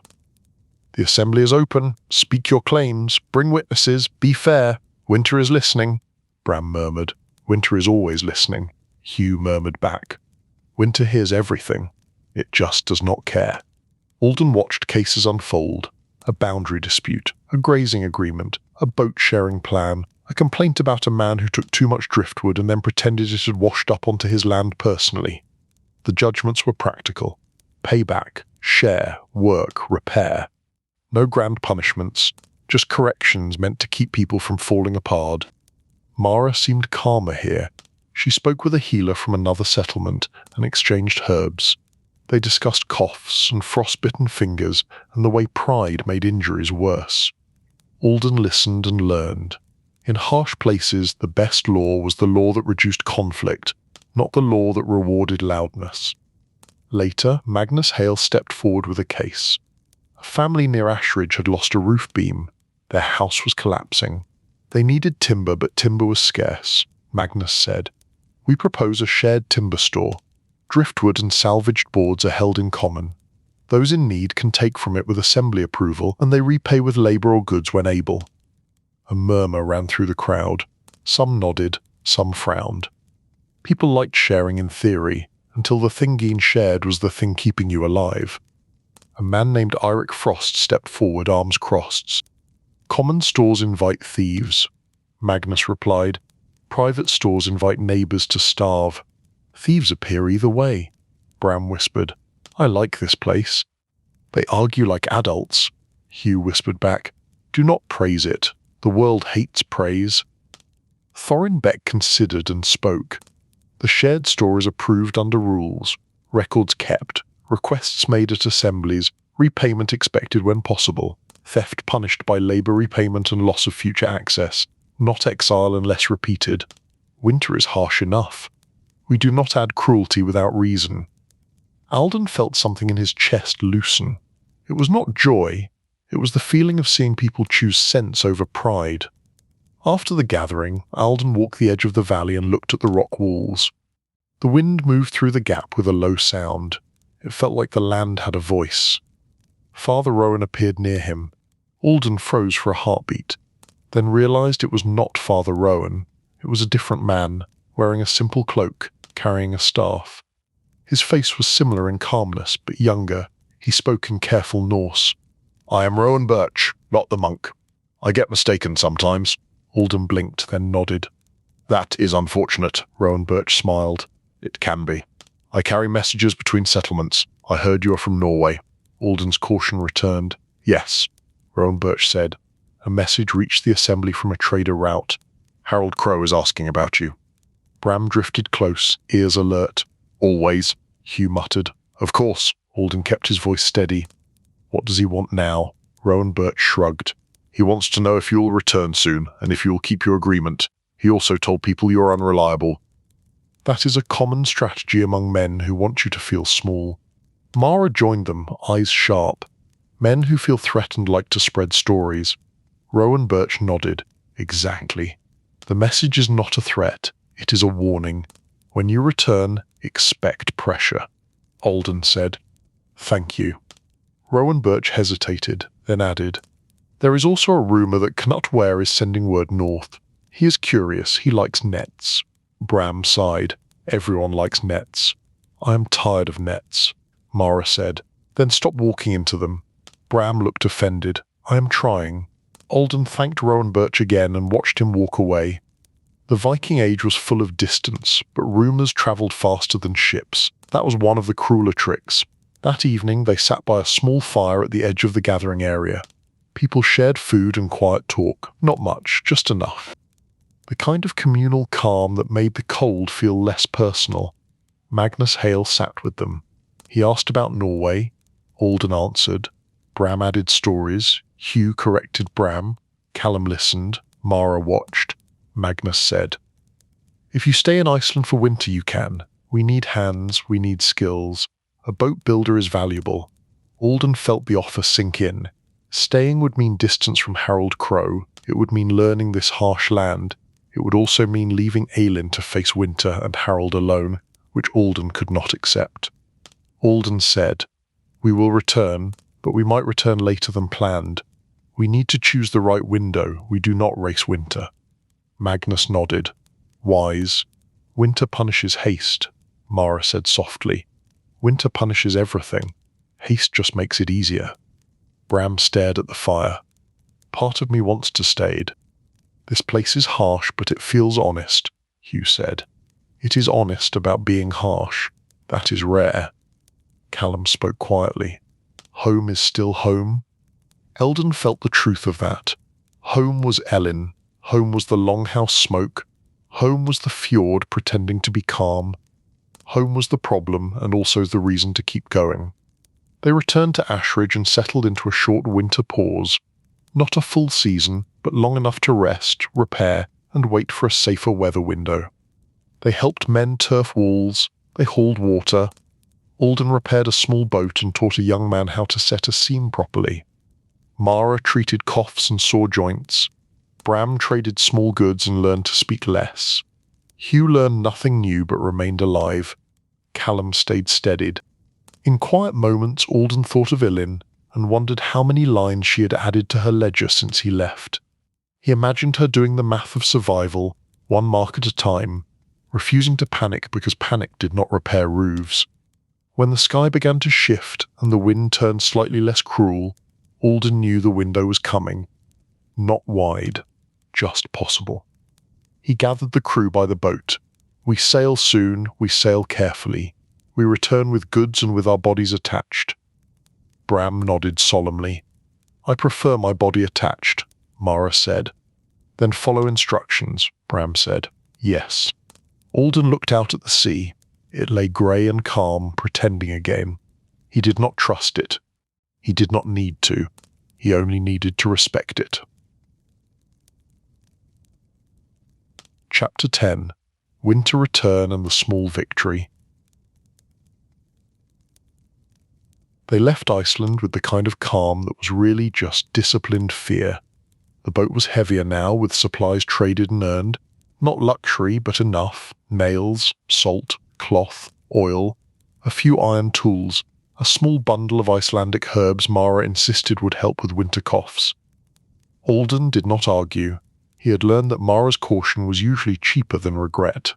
"The assembly is open. Speak your claims. Bring witnesses. Be fair. Winter is listening," Bram murmured. "Winter is always listening," Hugh murmured back. "Winter hears everything. It just does not care." Alden watched cases unfold. A boundary dispute, a grazing agreement, a boat-sharing plan, a complaint about a man who took too much driftwood and then pretended it had washed up onto his land personally. The judgments were practical. Payback, share, work, repair. No grand punishments, just corrections meant to keep people from falling apart. Mara seemed calmer here. She spoke with a healer from another settlement and exchanged herbs. They discussed coughs and frostbitten fingers and the way pride made injuries worse. Alden listened and learned. In harsh places, the best law was the law that reduced conflict, not the law that rewarded loudness. Later, Magnus Hale stepped forward with a case. A family near Ashridge had lost a roof beam. Their house was collapsing. They needed timber, but timber was scarce. Magnus said, "We propose a shared timber store. Driftwood and salvaged boards are held in common. Those in need can take from it with assembly approval, and they repay with labour or goods when able." A murmur ran through the crowd. Some nodded, some frowned. People liked sharing in theory, until the thing being shared was the thing keeping you alive. A man named Eirik Frost stepped forward, arms crossed. "Common stores invite thieves," Magnus replied. "Private stores invite neighbours to starve. Thieves appear either way," Bram whispered. "I like this place." "They argue like adults," Hugh whispered back. "Do not praise it. The world hates praise." Thorin Beck considered and spoke. "The shared store is approved under rules, records kept, requests made at assemblies, repayment expected when possible, theft punished by labour repayment and loss of future access, not exile unless repeated. Winter is harsh enough. We do not add cruelty without reason." Alden felt something in his chest loosen. It was not joy. It was the feeling of seeing people choose sense over pride. After the gathering, Alden walked the edge of the valley and looked at the rock walls. The wind moved through the gap with a low sound. It felt like the land had a voice. Father Rowan appeared near him. Alden froze for a heartbeat, then realized it was not Father Rowan. It was a different man, wearing a simple cloak, carrying a staff. His face was similar in calmness, but younger. He spoke in careful Norse. "I am Rowan Birch, not the monk. I get mistaken sometimes." Alden blinked, then nodded. "That is unfortunate," Rowan Birch smiled. "It can be. I carry messages between settlements. I heard you are from Norway." Alden's caution returned. "Yes." Rowan Birch said. A message reached the assembly from a trader route. Harold Crow is asking about you. Bram drifted close, ears alert. Always, Hugh muttered. Of course, Alden kept his voice steady. What does he want now? Rowan Birch shrugged. He wants to know if you'll return soon, and if you'll keep your agreement. He also told people you're unreliable. That is a common strategy among men who want you to feel small. Mara joined them, eyes sharp. Men who feel threatened like to spread stories. Rowan Birch nodded. Exactly. The message is not a threat. It is a warning. When you return, expect pressure. Alden said. Thank you. Rowan Birch hesitated, then added. There is also a rumour that Knut Ware is sending word north. He is curious. He likes nets. Bram sighed. Everyone likes nets. I am tired of nets, Mara said. Then stop walking into them. Bram looked offended. I am trying. Alden thanked Rowan Birch again and watched him walk away. The Viking Age was full of distance, but rumours travelled faster than ships. That was one of the crueler tricks. That evening they sat by a small fire at the edge of the gathering area. People shared food and quiet talk. Not much, just enough. The kind of communal calm that made the cold feel less personal. Magnus Hale sat with them. He asked about Norway. Alden answered. Bram added stories. Hugh corrected Bram. Callum listened. Mara watched. Magnus said, If you stay in Iceland for winter you can. We need hands, we need skills. A boat builder is valuable. Alden felt the offer sink in. Staying would mean distance from Harold Crow. It would mean learning this harsh land. It would also mean leaving Elin to face winter and Harold alone, which Alden could not accept. Alden said, We will return, but we might return later than planned. We need to choose the right window. We do not race winter. Magnus nodded. Wise. Winter punishes haste, Mara said softly. Winter punishes everything. Haste just makes it easier. Bram stared at the fire. Part of me wants to stay. This place is harsh, but it feels honest, Hugh said. It is honest about being harsh. That is rare. Callum spoke quietly. Home is still home. Eldon felt the truth of that. Home was Elin. Home was the Longhouse smoke. Home was the fjord pretending to be calm. Home was the problem and also the reason to keep going. They returned to Ashridge and settled into a short winter pause. Not a full season, but long enough to rest, repair, and wait for a safer weather window. They helped men turf walls. They hauled water. Alden repaired a small boat and taught a young man how to set a seam properly. Mara treated coughs and sore joints. Bram traded small goods and learned to speak less. Hugh learned nothing new but remained alive. Callum stayed steadied. In quiet moments, Alden thought of Elin and wondered how many lines she had added to her ledger since he left. He imagined her doing the math of survival, one mark at a time, refusing to panic because panic did not repair roofs. When the sky began to shift and the wind turned slightly less cruel, Alden knew the window was coming. Not wide, just possible. He gathered the crew by the boat. We sail soon, we sail carefully. We return with goods and with our bodies attached. Bram nodded solemnly. I prefer my body attached, Mara said. Then follow instructions, Bram said. Yes. Alden looked out at the sea. It lay grey and calm, pretending again. He did not trust it. He did not need to. He only needed to respect it. Chapter 10. Winter Return and the Small Victory. They left Iceland with the kind of calm that was really just disciplined fear. The boat was heavier now, with supplies traded and earned. Not luxury, but enough. Nails, salt, cloth, oil, a few iron tools, a small bundle of Icelandic herbs Mara insisted would help with winter coughs. Alden did not argue. He had learned that Mara's caution was usually cheaper than regret.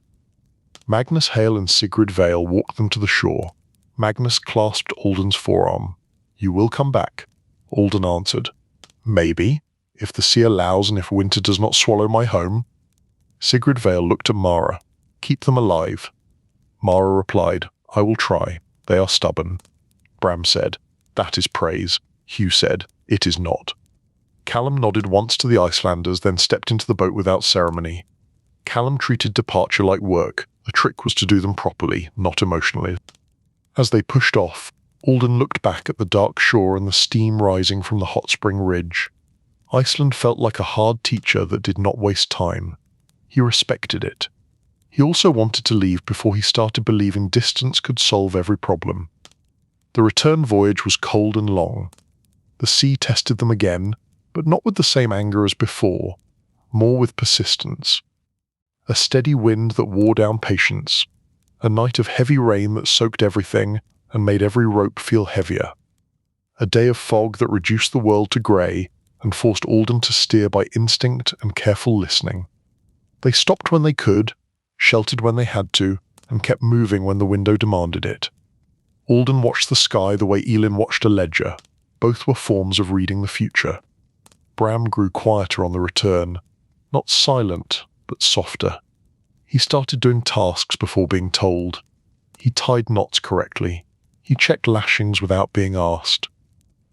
Magnus Hale and Sigrid Vale walked them to the shore. Magnus clasped Alden's forearm. You will come back, Alden answered. Maybe, if the sea allows and if winter does not swallow my home. Sigrid Vale looked at Mara. Keep them alive. Mara replied, I will try. They are stubborn. Bram said, That is praise. Hugh said, It is not. Callum nodded once to the Icelanders, then stepped into the boat without ceremony. Callum treated departure like work. The trick was to do them properly, not emotionally. As they pushed off, Alden looked back at the dark shore and the steam rising from the hot spring ridge. Iceland felt like a hard teacher that did not waste time. He respected it. He also wanted to leave before he started believing distance could solve every problem. The return voyage was cold and long. The sea tested them again, but not with the same anger as before, more with persistence. A steady wind that wore down patience, a night of heavy rain that soaked everything and made every rope feel heavier. A day of fog that reduced the world to grey and forced Alden to steer by instinct and careful listening. They stopped when they could, sheltered when they had to, and kept moving when the window demanded it. Alden watched the sky the way Elin watched a ledger. Both were forms of reading the future. Bram grew quieter on the return, not silent, but softer. He started doing tasks before being told. He tied knots correctly. He checked lashings without being asked.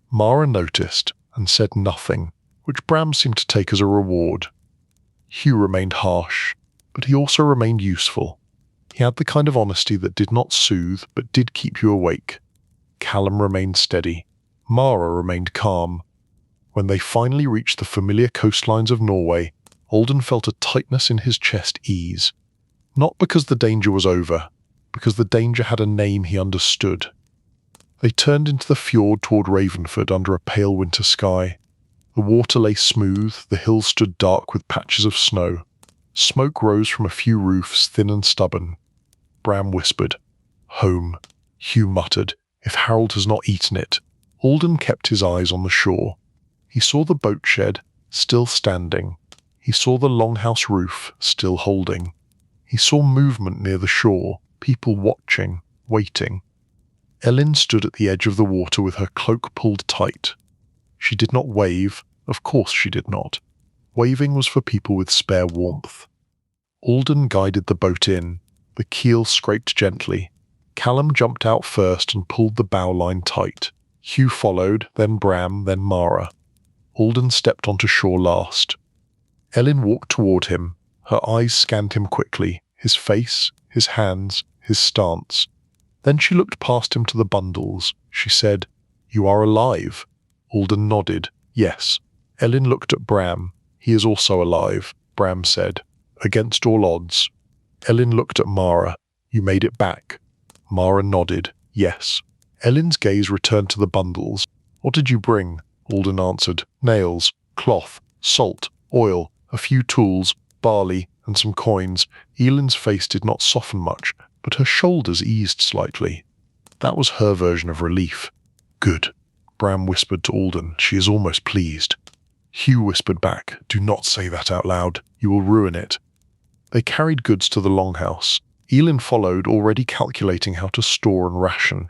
Mara noticed and said nothing, which Bram seemed to take as a reward. Hugh remained harsh, but he also remained useful. He had the kind of honesty that did not soothe but did keep you awake. Callum remained steady. Mara remained calm. When they finally reached the familiar coastlines of Norway, Alden felt a tightness in his chest ease. Not because the danger was over, because the danger had a name he understood. They turned into the fjord toward Ravenford under a pale winter sky. The water lay smooth, the hills stood dark with patches of snow. Smoke rose from a few roofs, thin and stubborn. Bram whispered, "Home." Hugh muttered, "If Harold has not eaten it." Alden kept his eyes on the shore. He saw the boat shed, still standing. He saw the longhouse roof, still holding. He saw movement near the shore, people watching, waiting. Elin stood at the edge of the water with her cloak pulled tight. She did not wave, of course she did not. Waving was for people with spare warmth. Alden guided the boat in. The keel scraped gently. Callum jumped out first and pulled the bow line tight. Hugh followed, then Bram, then Mara. Alden stepped onto shore last. Elin walked toward him. Her eyes scanned him quickly, his face, his hands, his stance. Then she looked past him to the bundles. She said, "You are alive." Alden nodded, "Yes." Elin looked at Bram. "He is also alive," Bram said. "Against all odds." Elin looked at Mara. "You made it back." Mara nodded, "Yes." Elin's gaze returned to the bundles. "What did you bring?" Alden answered, "Nails, cloth, salt, oil, a few tools, barley, and some coins." Elin's face did not soften much, but her shoulders eased slightly. That was her version of relief. "Good," Bram whispered to Alden. "She is almost pleased." Hugh whispered back, "Do not say that out loud. You will ruin it." They carried goods to the longhouse. Elin followed, already calculating how to store and ration.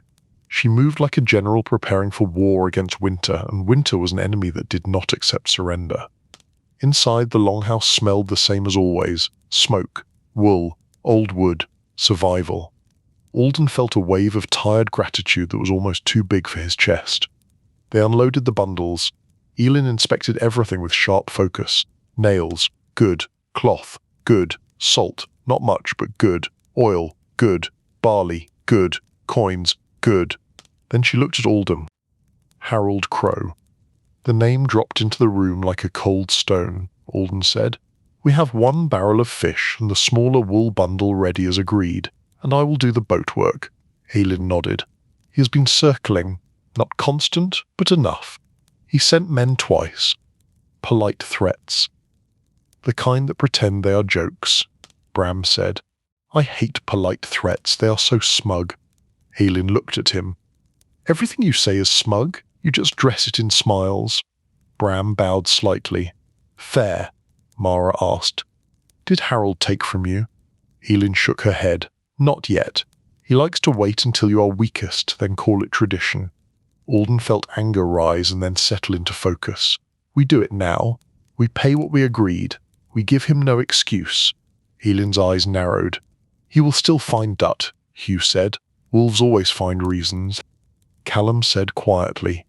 She moved like a general preparing for war against winter, and winter was an enemy that did not accept surrender. Inside, the longhouse smelled the same as always: smoke, wool, old wood, survival. Alden felt a wave of tired gratitude that was almost too big for his chest. They unloaded the bundles. Elin inspected everything with sharp focus. Nails, good. Cloth, good. Salt, not much, but good. Oil, good. Barley, good. Coins, good. Then she looked at Alden. Harold Crow. The name dropped into the room like a cold stone. Alden said, "We have 1 barrel of fish and the smaller wool bundle ready as agreed, and I will do the boat work." Elin nodded. "He has been circling, not constant, but enough. He sent men twice. Polite threats. The kind that pretend they are jokes," Bram said. "I hate polite threats, they are so smug." Elin looked at him. "Everything you say is smug, you just dress it in smiles." Bram bowed slightly. "Fair?" Mara asked. "Did Harold take from you?" Elin shook her head. "Not yet. He likes to wait until you are weakest, then call it tradition." Alden felt anger rise and then settle into focus. "We do it now. We pay what we agreed. We give him no excuse." Elin's eyes narrowed. "He will still find Dut," Hugh said. "Wolves always find reasons." Callum said quietly,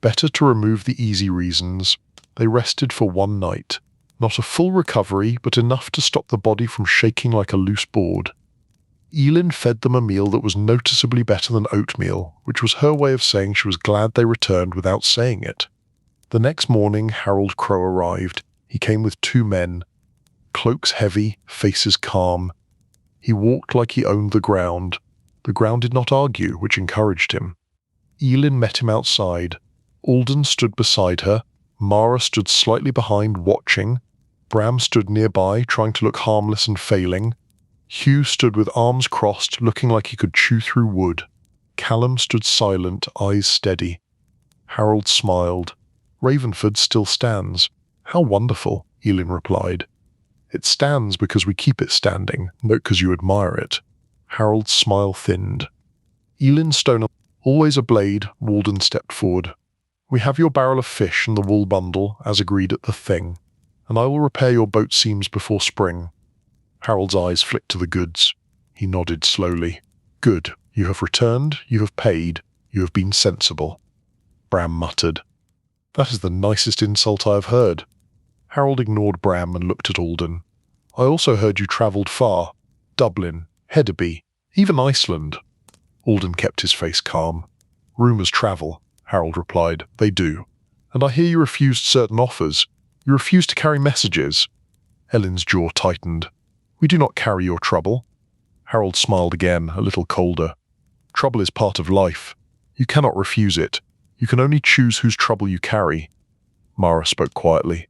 "Better to remove the easy reasons. They rested for one night. Not a full recovery, but enough to stop the body from shaking like a loose board. Elin fed them a meal that was noticeably better than oatmeal, which was her way of saying she was glad they returned without saying it. The next morning, Harold Crow arrived. He came with 2 men. Cloaks heavy, faces calm. He walked like he owned the ground. The ground did not argue, which encouraged him. Elin met him outside. Alden stood beside her. Mara stood slightly behind, watching. Bram stood nearby, trying to look harmless and failing. Hugh stood with arms crossed, looking like he could chew through wood. Callum stood silent, eyes steady. Harold smiled. Ravenford still stands. How wonderful, Elin replied. It stands because we keep it standing, not because you admire it. Harold's smile thinned. Elin Stone, always a blade, Walden stepped forward. We have your barrel of fish and the wool bundle, as agreed at the Thing, and I will repair your boat seams before spring. Harold's eyes flicked to the goods. He nodded slowly. Good. You have returned, you have paid, you have been sensible. Bram muttered. That is the nicest insult I have heard. Harold ignored Bram and looked at Alden. I also heard you travelled far. Dublin, Hedeby, even Iceland. Alden kept his face calm. Rumours travel, Harold replied. They do. And I hear you refused certain offers. You refused to carry messages. Elin's jaw tightened. We do not carry your trouble. Harold smiled again, a little colder. Trouble is part of life. You cannot refuse it. You can only choose whose trouble you carry. Mara spoke quietly.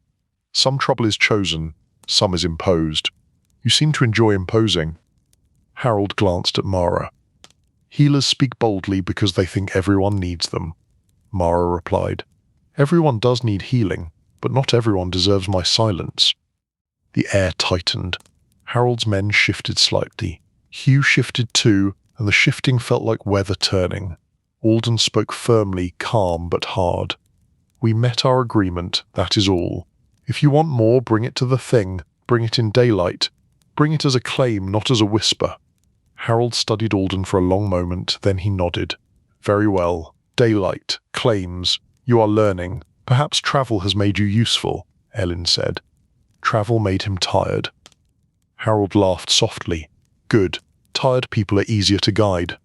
Some trouble is chosen, some is imposed. You seem to enjoy imposing. Harold glanced at Mara. Healers speak boldly because they think everyone needs them. Mara replied. Everyone does need healing, but not everyone deserves my silence. The air tightened. Harold's men shifted slightly. Hugh shifted too, and the shifting felt like weather turning. Alden spoke firmly, calm but hard. We met our agreement, that is all. If you want more, bring it to the Thing. Bring it in daylight. Bring it as a claim, not as a whisper. Harold studied Alden for a long moment, then he nodded. Very well. Daylight. Claims. You are learning. Perhaps travel has made you useful, Elin said. Travel made him tired. Harold laughed softly. Good. Tired people are easier to guide.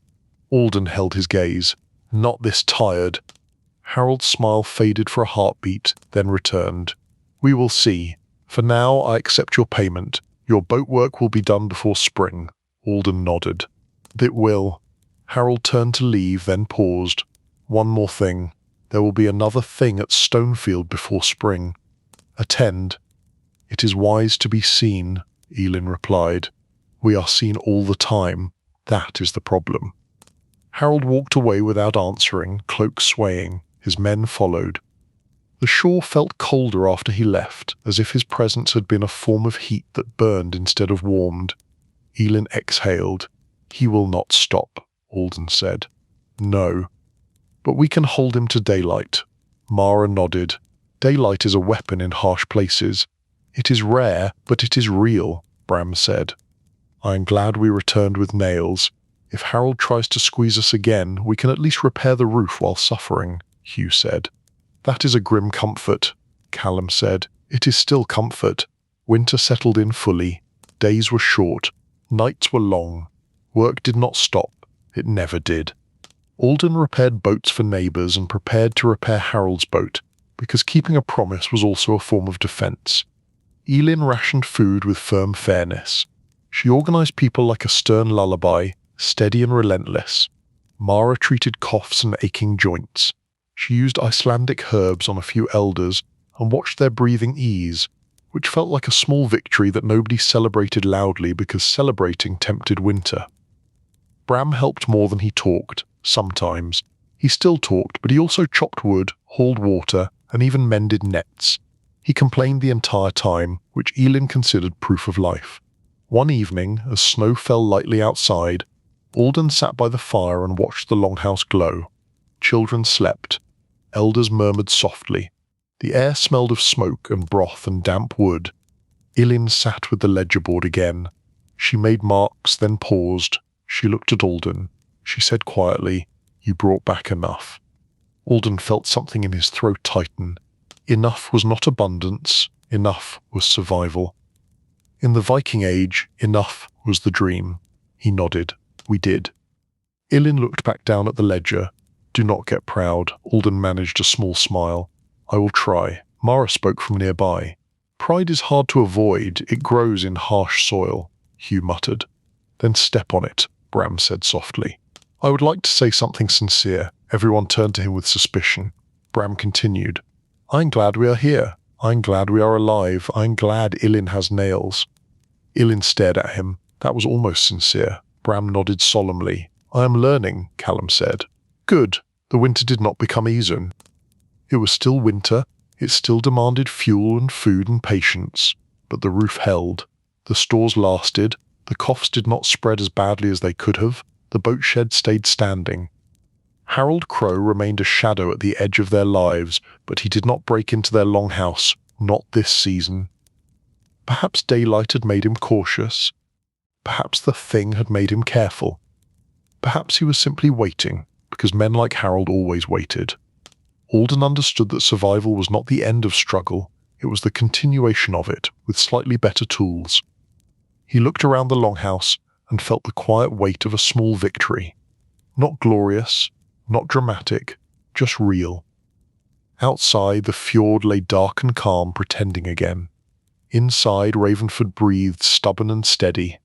Alden held his gaze. Not this tired. Harold's smile faded for a heartbeat, then returned. We will see. For now, I accept your payment. Your boat work will be done before spring. Alden nodded. It will. Harold turned to leave, then paused. One more thing. There will be another thing at Stonefield before spring. Attend. It is wise to be seen, Elin replied. We are seen all the time. That is the problem. Harold walked away without answering, cloak swaying. His men followed. The shore felt colder after he left, as if his presence had been a form of heat that burned instead of warmed. Elin exhaled. He will not stop, Alden said. No. But we can hold him to daylight. Mara nodded. Daylight is a weapon in harsh places. It is rare, but it is real, Bram said. I am glad we returned with nails. If Harold tries to squeeze us again, we can at least repair the roof while suffering, Hugh said. That is a grim comfort, Callum said. It is still comfort. Winter settled in fully. Days were short. Nights were long. Work did not stop. It never did. Alden repaired boats for neighbours and prepared to repair Harold's boat, because keeping a promise was also a form of defence. Elin rationed food with firm fairness. She organised people like a stern lullaby, steady and relentless. Mara treated coughs and aching joints. She used Icelandic herbs on a few elders and watched their breathing ease, which felt like a small victory that nobody celebrated loudly because celebrating tempted winter. Bram helped more than he talked, sometimes. He still talked, but he also chopped wood, hauled water, and even mended nets. He complained the entire time, which Elin considered proof of life. One evening, as snow fell lightly outside, Alden sat by the fire and watched the longhouse glow. Children slept. Elders murmured softly. The air smelled of smoke and broth and damp wood. Elin sat with the ledger board again. She made marks, then paused. She looked at Alden. She said quietly, You brought back enough. Alden felt something in his throat tighten. Enough was not abundance, enough was survival. In the Viking Age, enough was the dream. He nodded. We did. Elin looked back down at the ledger. Do not get proud. Alden managed a small smile. I will try. Mara spoke from nearby. Pride is hard to avoid. It grows in harsh soil, Hugh muttered. Then step on it, Bram said softly. I would like to say something sincere. Everyone turned to him with suspicion. Bram continued. I'm glad we are here. I'm glad we are alive. I'm glad Elin has nails. Elin stared at him. That was almost sincere. Bram nodded solemnly. I am learning, Callum said. Good. The winter did not become easier. It was still winter. It still demanded fuel and food and patience. But the roof held. The stores lasted. The coughs did not spread as badly as they could have. The boat shed stayed standing. Harold Crow remained a shadow at the edge of their lives, but he did not break into their longhouse, not this season. Perhaps daylight had made him cautious. Perhaps the thing had made him careful. Perhaps he was simply waiting, because men like Harold always waited. Alden understood that survival was not the end of struggle, it was the continuation of it, with slightly better tools. He looked around the longhouse and felt the quiet weight of a small victory. Not glorious, not dramatic, just real. Outside, the fjord lay dark and calm, pretending again. Inside, Ravenford breathed stubborn and steady.